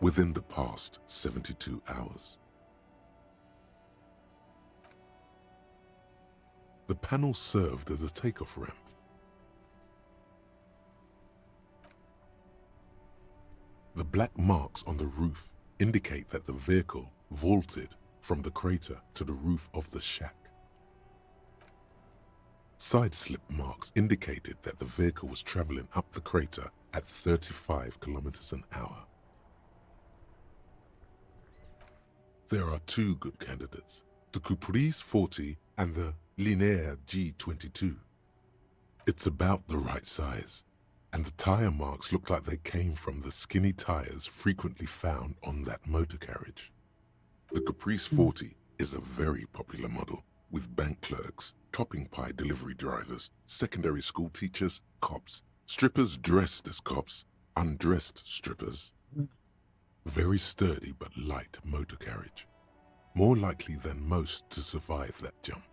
within the past 72 hours. The panel served as a takeoff ramp. The black marks on the roof indicate that the vehicle vaulted from the crater to the roof of the shack. Side slip marks indicated that the vehicle was traveling up the crater at 35 kilometers an hour. There are two good candidates, the Caprice 40 and the Linear G22. It's about the right size, and the tire marks look like they came from the skinny tires frequently found on that motor carriage. The Caprice 40 is a very popular model, with bank clerks, topping pie delivery drivers, secondary school teachers, cops, strippers dressed as cops, undressed strippers. Very sturdy but light motor carriage, more likely than most to survive that jump.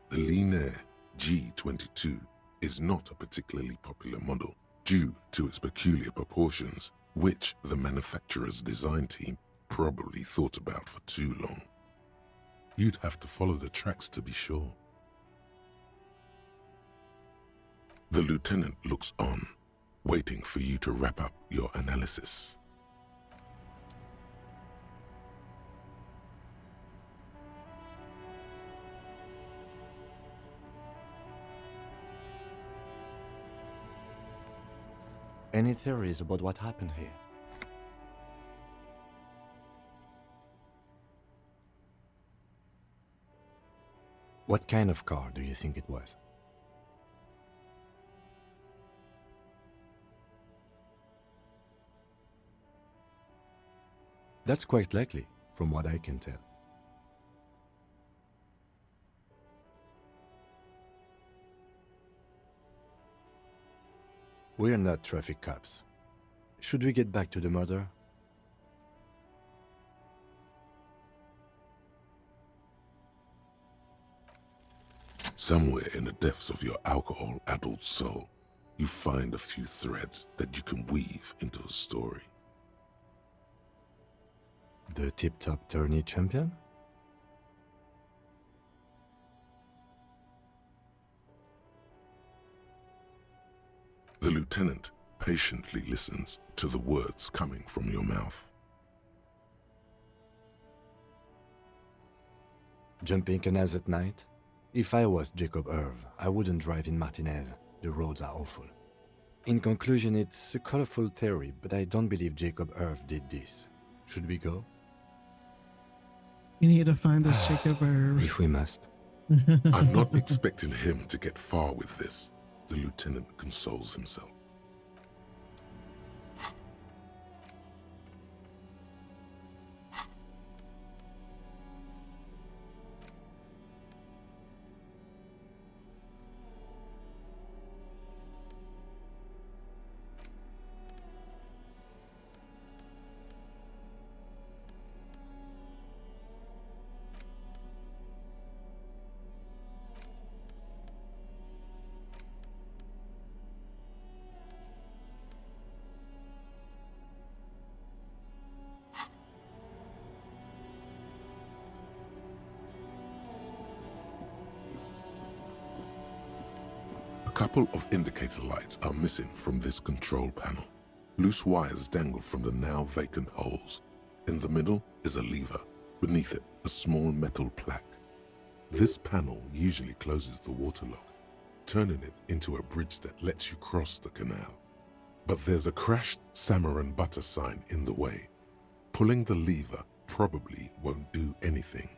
The Linear G22 is not a particularly popular model due to its peculiar proportions, which the manufacturer's design team probably thought about for too long. You'd have to follow the tracks to be sure. The lieutenant looks on, waiting for you to wrap up your analysis. Any theories about what happened here? What kind of car do you think it was? That's quite likely, from what I can tell. We're not traffic cops. Should we get back to the murder? Somewhere in the depths of your alcohol-addled soul, you find a few threads that you can weave into a story. The tip-top tourney champion? The lieutenant patiently listens to the words coming from your mouth. Jumping canals at night? If I was Jacob Irv, I wouldn't drive in Martinez. The roads are awful. In conclusion, it's a colorful theory, but I don't believe Jacob Irv did this. Should we go? You need to find this Jacob Irv. If we must. I'm not expecting him to get far with this, the lieutenant consoles himself. couple of indicator lights are missing from this control panel. Loose wires dangle from the now vacant holes. In the middle is a lever. Beneath it, a small metal plaque. This panel usually closes the waterlock, turning it into a bridge that lets you cross the canal. But there's a crashed salmon and butter sign in the way. Pulling the lever probably won't do anything.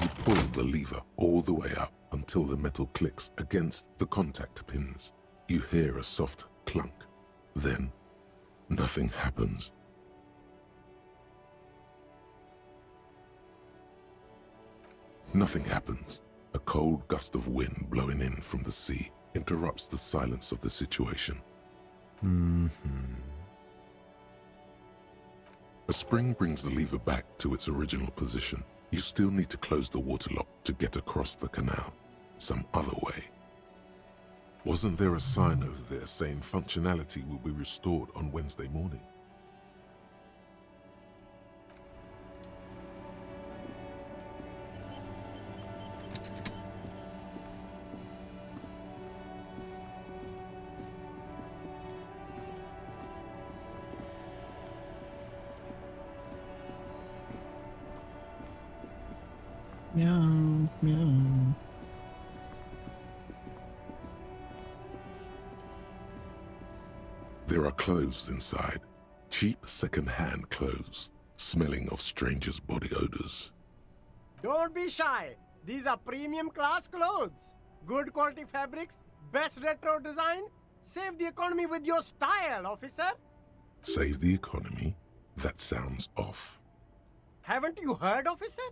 You pull the lever all the way up until the metal clicks against the contact pins. You hear a soft clunk. Then, nothing happens. Nothing happens. A cold gust of wind blowing in from the sea interrupts the silence of the situation. A spring brings the lever back to its original position. You still need to close the waterlock to get across the canal, some other way. Wasn't there a sign over there saying functionality will be restored on Wednesday morning? Meow, meow. There are clothes inside. Cheap second-hand clothes, smelling of strangers' body odors. Don't be shy. These are premium class clothes. Good quality fabrics, best retro design. Save the economy with your style, officer. Save the economy? That sounds off. Haven't you heard, officer?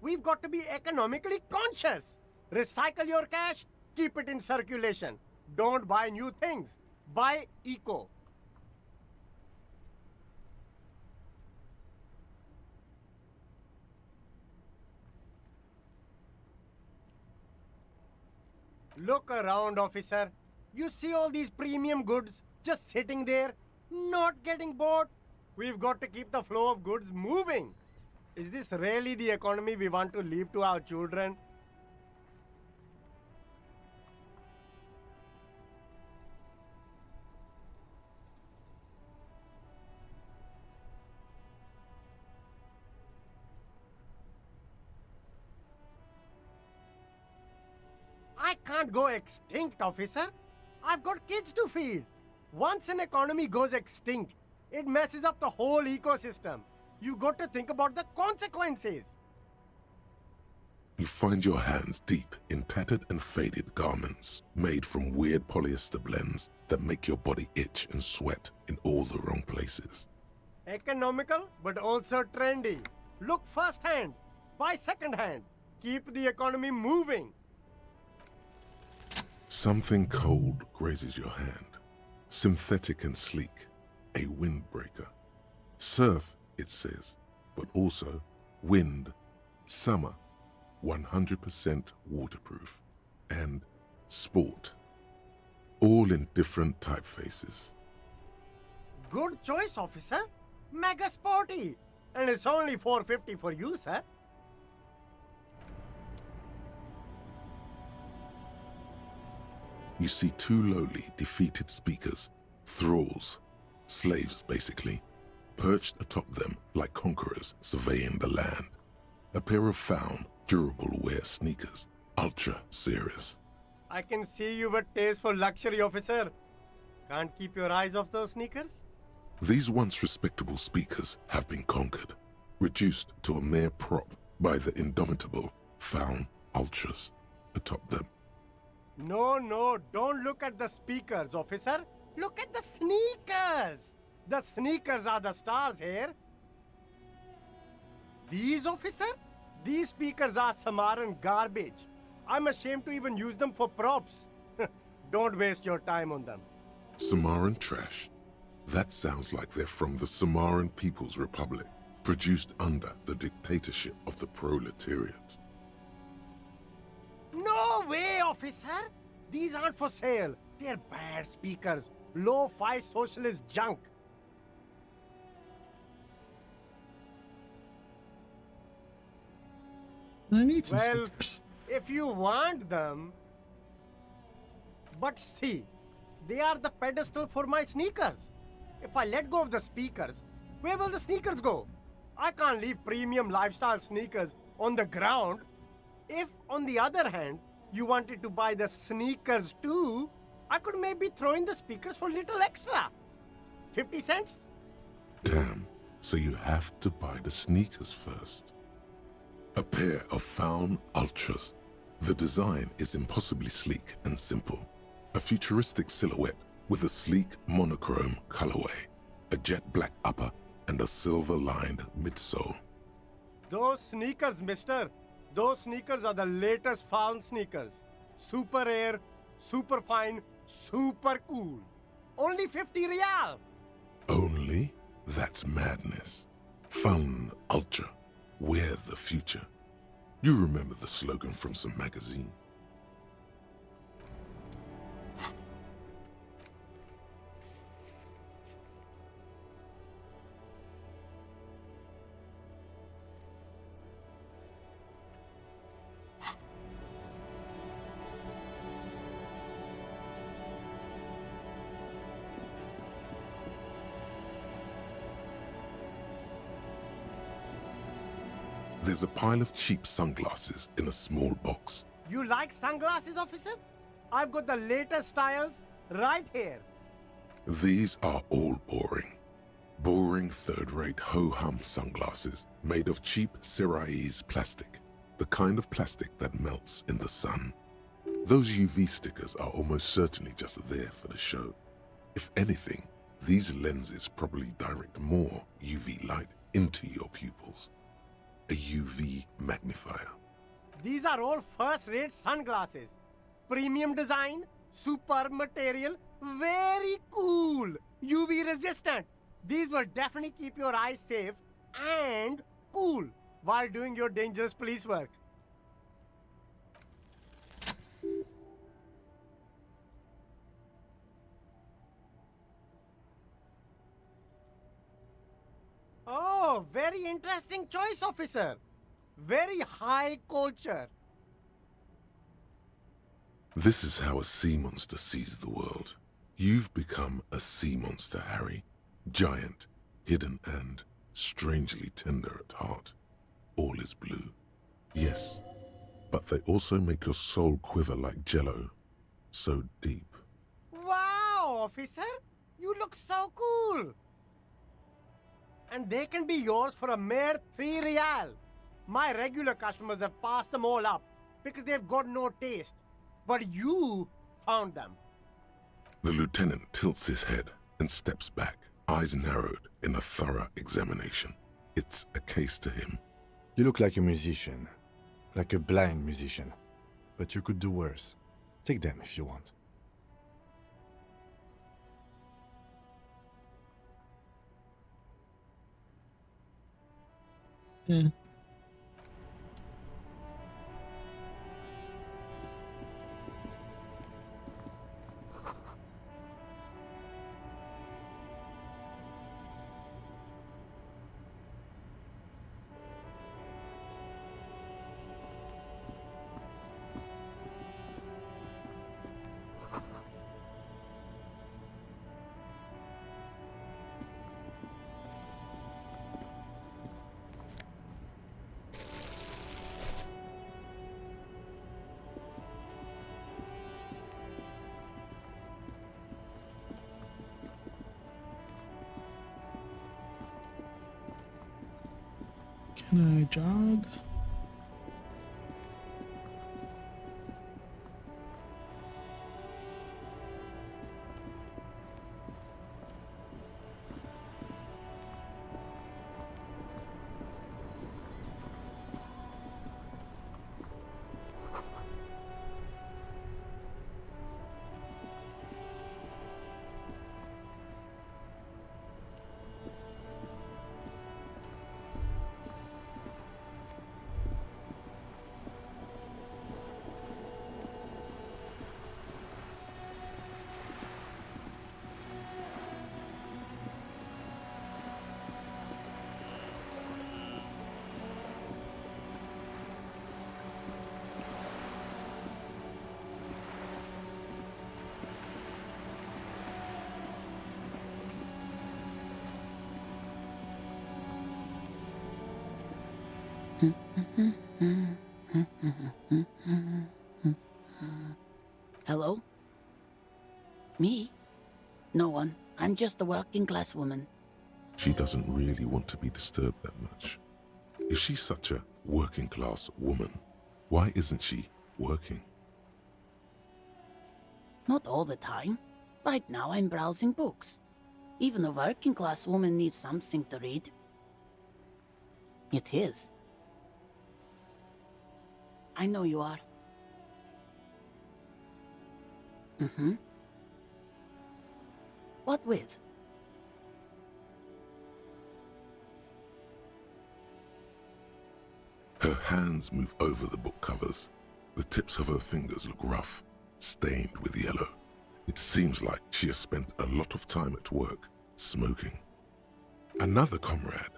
We've got to be economically conscious. Recycle your cash, keep it in circulation. Don't buy new things. Buy eco. Look around, officer. You see all these premium goods just sitting there, not getting bought? We've got to keep the flow of goods moving. Is this really the economy we want to leave to our children? I can't go extinct, officer. I've got kids to feed. Once an economy goes extinct, it messes up the whole ecosystem. You got to think about the consequences. You find your hands deep in tattered and faded garments made from weird polyester blends that make your body itch and sweat in all the wrong places. Economical, but also trendy. Look firsthand, buy secondhand. Keep the economy moving. Something cold grazes your hand. Synthetic and sleek. A windbreaker. Surf, it says, but also wind, summer, 100% waterproof, and sport. All in different typefaces. Good choice, officer. Mega sporty. And it's only $4.50 for you, sir. You see two lowly, defeated speakers, thralls, slaves basically, perched atop them like conquerors surveying the land. A pair of found, durable wear sneakers, Ultra Series. I can see you've a taste for luxury, officer. Can't keep your eyes off those sneakers? These once respectable speakers have been conquered, reduced to a mere prop by the indomitable found Ultras atop them. No, don't look at the speakers, officer. Look at the sneakers. The sneakers are the stars here. These, officer? These speakers are Samaran garbage. I'm ashamed to even use them for props. Don't waste your time on them. Samaran trash? That sounds like they're from the Samaran People's Republic, produced under the dictatorship of the proletariat. No way, officer! These aren't for sale. They're bad speakers. Low-fi socialist junk. I need some Well, speakers. if you want them. But see, they are the pedestal for my sneakers. If I let go of the speakers, where will the sneakers go? I can't leave premium lifestyle sneakers on the ground. If, on the other hand, you wanted to buy the sneakers too, I could maybe throw in the speakers for little extra. 50 cents? Damn, so you have to buy the sneakers first. A pair of Faun Ultras. The design is impossibly sleek and simple. A futuristic silhouette with a sleek monochrome colorway, a jet black upper, and a silver-lined midsole. Those sneakers, mister. Those sneakers are the latest Faun sneakers. Super air, super fine, super cool. Only 50 real. Only? That's madness. Faun Ultra. We're the future. You remember the slogan from some magazine? There's a pile of cheap sunglasses in a small box. You like sunglasses, officer? I've got the latest styles right here. These are all boring. Boring third-rate ho-hum sunglasses made of cheap Syrahese plastic, the kind of plastic that melts in the sun. Those UV stickers are almost certainly just there for the show. If anything, these lenses probably direct more UV light into your pupils. A UV magnifier. These are all first-rate sunglasses. Premium design, super material, very cool, UV resistant. These will definitely keep your eyes safe and cool while doing your dangerous police work. Oh, very interesting choice, officer. Very high culture. This is how a sea monster sees the world. You've become a sea monster, Harry. Giant, hidden, and strangely tender at heart. All is blue. Yes, but they also make your soul quiver like jello. So deep. Wow, officer. You look so cool. And they can be yours for a mere 3 real. My regular customers have passed them all up because they've got no taste. But you found them. The lieutenant tilts his head and steps back, eyes narrowed in a thorough examination. It's a case to him. You look like a musician. Like a blind musician. But you could do worse. Take them if you want. Yeah. Can I jog? Hello? Me? No one. I'm just a working class woman. She doesn't really want to be disturbed that much. If she's such a working class woman, why isn't she working? Not all the time. Right now I'm browsing books. Even a working class woman needs something to read. It is. I know you are. Mm-hmm. What with? Her hands move over the book covers. The tips of her fingers look rough, stained with yellow. It seems like she has spent a lot of time at work, smoking. Another comrade.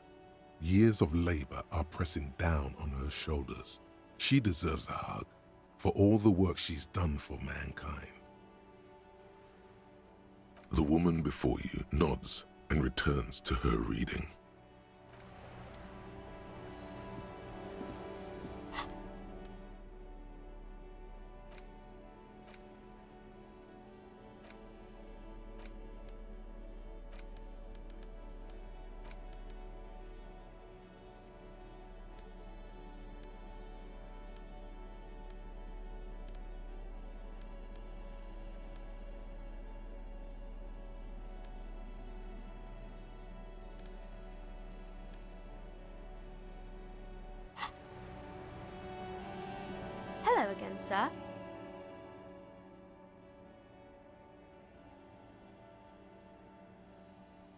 Years of labor are pressing down on her shoulders. She deserves a hug for all the work she's done for mankind. The woman before you nods and returns to her reading. Hello again, sir.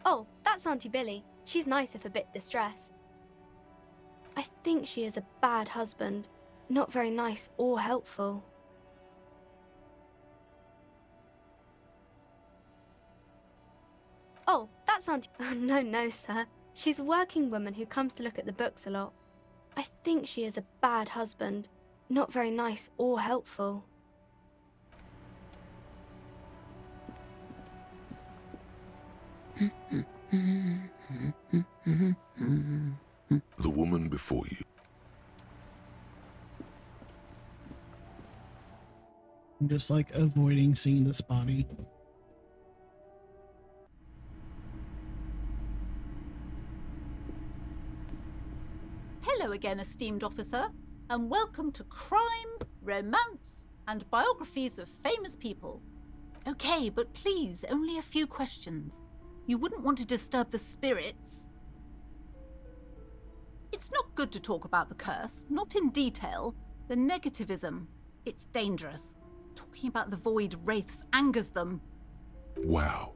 Oh, that's Auntie Billy. She's nice if a bit distressed. I think she is a bad husband. Not very nice or helpful. Oh, that's Auntie... No, sir. She's a working woman who comes to look at the books a lot. I think she is a bad husband. Not very nice or helpful. The woman before you. I'm just like avoiding seeing this body. Hello again, esteemed officer, and welcome to Crime, Romance, and Biographies of Famous People. Okay, but please, only a few questions. You wouldn't want to disturb the spirits. It's not good to talk about the curse, not in detail. The negativism, it's dangerous. Talking about the void wraiths angers them. Wow.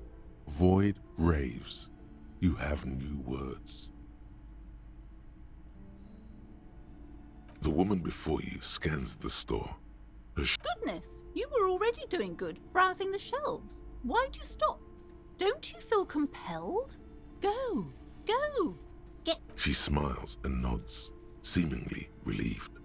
Void raves. You have new words. The woman before you scans the store. Goodness, you were already doing good, browsing the shelves. Why'd you stop? Don't you feel compelled? Go, get... She smiles and nods, seemingly relieved.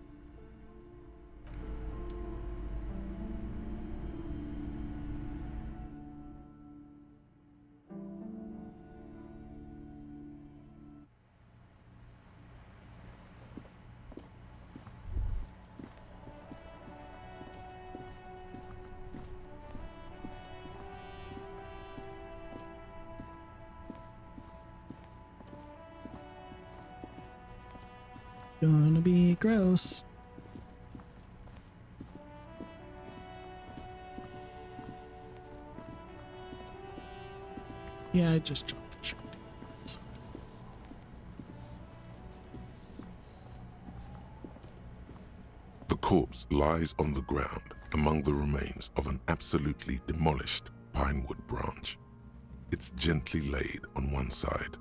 Gonna be gross. Yeah, I just dropped the shirt. The corpse lies on the ground among the remains of an absolutely demolished pinewood branch. It's gently laid on one side.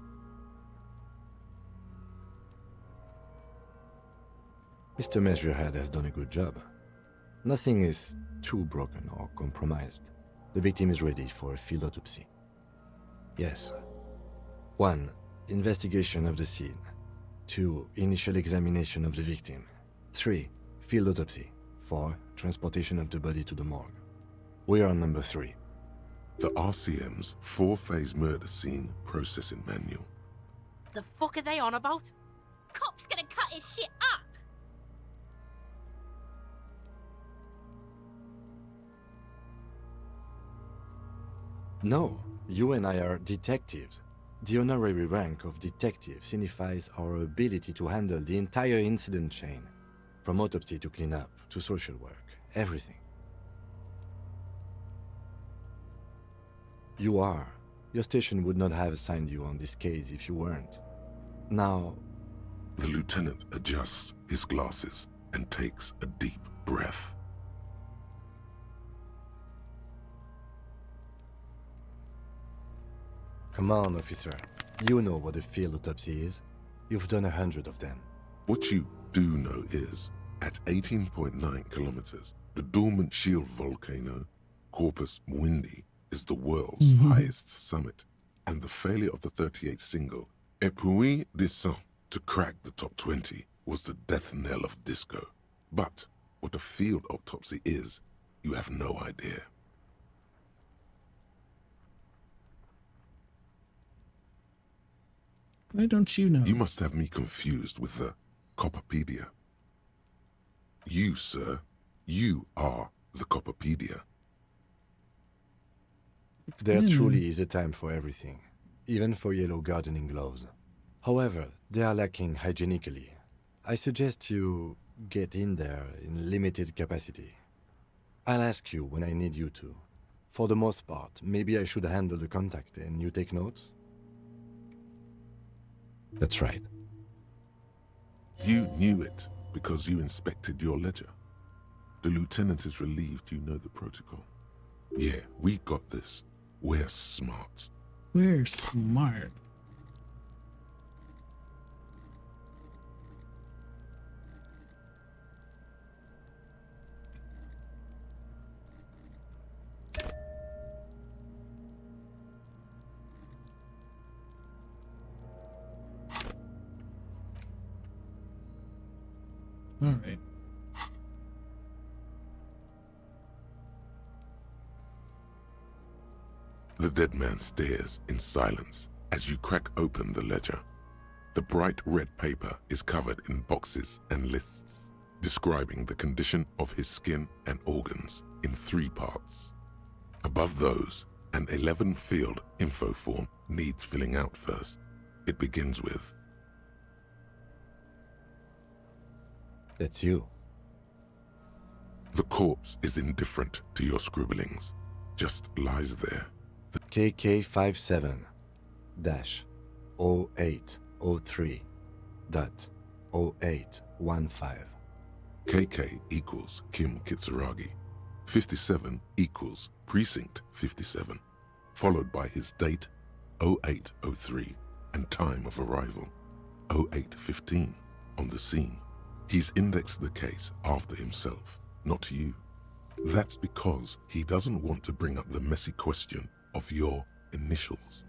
Mr. Measurehead has done a good job. Nothing is too broken or compromised. The victim is ready for a field autopsy. Yes. 1. Investigation of the scene. 2. Initial examination of the victim. 3. Field autopsy. 4. Transportation of the body to the morgue. We are on number 3. The RCM's 4-phase murder scene processing manual. The fuck are they on about? Cop's gonna cut his shit up. No, you and I are detectives. The honorary rank of detective signifies our ability to handle the entire incident chain, from autopsy to cleanup to social work, everything. You are. Your station would not have assigned you on this case if you weren't. Now... The lieutenant adjusts his glasses and takes a deep breath. Come on, officer. You know what a field autopsy is. You've done 100 of them. What you do know is, at 18.9 kilometers, the dormant shield volcano, Corpus Muindi, is the world's highest summit, and the failure of the 38 single, Et puis descend, to crack the top 20 was the death knell of disco. But what a field autopsy is, you have no idea. Why don't you know? You must have me confused with the Copperpedia. You, sir, you are the Copperpedia. There truly is a time for everything, even for yellow gardening gloves. However, they are lacking hygienically. I suggest you get in there in limited capacity. I'll ask you when I need you to. For the most part, maybe I should handle the contact and you take notes? That's right. You knew it because you inspected your ledger. The lieutenant is relieved you know the protocol. Yeah, we got this. We're smart. We're smart. All right. The dead man stares in silence as you crack open the ledger. The bright red paper is covered in boxes and lists, describing the condition of his skin and organs in 3 parts. Above those, an 11-field info form needs filling out first. It begins with, That's you. The corpse is indifferent to your scribblings, just lies there. The KK57-0803.0815. KK equals Kim Kitsuragi. 57 equals Precinct 57, followed by his date, 0803, and time of arrival, 0815, on the scene. He's indexed the case after himself, not you. That's because he doesn't want to bring up the messy question of your initials.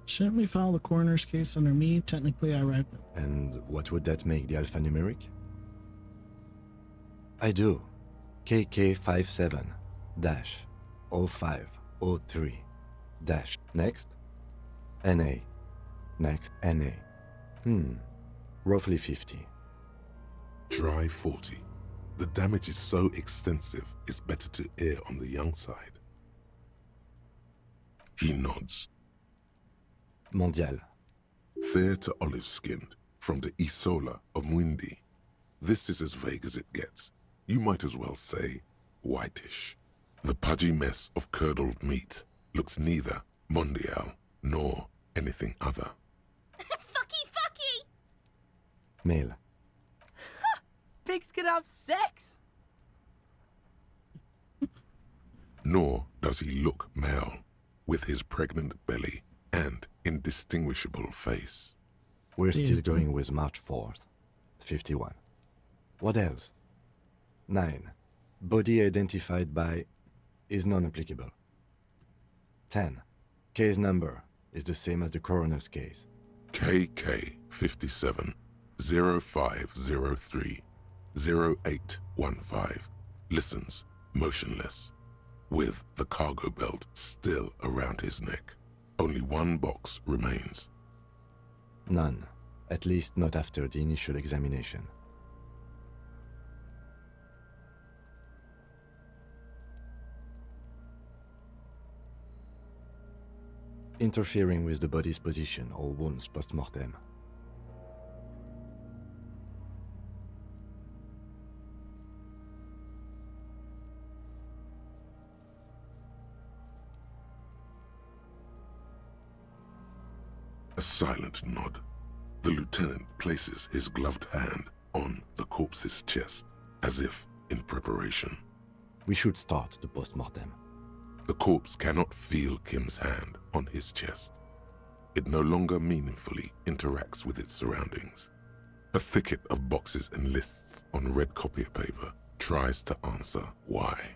Shouldn't we file the coroner's case under me? Technically, I arrived at... And what would that make the alphanumeric? I do. KK57-0503. Next. NA. Next. NA. Roughly 50. Dry 40. The damage is so extensive, it's better to err on the young side. He nods. Mondial. Fair to olive-skinned, from the Isola of Muindi. This is as vague as it gets. You might as well say whitish. The pudgy mess of curdled meat looks neither mondial nor anything other. Fucky! Male. Pigs can have sex! Nor does he look male, with his pregnant belly and indistinguishable face. We're still going with March 4th. 51. What else? 9. Body identified by is non-applicable. 10. Case number is the same as the coroner's case. KK 57 0503 0815. Listens, motionless. with the cargo belt still around his neck. Only one box remains. None, at least not after the initial examination. Interfering with the body's position or wounds post-mortem. A silent nod. The lieutenant places his gloved hand on the corpse's chest, as if in preparation. We should start the post-mortem. The corpse cannot feel Kim's hand on his chest. It no longer meaningfully interacts with its surroundings. A thicket of boxes and lists on red copier paper tries to answer why.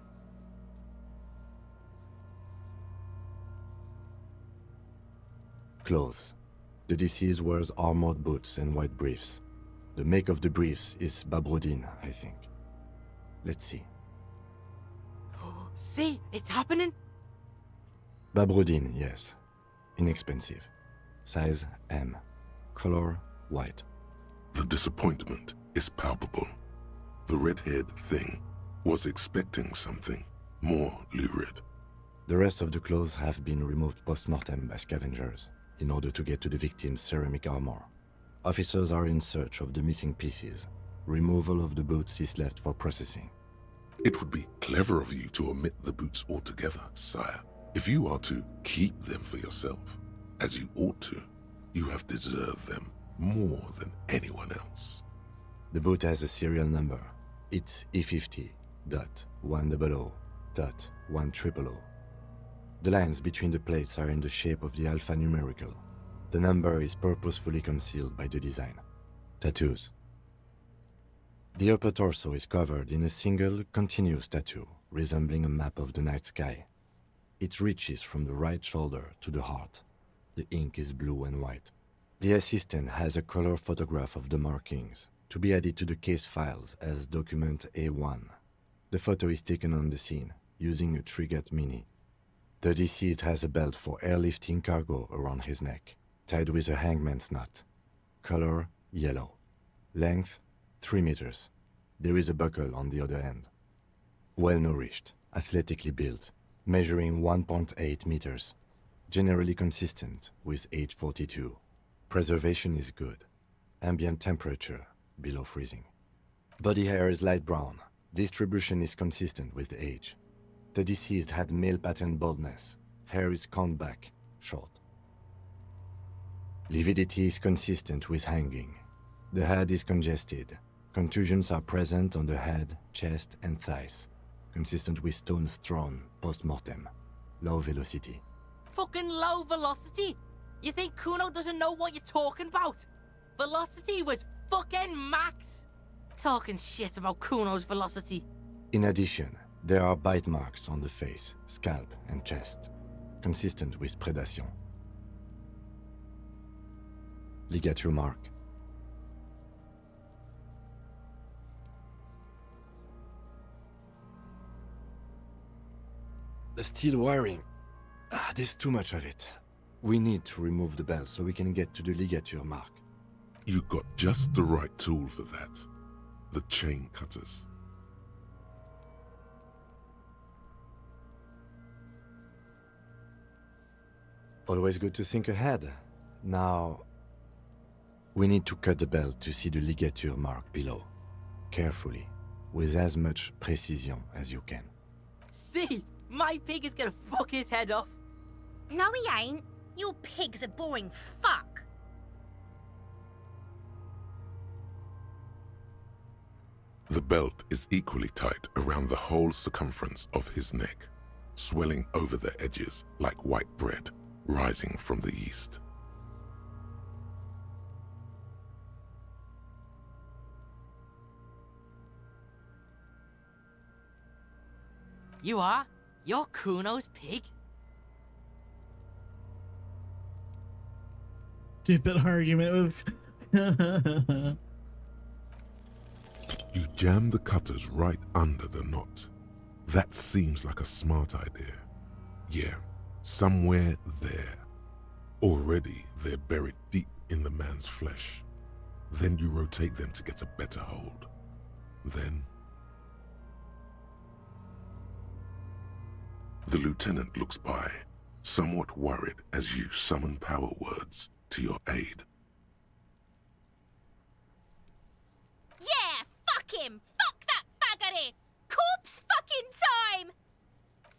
Clothes. The deceased wears armored boots and white briefs. The make of the briefs is Babrodin, I think. Let's see. See, it's happening. Babrodin, yes. Inexpensive. Size M. Color white. The disappointment is palpable. The red-haired thing was expecting something more lurid. The rest of the clothes have been removed post-mortem by scavengers in order to get to the victim's ceramic armor. Officers are in search of the missing pieces. Removal of the boots is left for processing. It would be clever of you to omit the boots altogether, sire. If you are to keep them for yourself, as you ought to, you have deserved them more than anyone else. The boot has a serial number. It's E50.100.100. The lines between the plates are in the shape of the alphanumerical. The number is purposefully concealed by the design. Tattoos. The upper torso is covered in a single, continuous tattoo, resembling a map of the night sky. It reaches from the right shoulder to the heart. The ink is blue and white. The assistant has a color photograph of the markings, to be added to the case files as document A1. The photo is taken on the scene, using a Trigat Mini. The deceased has a belt for airlifting cargo around his neck, tied with a hangman's knot. Color yellow. Length 3 meters. There is a buckle on the other end. Well-nourished, athletically built, measuring 1.8 meters. Generally consistent with age 42. Preservation is good. Ambient temperature below freezing. Body hair is light brown. Distribution is consistent with the age. The deceased had male pattern baldness. Hair is combed back, short. Lividity is consistent with hanging. The head is congested. Contusions are present on the head, chest, and thighs, consistent with stones thrown post-mortem. Low velocity. Fucking low velocity? You think Kuno doesn't know what you're talking about? Velocity was fucking max. Talking shit about Kuno's velocity. In addition, there are bite marks on the face, scalp, and chest, consistent with predation. Ligature mark. The steel wiring. There's too much of it. We need to remove the belt so we can get to the ligature mark. You got just the right tool for that. The chain cutters. Always good to think ahead. Now, we need to cut the belt to see the ligature mark below. Carefully, with as much precision as you can. See? My pig is gonna fuck his head off. No, he ain't. Your pig's a boring fuck. The belt is equally tight around the whole circumference of his neck, swelling over the edges like white bread rising from the east. You are? You're Kuno's pig? Stupid argument. You jam the cutters right under the knot. That seems like a smart idea. Yeah, somewhere there. Already they're buried deep in the man's flesh. Then you rotate them to get a better hold. Then... The lieutenant looks by, somewhat worried as you summon power words to your aid. Yeah, fuck him! Fuck that faggoty! Corpse fucking time!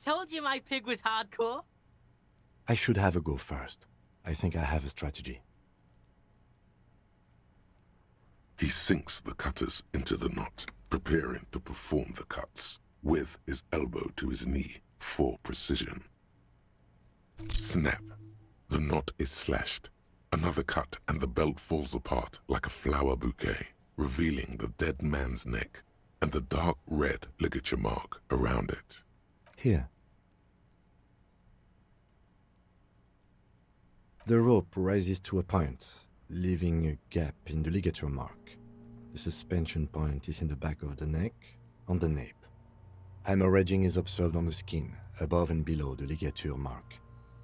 Told you my pig was hardcore. I should have a go first. I think I have a strategy. He sinks the cutters into the knot, preparing to perform the cuts, with his elbow to his knee for precision. Snap. The knot is slashed. Another cut and the belt falls apart like a flower bouquet, revealing the dead man's neck and the dark red ligature mark around it. Here. The rope rises to a point, leaving a gap in the ligature mark. The suspension point is in the back of the neck, on the nape. Hemorrhaging is observed on the skin, above and below the ligature mark.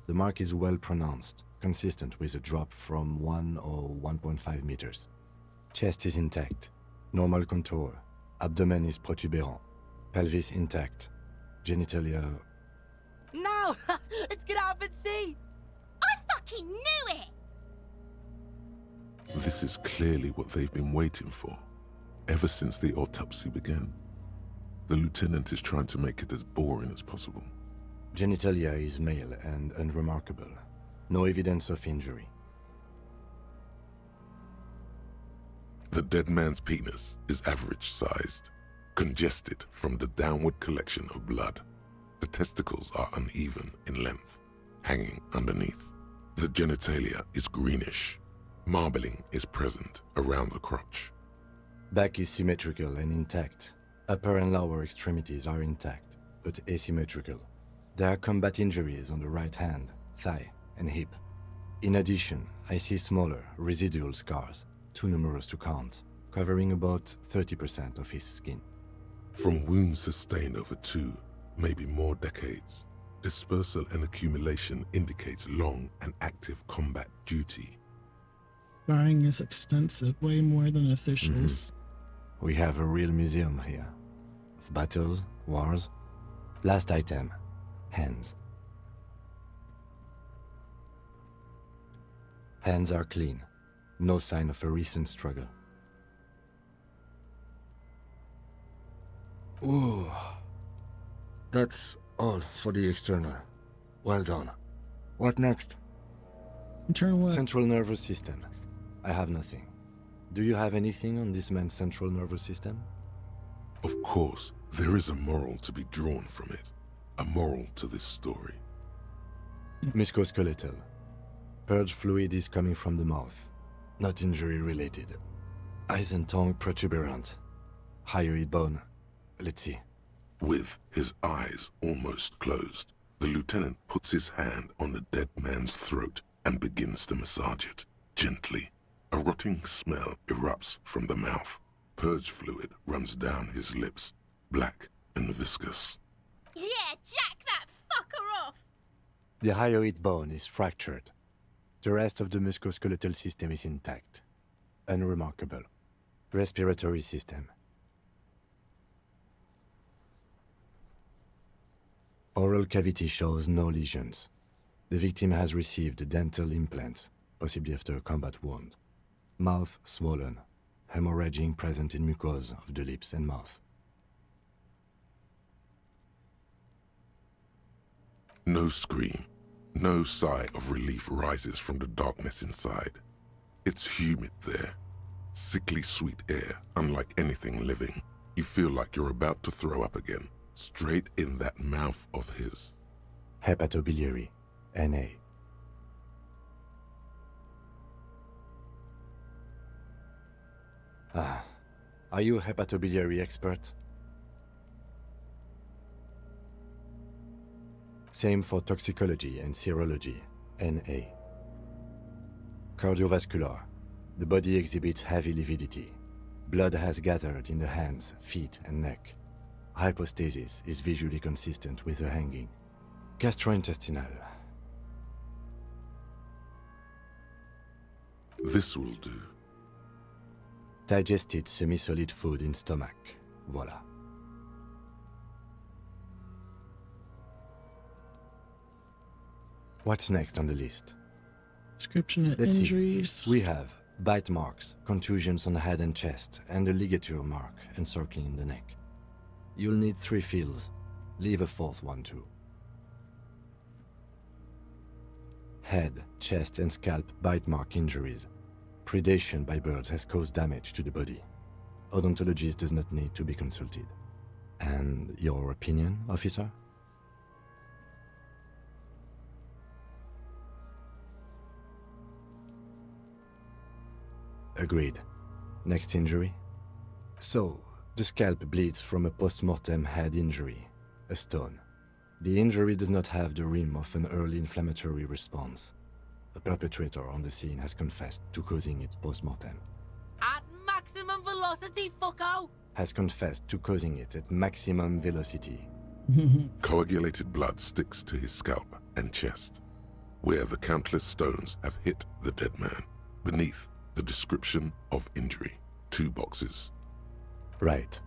The mark is well pronounced, consistent with a drop from 1 or 1.5 meters. Chest is intact, normal contour. Abdomen is protuberant, pelvis intact, genitalia... No! Let's get out and see! I fucking knew it! This is clearly what they've been waiting for, ever since the autopsy began. The lieutenant is trying to make it as boring as possible. Genitalia is male and unremarkable. No evidence of injury. The dead man's penis is average-sized, congested from the downward collection of blood. The testicles are uneven in length, hanging underneath. The genitalia is greenish. Marbling is present around the crotch. Back is symmetrical and intact. Upper and lower extremities are intact, but asymmetrical. There are combat injuries on the right hand, thigh, and hip. In addition, I see smaller, residual scars, too numerous to count, covering about 30% of his skin. From wounds sustained over 2, maybe more decades, dispersal and accumulation indicates long and active combat duty. Scarring is extensive, way more than officials. We have a real museum here. Of battles, wars. Last item, hands. Hands are clean. No sign of a recent struggle. Ooh. That's all for the external. Well done. What next? Internal what? Central nervous system. I have nothing. Do you have anything on this man's central nervous system? Of course, there is a moral to be drawn from it. A moral to this story. Musculoskeletal. Purge fluid is coming from the mouth. Not injury related. Eyes and tongue protuberant. Hyoid bone. Let's see. With his eyes almost closed, the lieutenant puts his hand on the dead man's throat and begins to massage it, gently. A rotting smell erupts from the mouth. Purge fluid runs down his lips, black and viscous. Yeah, jack that fucker off! The hyoid bone is fractured. The rest of the musculoskeletal system is intact. Unremarkable. Respiratory system. Oral cavity shows no lesions. The victim has received dental implants, possibly after a combat wound. Mouth swollen. Hemorrhaging present in mucosa of the lips and mouth. No scream, no sigh of relief rises from the darkness inside. It's humid there. Sickly sweet air, unlike anything living. You feel like you're about to throw up again, straight in that mouth of his. Hepatobiliary, NA. Ah, are you a hepatobiliary expert? Same for toxicology and serology, NA. Cardiovascular. The body exhibits heavy lividity. Blood has gathered in the hands, feet, and neck. hypostasis is visually consistent with the hanging. Gastrointestinal. This will do. Digested semi-solid food in stomach. Voila. What's next on the list? Description of Let's injuries. See. We have bite marks, contusions on the head and chest, and a ligature mark encircling the neck. You'll need 3 fields. Leave a 4th one too. Head, chest, and scalp bite mark injuries. Predation by birds has caused damage to the body. Odontologist does not need to be consulted. And your opinion, officer? Agreed. Next injury? So, the scalp bleeds from a post-mortem head injury, a stone. The injury does not have the rim of an early inflammatory response. The perpetrator on the scene has confessed to causing it post-mortem. At maximum velocity, fucko! Has confessed to causing it at maximum velocity. Coagulated blood sticks to his scalp and chest, where the countless stones have hit the dead man. Beneath, the description of injury. 2 boxes. Right.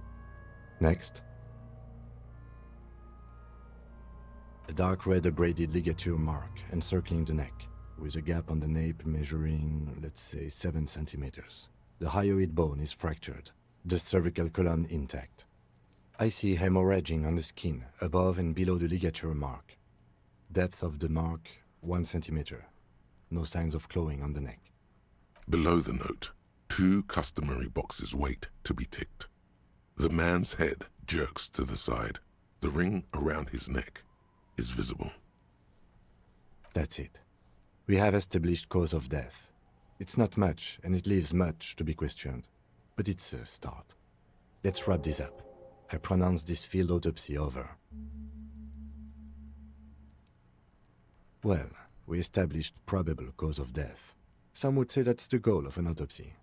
Next. A dark red abraded ligature mark encircling the neck, with a gap on the nape measuring, let's say, 7 centimeters. The hyoid bone is fractured, the cervical column intact. I see hemorrhaging on the skin, above and below the ligature mark. Depth of the mark, 1 centimeter. No signs of clawing on the neck. Below the note, 2 customary boxes wait to be ticked. The man's head jerks to the side. The ring around his neck is visible. That's it. We have established cause of death. It's not much, and it leaves much to be questioned. But it's a start. Let's wrap this up. I pronounce this field autopsy over. Well, we established probable cause of death. Some would say that's the goal of an autopsy.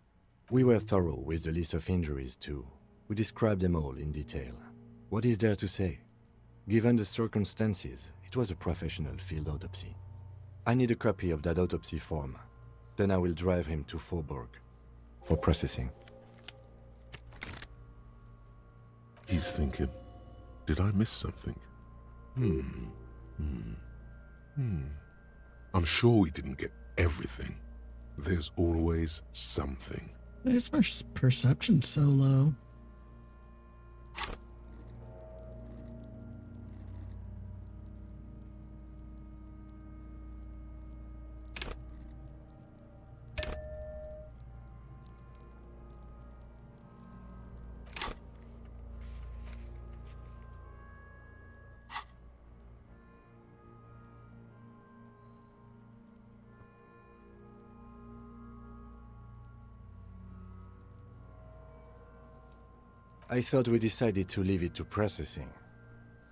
We were thorough with the list of injuries, too. We described them all in detail. What is there to say? Given the circumstances, it was a professional field autopsy. I need a copy of that autopsy form. Then I will drive him to Faubourg for processing. He's thinking, did I miss something? I'm sure we didn't get everything. There's always something. His perception's so low. I thought we decided to leave it to processing.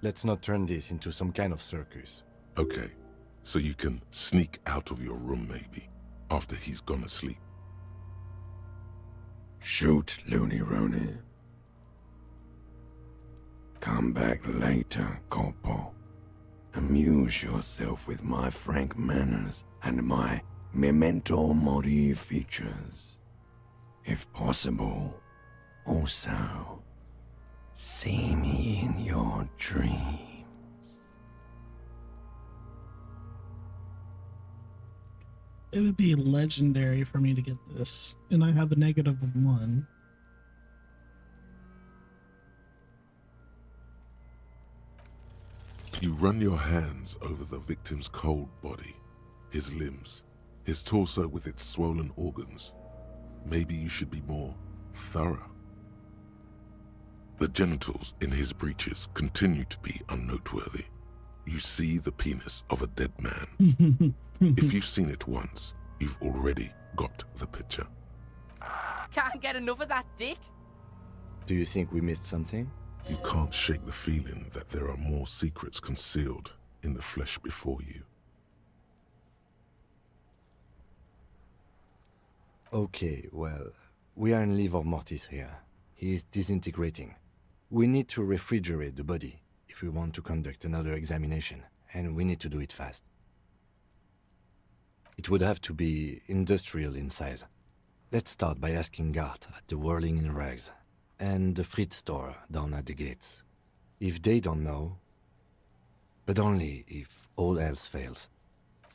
Let's not turn this into some kind of circus. Okay, so you can sneak out of your room maybe, after he's gone to sleep. Shoot, Looney Rooney. Come back later, Corpo. Amuse yourself with my frank manners and my memento mori features. If possible, also, see me in your dreams. It would be legendary for me to get this, and I have a negative of 1. You run your hands over the victim's cold body, his limbs, his torso with its swollen organs. Maybe you should be more thorough. The genitals in his breeches continue to be unnoteworthy. You see the penis of a dead man. If you've seen it once, you've already got the picture. Can't get enough of that dick. Do you think we missed something? You can't shake the feeling that there are more secrets concealed in the flesh before you. Okay, well, we are in livor mortis here. He is disintegrating. We need to refrigerate the body if we want to conduct another examination, and we need to do it fast. It would have to be industrial in size. Let's start by asking Gart at the Whirling in Rags and the Fritz store down at the gates. If they don't know, but only if all else fails.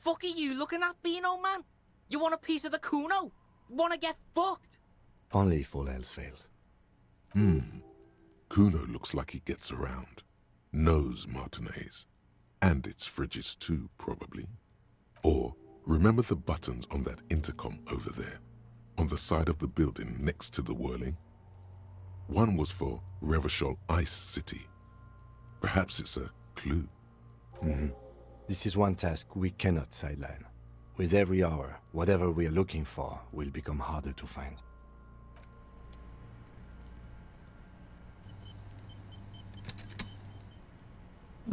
Fuck are you looking at, Beano man? You want a piece of the Kuno? Wanna get fucked? Only if all else fails. Kuno looks like he gets around. Knows Martinez. And its fridges too, probably. Or, remember the buttons on that intercom over there? On the side of the building next to the Whirling? One was for Revachol Ice City. Perhaps it's a clue. This is one task we cannot sideline. With every hour, whatever we are looking for will become harder to find.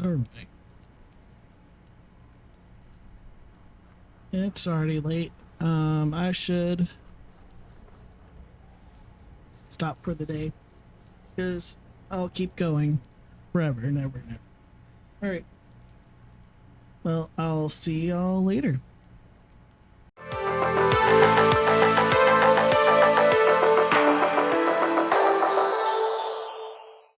Alright. It's already late. I should stop for the day, because I'll keep going forever and ever and ever. Alright. Well, I'll see y'all later.